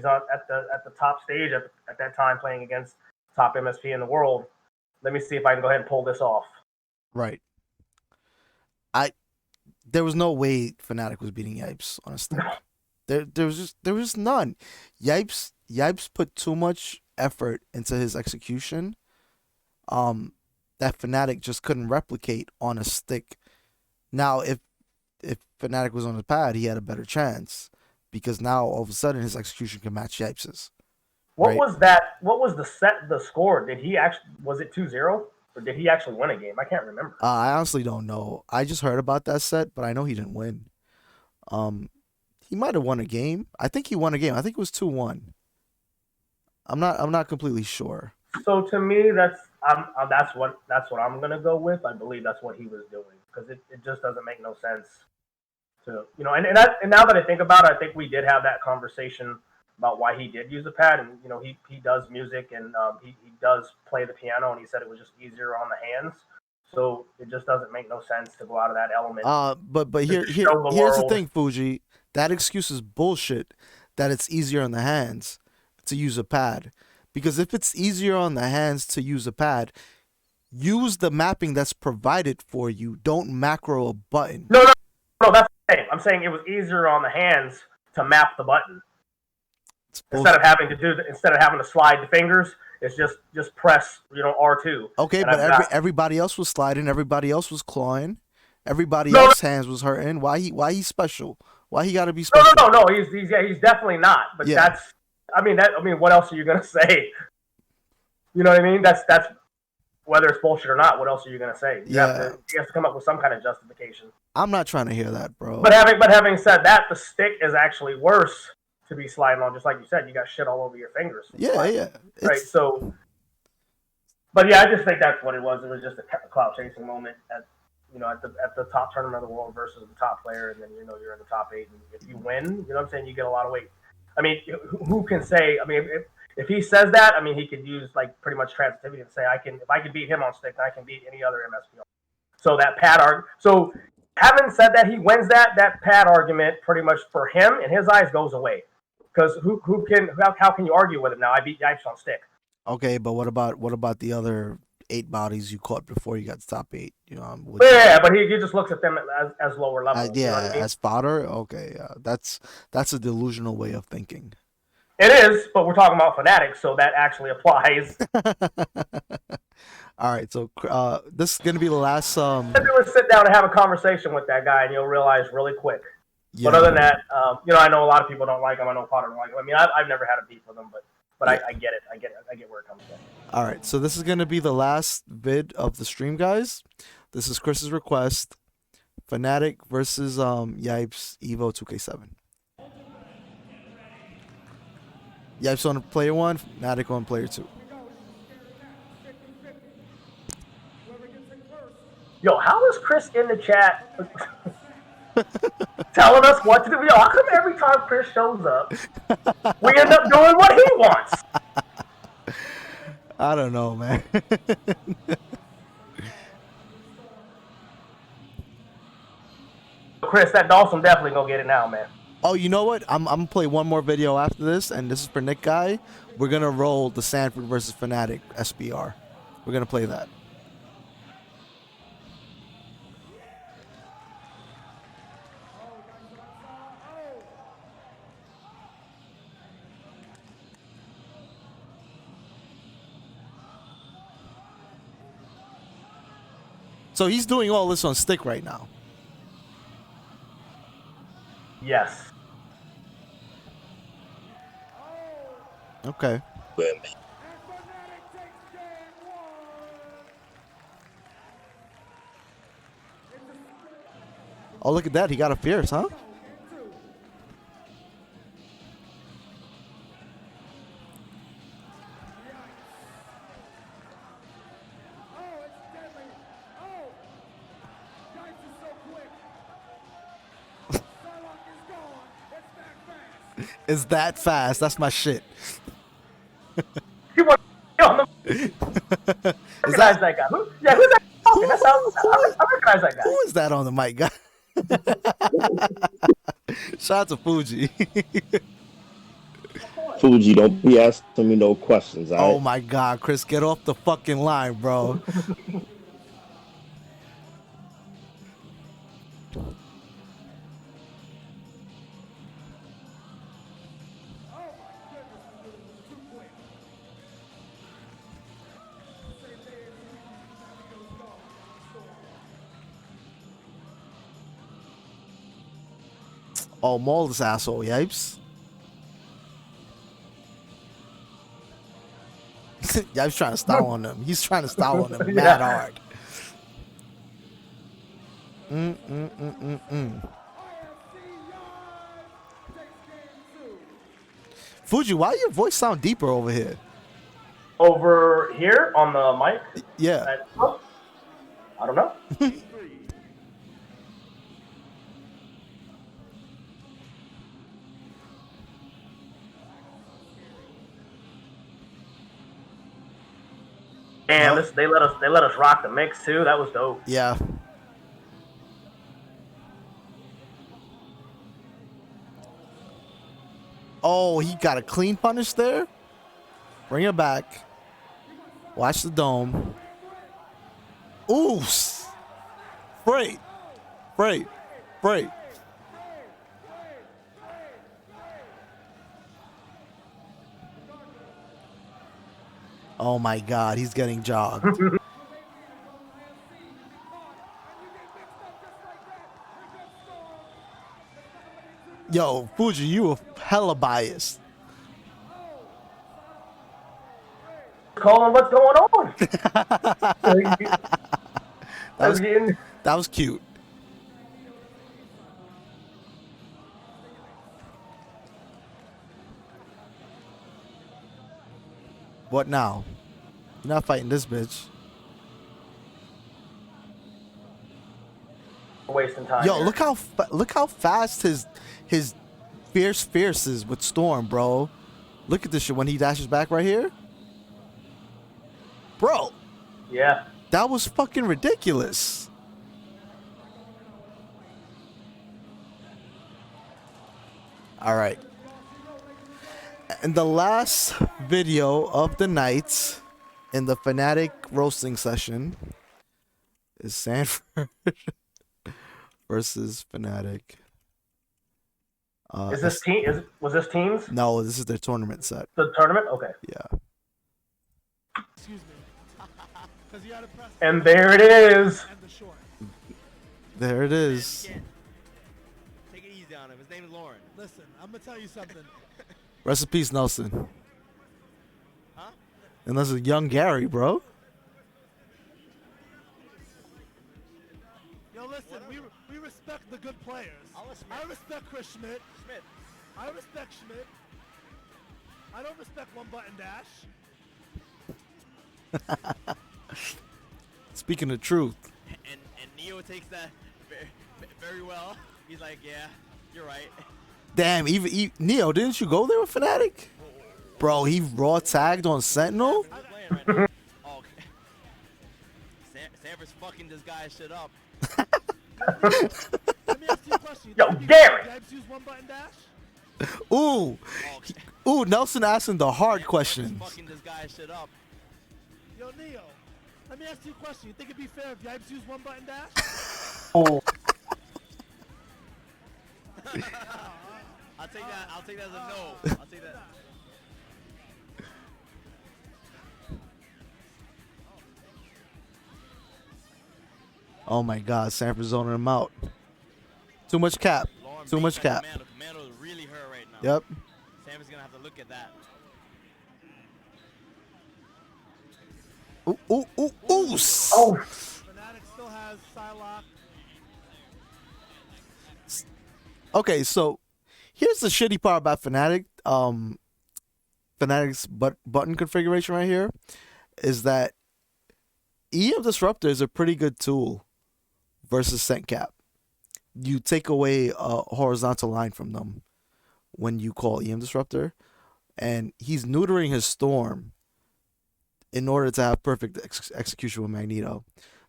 on at the top stage at that time playing against top MSP in the world. Let me see if I can go ahead and pull this off. Right. There was no way Fnatic was beating Yipes on a stick. There was just none. Yipes put too much effort into his execution. That Fnatic just couldn't replicate on a stick. Now, if Fnatic was on the pad, he had a better chance because now all of a sudden his execution can match Yipes's. What was that? What was the score? Was it 2-0 or did he actually win a game? I can't remember. I honestly don't know. I just heard about that set, but I know he didn't win. He might have won a game. I think he won a game. I think it was 2-1. I'm not completely sure. So to me, that's what I'm gonna go with. I believe that's what he was doing because it just doesn't make no sense to, you know. And now that I think about it, I think we did have that conversation about why he did use a pad, and you know he does music and he does play the piano, and he said it was just easier on the hands. So it just doesn't make no sense to go out of that element. But here's the thing, Fugee. That excuse is bullshit. That it's easier on the hands to use a pad. Because if it's easier on the hands to use a pad, use the mapping that's provided for you. Don't macro a button. No, that's the thing. I'm saying it was easier on the hands to map the button. Instead of having to slide the fingers, it's just press, you know, R2. Okay, but everybody else was sliding, everybody else was clawing, everybody else's hands was hurting. Why he special? Why he got to be special? No. He's definitely not. But that's. I mean, what else are you gonna say? You know what I mean? That's whether it's bullshit or not. What else are you gonna say? You have to come up with some kind of justification. I'm not trying to hear that, bro. But having said that, the stick is actually worse to be sliding on. Just like you said, you got shit all over your fingers. Yeah. Right. So, but yeah, I just think that's what it was. It was just a clout chasing moment at the top tournament of the world versus the top player, and then you know you're in the top 8, and if you win, you know what I'm saying, you get a lot of weight. I mean, who can say? I mean, if he says that, I mean, he could use like pretty much transitivity and say, if I can beat him on stick, then I can beat any other MSP. So that pad So having said that, he wins that pad argument pretty much for him in his eyes goes away because how can you argue with him now? I beat Yipes on stick. Okay, but what about the other 8 bodies you caught before you got to top 8? You know, but he just looks at them as lower level. Yeah, you know what I mean? as fodder. Okay, that's a delusional way of thinking. It is, but we're talking about Fnatic, so that actually applies. All right, so this is gonna be the last. Sit down and have a conversation with that guy, and you'll realize really quick. Yeah. But other than that, you know, I know a lot of people don't like him. I know Potter don't like him. I mean, I've never had a beef with him, but I get it. I get where it comes from. All right, so this is gonna be the last vid of the stream, guys. This is Chris's request: Fnatic versus Yipes Evo 2K7. Yipes on player 1, Fnatic on player 2. Yo, how is Chris in the chat telling us what to do? Yo, how come every time Chris shows up, we end up doing what he wants? I don't know, man. Chris, that Dawson definitely gonna get it now, man. Oh, you know what? I'm gonna play one more video after this, and this is for Nick Guy. We're gonna roll the Sanford versus Fnatic SBR. We're gonna play that. So he's doing all this on stick right now. Yes. Okay. Oh, look at that. He got a fierce, huh? It's that fast. That's my shit. He was on the. Is Recognize that guy? Who's that? Talking? That sounds. I recognize that guy. Who is that on the mic, guy? Shout out to Fugee. Fugee, don't be asking me no questions, all right? Oh my God, Chris, get off the fucking line, bro. Oh, maul this asshole, Yipes. Yipes trying to style on them. He's trying to style on them mad hard. Fugee, why your voice sound deeper over here? Over here on the mic. Yeah. I don't know. Damn, they let us rock the mix too. That was dope. Yeah. Oh, he got a clean punish there. Bring it back. Watch the dome. Ooh. Freight. Freight. Freight. Oh my God, he's getting jogged. Yo, Fugee, you were hella biased. Colin, what's going on? That was cute. What now? You're not fighting this bitch. Wasting time. Yo, here. look how fast his fierce is with Storm, bro. Look at this shit when he dashes back right here. Bro. Yeah. That was fucking ridiculous. All right. And the last video of the night in the Fnatic roasting session is Sanford versus Fnatic. Is this team? Was this teams? No, this is their tournament set. The tournament? Okay. Yeah. Excuse me. And there it is. There it is. Take it easy on him. His name is Lauren. Listen, I'm gonna tell you something. Rest in peace, Nelson. Huh? And this is young Gary, bro. Yo, listen, we respect the good players. I respect Chris Schmidt. I respect Schmidt. I don't respect one button dash. Speaking the truth. And Neo takes that very well. He's like, yeah, you're right. Damn, even Neo, didn't you go there with Fnatic? Bro, he raw tagged on Sentinel? We're playing right now. Oh, okay. Sanford's fucking this guy's shit up. Let me ask you a question. Yo, You think Gary! Yipes use one button dash? Ooh, ooh. Nelson asking the hard questions. Fucking this guy shit up. Yo, Neo, let me ask you a question. You think it'd be fair if Yipes use one button dash? Oh, I'll take that. I'll take that as a no. I'll take that. Oh my God, Sanford zoning him out. Too much cap. Lauren Too Bates much at cap. Commando is really hurt right now. Yep. Sam is gonna have to look at that. Ooh, ooh, ooh, ooh. oh, Fnatic still has Psylocke. Okay, so here's the shitty part about Fnatic. Fnatic's button configuration right here is that EM Disruptor is a pretty good tool versus SentCap. You take away a horizontal line from them when you call EM Disruptor, and he's neutering his Storm in order to have perfect execution with Magneto.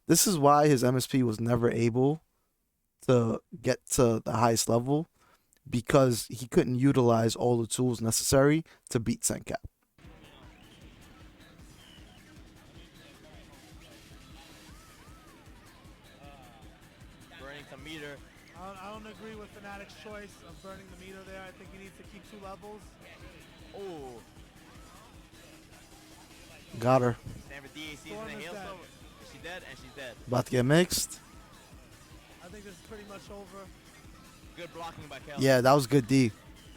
This is why his MSP was never able to get to the highest level, because he couldn't utilize all the tools necessary to beat SentCap. Burning some meter. I don't agree with Fnatic's choice of burning the meter there. I think he needs to keep 2 levels. Oh, Got her. Stanford DAC is Storm in a is hailstorm. dead. Is she dead? And she's dead. About to get mixed. I think this is pretty much over. Good blocking by Kelly. Yeah, that was good D.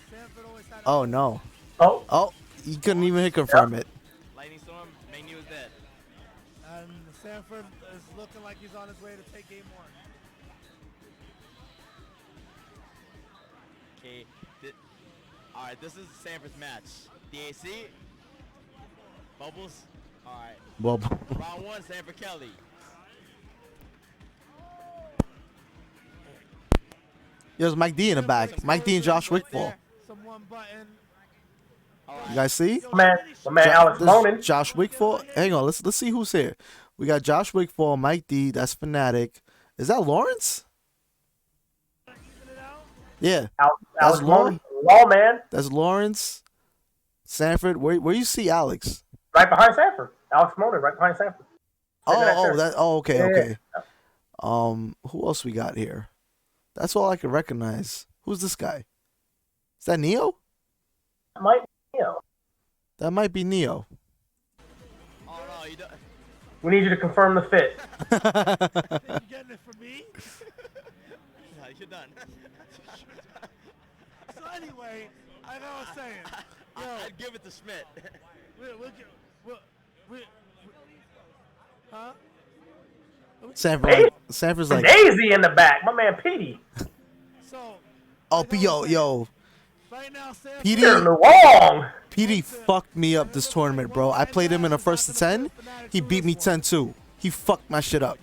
Sanford always had Oh no. oh, Oh, he couldn't even hit confirm it. Lightning storm. Magneto is dead. And Sanford is looking like he's on his way to take game 1. Okay. All right. This is Sanford's match. DAC. Bubbles. All right. Well, Round 1. Sanford Kelly. there's Mike D in the back. Mike D and Josh Wickfall. Some one button. All right. You guys see? my man Alex This Monin. is Josh Wickfall. Hang on, let's see who's here. We got Josh Wickfall, Mike D. That's Fnatic. Is that Lawrence? Yeah, Alex Law. Monin. Lawman. that's Lawrence. Sanford. Where you see Alex? Right behind Sanford. Alex Monin, right behind Sanford. Okay, Yeah, okay. Who else we got here? That's all I can recognize. Who's this guy? Is that Neo? Mike, you know. That might be Neo. Oh no, you don't. We need you to confirm the fit. You getting it from me? No, you're done. So anyway, like I was saying, I'd give it to Schmidt. Huh? Sanford's like, Daisy in the back. My man Petey. So, oh, yo, right now, Sanford. You're PD, wrong. PD fucked me up this tournament, bro. I played him in a first to 10. He beat me 10-2. He fucked my shit up.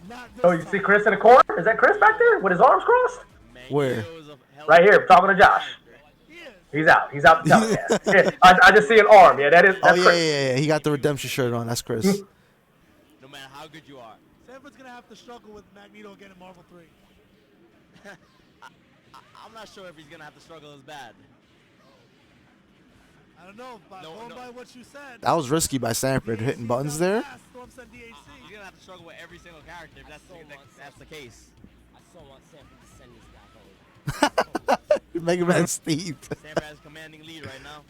Not Oh, you see Chris in the corner? Is that Chris back there with his arms crossed? Where? Right here, talking to Josh. He's out. He's out. Yeah. I just see an arm. Yeah, that's Oh, Chris. yeah. He got the redemption shirt on. That's Chris. No matter how good you are. Sanford's gonna have to struggle with Magneto again in Marvel 3. I'm not sure if he's gonna have to struggle as bad. I don't know, but going by what you said. That was risky by Sanford, hitting buttons there. Storm sent DAC. He's gonna have to struggle with every single character if that's the case. I so want Sanford to send this guy home. Mega Man Steve. Sanford has a commanding lead right now.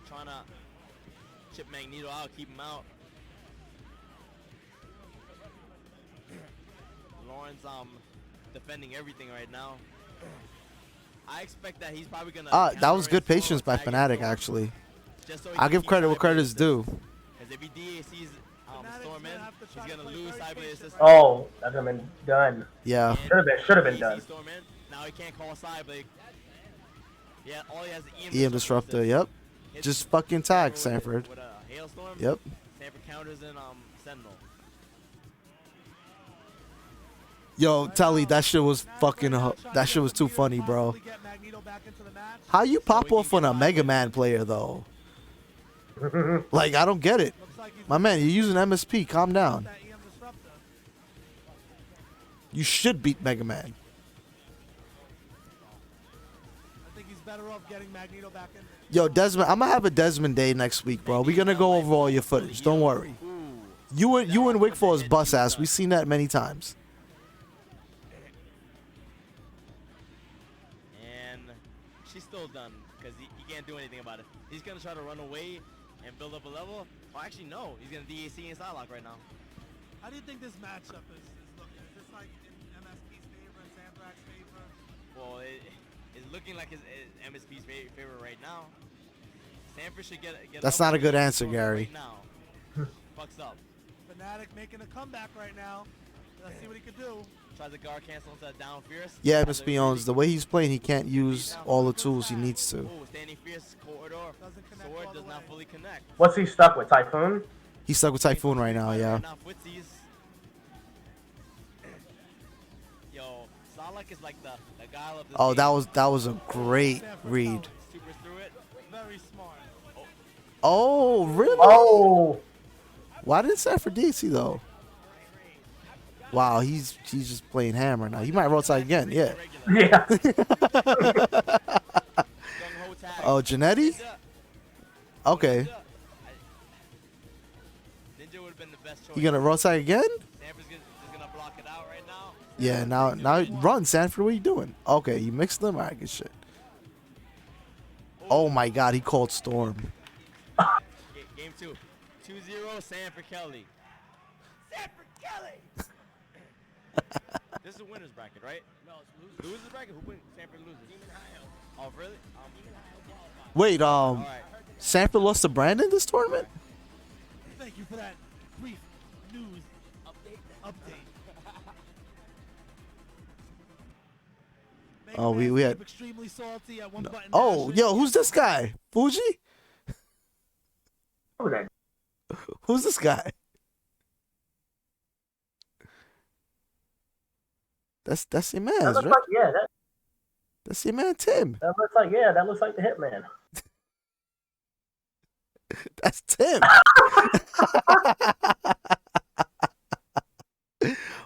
Trying to chip Magneto out, keep him out. Lawrence defending everything right now. I expect that he's probably gonna. That was good patience by Fnatic, actually. I'll give credit where credit is due. Because if he DAC's Storm in, he's gonna lose Cyblade assist. Oh, that could have been done. Yeah. Should have been done. Storm in. Now he can't call Cyblade. Yeah, all he has is EM Disruptor, yep. Just fucking tag Sanford. With a hailstorm. Yep. Sanford counters in Sentinel. Yo, Telly, that shit was fucking. That shit was too funny, bro. How you pop off on a Mega Man player though? Like, I don't get it. My man, you're using MSP. Calm down. You should beat Mega Man. I think he's better off getting Magneto back in. Yo, Desmond, I'm gonna have a Desmond day next week, bro. We're gonna go over all your footage. Don't worry. You and Wick for his bus ass. We've seen that many times. And she's still done because he can't do anything about it. He's gonna try to run away and build up a level. Well, actually, no. He's gonna DAC and Psylocke right now. How do you think this matchup is looking? Is this like in MSP's favor and Sandrak's favor? Well, it's looking like his MSP's favor right now. Sanford should get That's not a good answer, Gary. Right now. Fucks up. Fnatic making a comeback right now. Let's see what he can do. Tries to guard cancel into down fierce. Yeah, MSP owns. The way he's playing, he can't use all the tools he needs to. Oh, standing fierce corridor. Sword does not fully connect. What's he stuck with? Typhoon? He's stuck with Typhoon right now, yeah. Now footsies. Yo, Psylocke is like the guy of the Oh, that was a great read. Super through it. Very smart. Oh, really? Oh! Why didn't Sanford DC though? Wow, he's just playing hammer now. He might rotate again, yeah. Yeah. Oh, Janetti? Okay. Ninja would have been the best choice. You gonna rotate again? Sanford's just gonna block it out right now. Yeah, now run, Sanford. What are you doing? Okay, you mixed them. Alright, good shit. Oh my God, he called Storm. Game 2. 2-0, Sanford Kelly. Sanford Kelly! This is a winner's bracket, right? No, it's losers. Losers bracket? Who wins? Sanford loses. Oh, really? Wait, Alright. Sanford lost to Brandon this tournament? Thank you for that brief news update. Oh, we had. Extremely salty at one button. Oh, mashing. yo, who's this guy? Fugee? Who's that? Who's this guy? That's your man, That looks right? like, yeah, That's your man, Tim. that looks like the Hitman. That's Tim.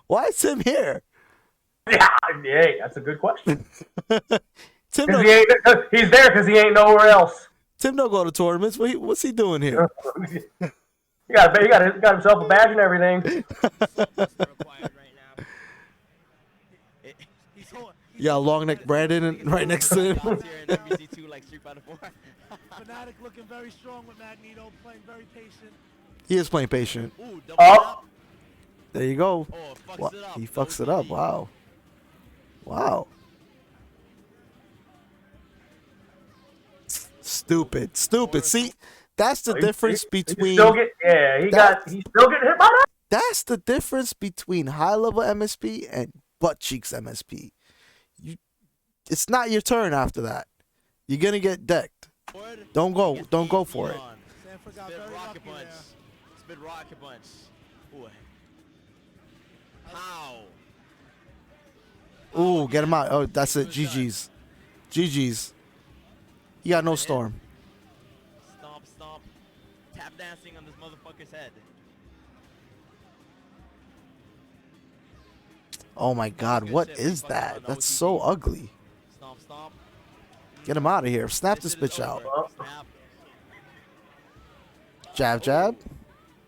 Why is Tim here? Yeah, that's a good question. Tim 'Cause don't, he's there because he ain't nowhere else. Tim don't go to tournaments. What's he doing here? He got himself a badge and everything. Required right now. He's holding. Yeah, long neck Brandon and right next to him. Shots here in MvC2 like Street Fighter 4. Fnatic looking very strong with Magneto, playing very patient. He is playing patient. Ooh, double Oh. up. There you go. Oh, it fucks Wa- it up. He fucks it up. Wow. Wow. Stupid. See, that's the difference between. He's still getting hit by that. That's the difference between high level MSP and butt cheeks MSP. It's not your turn after that. You're gonna get decked. Don't go for it. Sanford got Spit very rocket lucky punch. there. Spit rocket punch. Ooh. How? Ooh, get him out. Oh, that's it. GG's. GG's. He got no storm. Stomp, stomp. Tap dancing on this motherfucker's head. Oh my God, what is that? That's so ugly. Stomp, stomp. Get him out of here. Snap this Shit is bitch out. over. Snap. Jab, jab.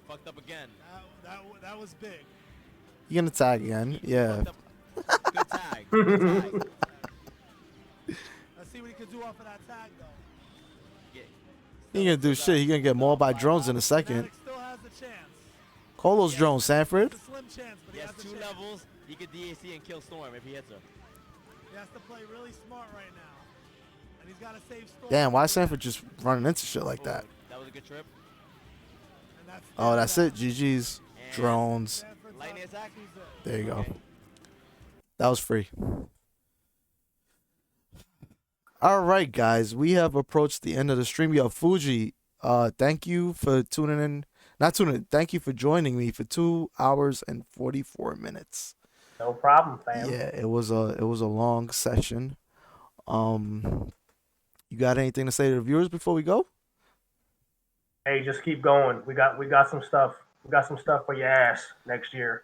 Fucked up again. That was big. You gonna tag again? Yeah. Fucked up. Good tag. Good tag. Let's see what he can do off of that tag, though. Get- He ain't gonna do shit. He gonna get mauled by drones in a second. Fnatic still has a chance. Call those drones, Sanford. It's a slim chance, but He has a 2 chance. levels. He could DAC and kill Storm if he hits her. He has to play really smart right now. And he's got to save Storm. Damn, why is Sanford just running into shit like that? Ooh, that was a good trip. And that's Oh, that's it. GG's. Drones. Sanford's Lightning up. attack? He's it. There you go. Okay. That was free. All right, guys. We have approached the end of the stream. Yo, Fugee, thank you for tuning in. Not tuning in. Thank you for joining me for 2 hours and 44 minutes. No problem, fam. Yeah, it was a long session. You got anything to say to the viewers before we go? Hey, just keep going. We got some stuff. We got some stuff for your ass next year.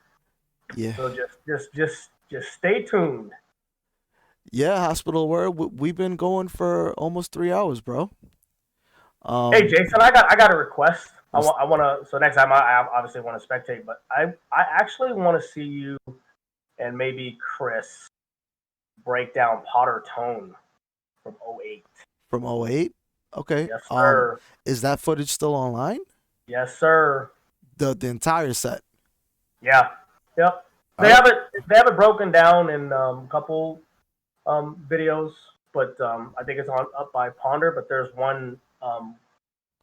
Yeah. So just Just stay tuned. Yeah, hospital word. We've been going for almost 3 hours, bro. Hey Jason, I got a request. I What's- want to. So next time, I obviously want to spectate, but I actually want to see you and maybe Chris break down Potter Tone from '08. From '08. Okay. Yes, sir. Is that footage still online? Yes, sir. The entire set. Yeah. Yep. They Alright. have it broken down in a couple videos, but I think it's up by Ponder. But there's one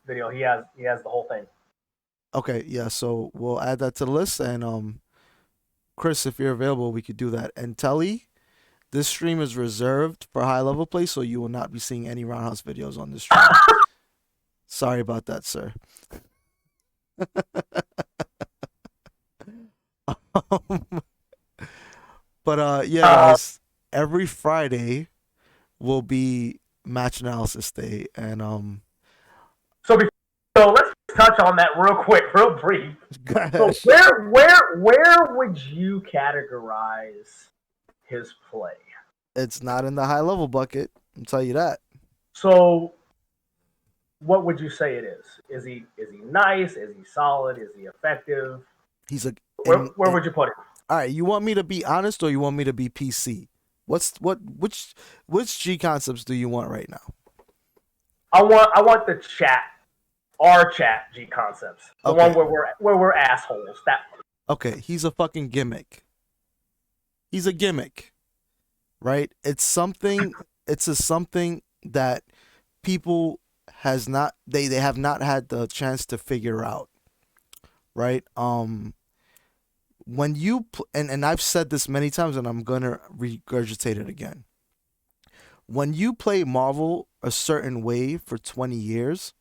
video he has the whole thing. Okay, yeah, so we'll add that to the list, and Chris, if you're available, we could do that. And Telly, this stream is reserved for high level play, so you will not be seeing any Roundhouse videos on this stream. Sorry about that, sir. But yeah, guys, every Friday will be match analysis day, and So let's touch on that real quick, real brief. So gosh, where would you categorize his play? it's not in the high level bucket. I'll tell you that. So what would you say it is? Is he nice? Is he solid? Is he effective? He's a Where would you put him? All right, you want me to be honest or you want me to be PC? Which gconceptz do you want right now? I want the chat, our chat gconceptz, the Okay. one where we're assholes. That one. Okay, he's a fucking gimmick. He's a gimmick, right? It's something that people they have not had the chance to figure out, right? When you and I've said this many times and I'm gonna regurgitate it again. When you play Marvel a certain way for 20 years,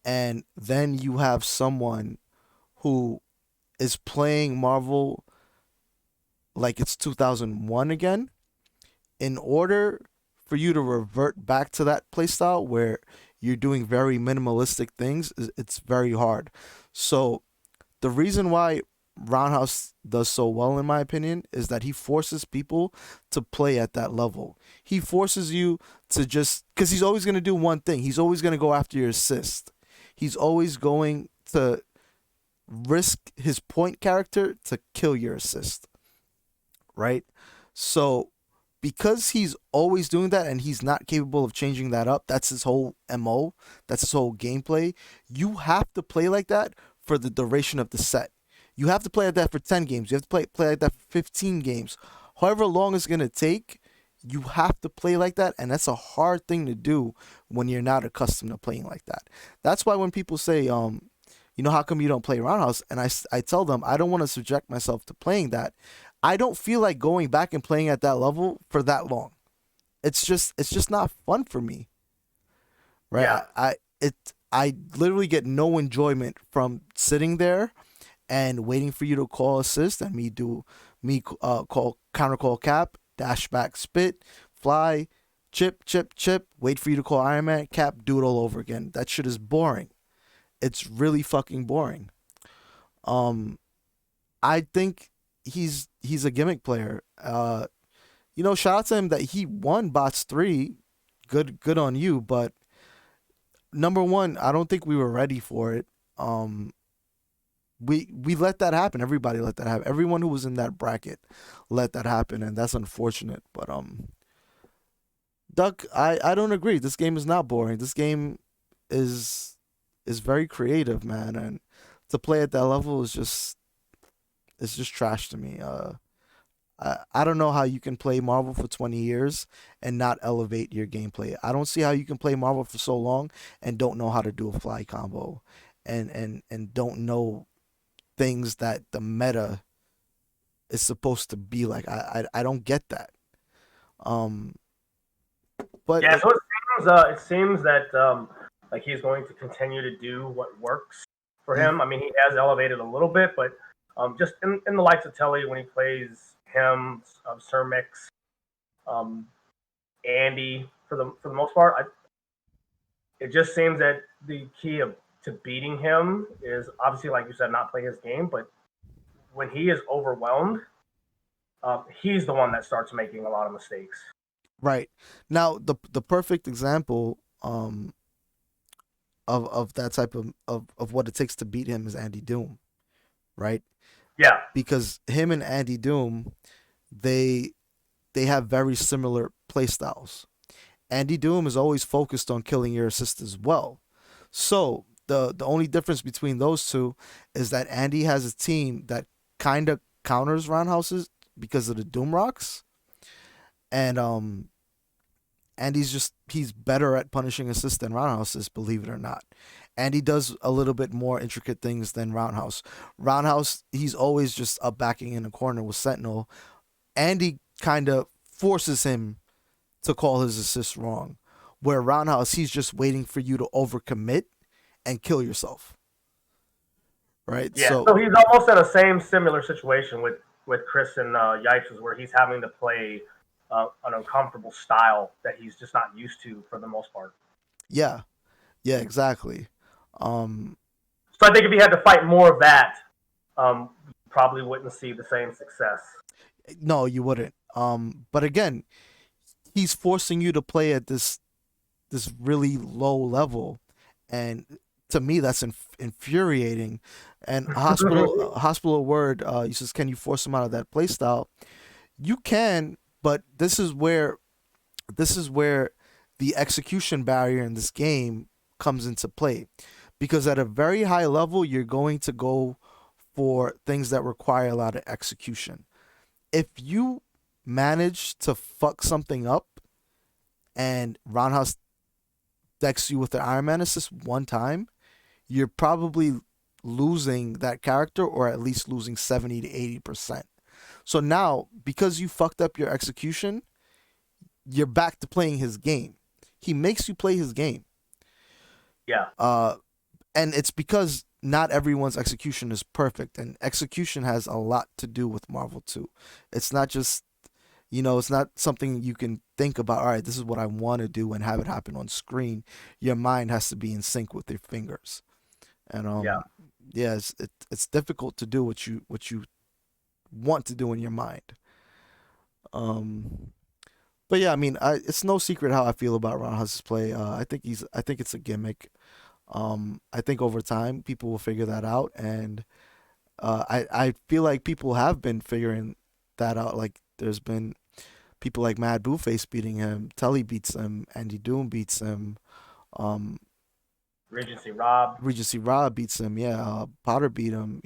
and then you have someone who is playing Marvel like it's 2001 again, in order for you to revert back to that playstyle where you're doing very minimalistic things, it's very hard. So the reason why Roundhouse does so well, in my opinion, is that he forces people to play at that level. He forces you to just, because he's always going to do one thing. He's always going to go after your assist. He's always going to risk his point character to kill your assist, right? So because he's always doing that and he's not capable of changing that up, that's his whole MO, that's his whole gameplay. You have to play like that for the duration of the set. You have to play like that for 10 games. You have to play like that for 15 games. However long it's going to take, you have to play like that, and that's a hard thing to do when you're not accustomed to playing like that. That's why when people say, you know, how come you don't play Roundhouse? And I tell them, I don't want to subject myself to playing that. I don't feel like going back and playing at that level for that long. It's just not fun for me. Right? Yeah. I literally get no enjoyment from sitting there and waiting for you to call assist and call counter call cap, dash back spit, fly, chip, wait for you to call Iron Man, cap, do it all over again. That shit is boring. It's really fucking boring. I think he's a gimmick player. You know, shout out to him that he won Bots 3. Good on you, but number one, I don't think we were ready for it. We let that happen. Everybody let that happen. Everyone who was in that bracket let that happen, and that's unfortunate. But Duck, I don't agree. This game is not boring. This game is very creative, man, and to play at that level is just trash to me. I don't know how you can play Marvel for 20 years and not elevate your gameplay. I don't see how you can play Marvel for so long and don't know how to do a fly combo and don't know things that the meta is supposed to be like. I don't get that. But Yeah, so it seems that like he's going to continue to do what works for him. I mean, he has elevated a little bit, but just in the likes of Telly when he plays him, Sir Mix, Andy for the most part, it just seems that the key to beating him is obviously, like you said, not play his game, but when he is overwhelmed, he's the one that starts making a lot of mistakes. Right. Now the perfect example of that type of what it takes to beat him is Andy Doom, right? Yeah, Because him and Andy Doom, they have very similar play styles. Andy Doom is always focused on killing your assist as well. So the only difference between those two is that Andy has a team that kind of counters roundhouses because of the Doom rocks, and he's better at punishing assists than roundhouses, believe it or not. And he does a little bit more intricate things than roundhouse. Roundhouse, he's always just up backing in the corner with Sentinel. Andy kind of forces him to call his assist wrong. Where roundhouse, he's just waiting for you to overcommit and kill yourself. Right? yeah. So he's almost in a similar situation with Chris and Yipes, where he's having to play an uncomfortable style that he's just not used to for the most part. Yeah, exactly. So I think if he had to fight more of that, probably wouldn't see the same success. No, you wouldn't. But again, he's forcing you to play at this really low level, and to me that's infuriating. And hospital word, he says, can you force him out of that play style? You can, but this is where the execution barrier in this game comes into play, because at a very high level you're going to go for things that require a lot of execution. If you manage to fuck something up and roundhouse decks you with the Iron Man assist one time, you're probably losing that character, or at least losing 70 to 80%. So now, because you fucked up your execution, you're back to playing his game. He makes you play his game. Yeah. And it's because not everyone's execution is perfect, and execution has a lot to do with Marvel 2. It's not just, it's not something you can think about, all right, this is what I want to do and have it happen on screen. Your mind has to be in sync with your fingers. And it's difficult to do what you want to do in your mind. But yeah, I mean, it's no secret how I feel about Roundhouse's play. I think it's a gimmick. I think over time people will figure that out, and I feel like people have been figuring that out. Like there's been people like Mad Blueface beating him, Telly beats him, Andy Doom beats him, Regency Rob beats him. Yeah, Potter beat him.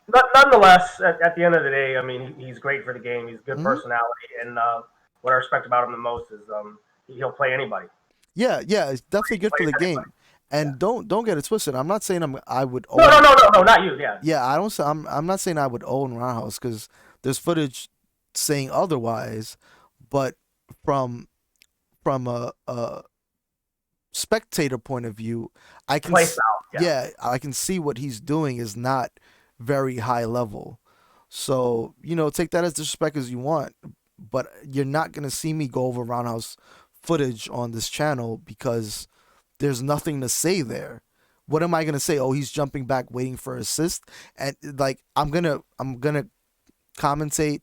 But nonetheless, at the end of the day, I mean, he's great for the game. He's a good personality, and what I respect about him the most is he'll play anybody. Yeah, it's definitely good for the game. And don't get it twisted. I'm not saying I would own. No, not you. Yeah. Yeah, I don't say I'm not saying I would own Roundhouse, because there's footage saying otherwise. But from a spectator point of view, I can play style. I can see what he's doing is not very high level. So take that as disrespect as you want, but you're not gonna see me go over Roundhouse footage on this channel, because there's nothing to say there. What am I gonna say? Oh, he's jumping back waiting for assist, and like I'm gonna commentate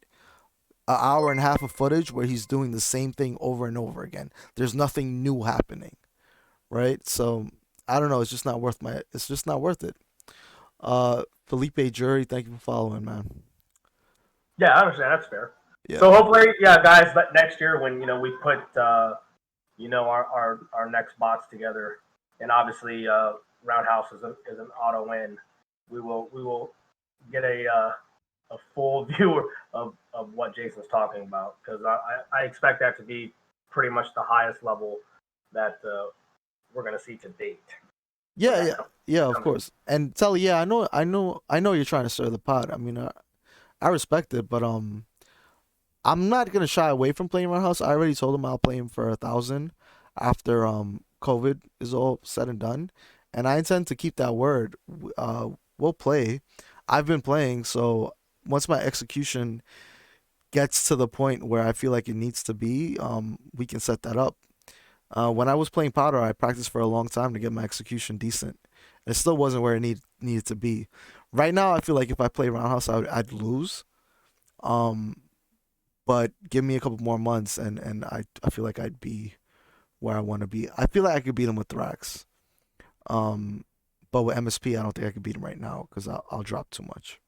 an hour and a half of footage where he's doing the same thing over and over again. There's nothing new happening, right? So I don't know. It's just not worth it. Felipe Jury, thank you for following, man. Yeah, I understand. That's fair. Yeah. So hopefully, guys, next year when we put our next bots together, and obviously Roundhouse is an auto win, we will get a full view of what Jason's talking about, because I expect that to be pretty much the highest level that we're going to see to date. Yeah, of course. And Telly, I know you're trying to stir the pot. I mean, I respect it, but I'm not gonna shy away from playing Roundhouse. I already told him I'll play him for 1,000 after COVID is all said and done, and I intend to keep that word. We'll play. I've been playing, so once my execution gets to the point where I feel like it needs to be, we can set that up. When I was playing Powder, I practiced for a long time to get my execution decent. It still wasn't where it needed to be. Right now, I feel like if I play Roundhouse, I'd lose. But give me a couple more months, and I feel like I'd be where I want to be. I feel like I could beat him with Thrax. But with MSP, I don't think I could beat him right now because I'll drop too much.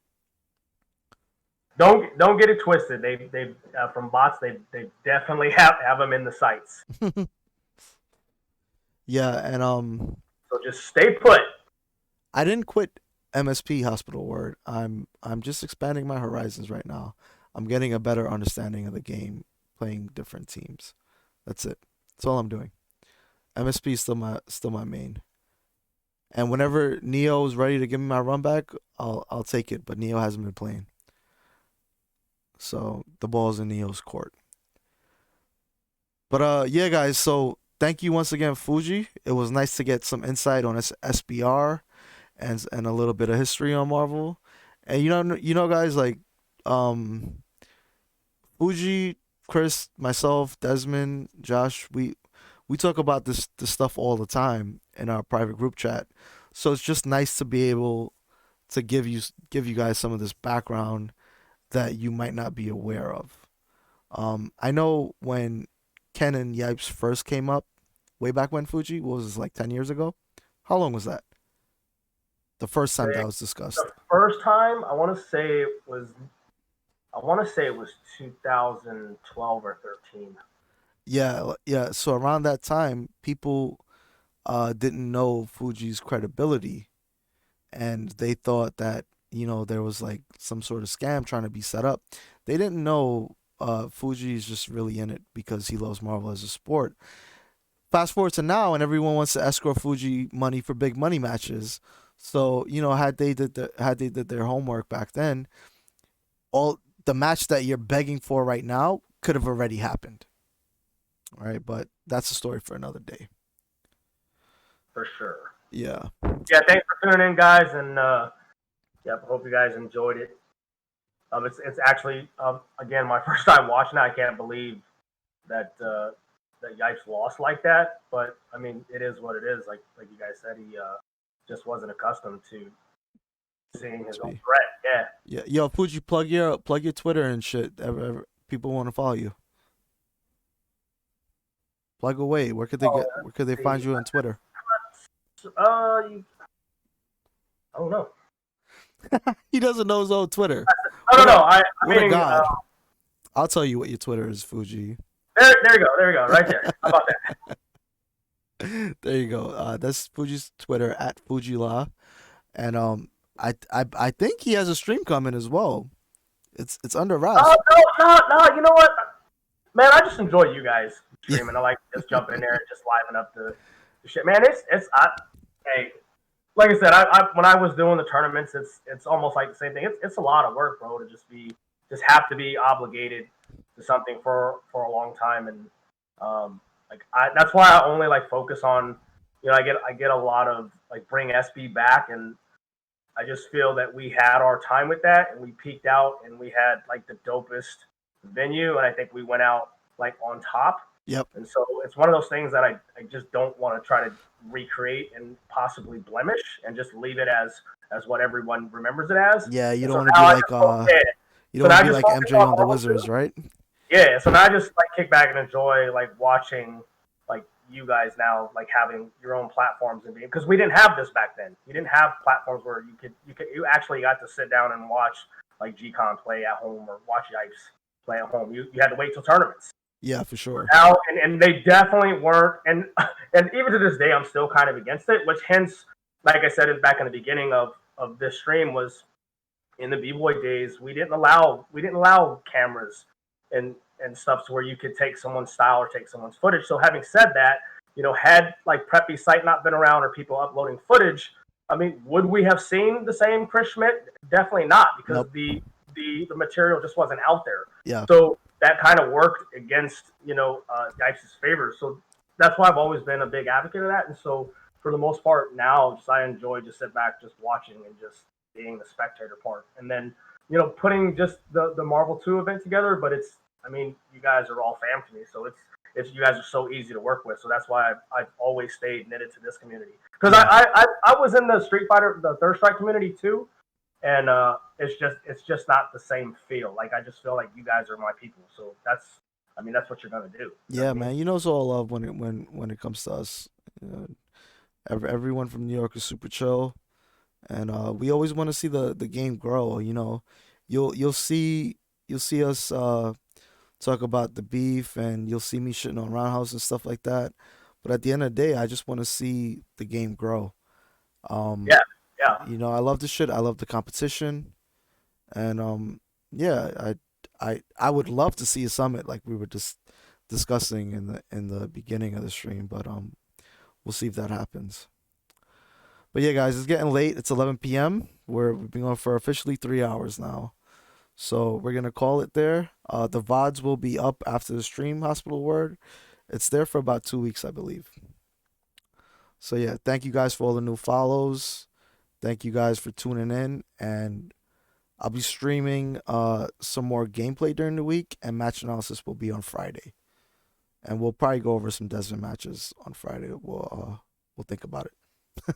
Don't get it twisted. They from bots they definitely have him in the sights. Yeah, and So just stay put. I didn't quit MSP Hospital Word. I'm just expanding my horizons right now. I'm getting a better understanding of the game, playing different teams. That's it. That's all I'm doing. MSP is still my main. And whenever Neo is ready to give me my run back, I'll take it. But Neo hasn't been playing, so the ball's in Neo's court. But yeah, guys. So thank you once again, Fugee. It was nice to get some insight on SBR and a little bit of history on Marvel. And you know, guys, like Fugee, Chris, myself, Desmond, Josh, we talk about this stuff all the time in our private group chat. So it's just nice to be able to give you guys some of this background that you might not be aware of. I know when Ken and Yipes first came up, way back when, Fugee, what was this, like 10 years ago? How long was that? The first time that was discussed. The first time, I want to say it was 2012 or 13. Yeah. So around that time, people didn't know Fugee's credibility, and they thought that there was like some sort of scam trying to be set up. They didn't know Fugee is just really in it because he loves Marvel as a sport. Fast forward to now, and everyone wants to escrow Fugee money for big money matches. So had they did their homework back then, all the match that you're begging for right now could have already happened. All right, but that's a story for another day. For sure. Yeah. Yeah, thanks for tuning in, guys, and hope you guys enjoyed it. It's actually again my first time watching it. I can't believe that that Yipes lost like that, but I mean it is what it is. Like you guys said, he just wasn't accustomed to seeing his own threat. Yeah. Yo, Fugee, plug your Twitter and shit. People want to follow you. Plug away. Where could they find you on Twitter? I don't know. He doesn't know his own Twitter. No. I what mean, a god! I'll tell you what your Twitter is, Fugee. There you go, right there. How about that? There you go. That's Fugee's Twitter at FugeeLaw, and I think he has a stream coming as well. It's under wraps. No. You know what, man? I just enjoy you guys streaming. I like just jumping in there and just liven up the shit, man. Hey, like I said, I when I was doing the tournaments, it's almost like the same thing. It's a lot of work, bro, to just have to be obligated to something for a long time, and that's why I only like focus on, I get a lot of like bring SB back, and I just feel that we had our time with that, and we peaked out, and we had like the dopest venue, and I think we went out like on top. Yep. And so it's one of those things that I just don't want to try to recreate and possibly blemish, and just leave it as what everyone remembers it as. Yeah, you don't want to be like MJ on the Wizards, right? Yeah, so now I just like kick back and enjoy like watching like you guys now like having your own platforms, and because we didn't have this back then. You didn't have platforms where you actually got to sit down and watch like gcon play at home, or watch Yipes play at home. You had to wait till tournaments. Yeah, for sure. Now, and they definitely weren't, and even to this day, I'm still kind of against it. Which, hence, like I said back in the beginning of this stream, was in the b-boy days, we didn't allow cameras and stuff to where you could take someone's style or take someone's footage. So, having said that, had like Preppy's site not been around, or people uploading footage, I mean, would we have seen the same Chris Schmidt? Definitely not, because the material just wasn't out there. Yeah. So that kind of worked against, Yipes' favor. So that's why I've always been a big advocate of that. And so for the most part now, I enjoy just sit back, just watching and just being the spectator part. And then, putting just the Marvel 2 event together. But you guys are all fam to me. So it's you guys are so easy to work with. So that's why I've always stayed knitted to this community. Because I was in the Street Fighter, the Third Strike community too. and it's just not the same feel. Like I just feel like you guys are my people, so that's what you're gonna do. You know Yeah, what I mean? man. You know it's all love when it comes to us. Everyone from New York is super chill, and we always want to see the game grow. You know, you'll see us talk about the beef, and you'll see me shitting on Roundhouse and stuff like that. But at the end of the day, I just want to see the game grow. Um, Yeah, yeah. you know, I love the shit. I love the competition, and yeah, I would love to see a summit like we were just discussing in the beginning of the stream, but we'll see if that happens. But yeah, guys, it's getting late. It's 11 p.m. We've been going for officially 3 hours now. So we're gonna call it there. The VODs will be up after the stream, Hospital Word. It's there for about 2 weeks, I believe. So yeah, thank you guys for all the new follows. Thank you guys for tuning in, and I'll be streaming some more gameplay during the week, and match analysis will be on Friday. And we'll probably go over some Desmond matches on Friday. We'll think about it.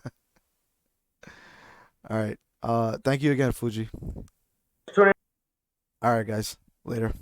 All right. Thank you again, Fugee. Tune in. All right, guys. Later.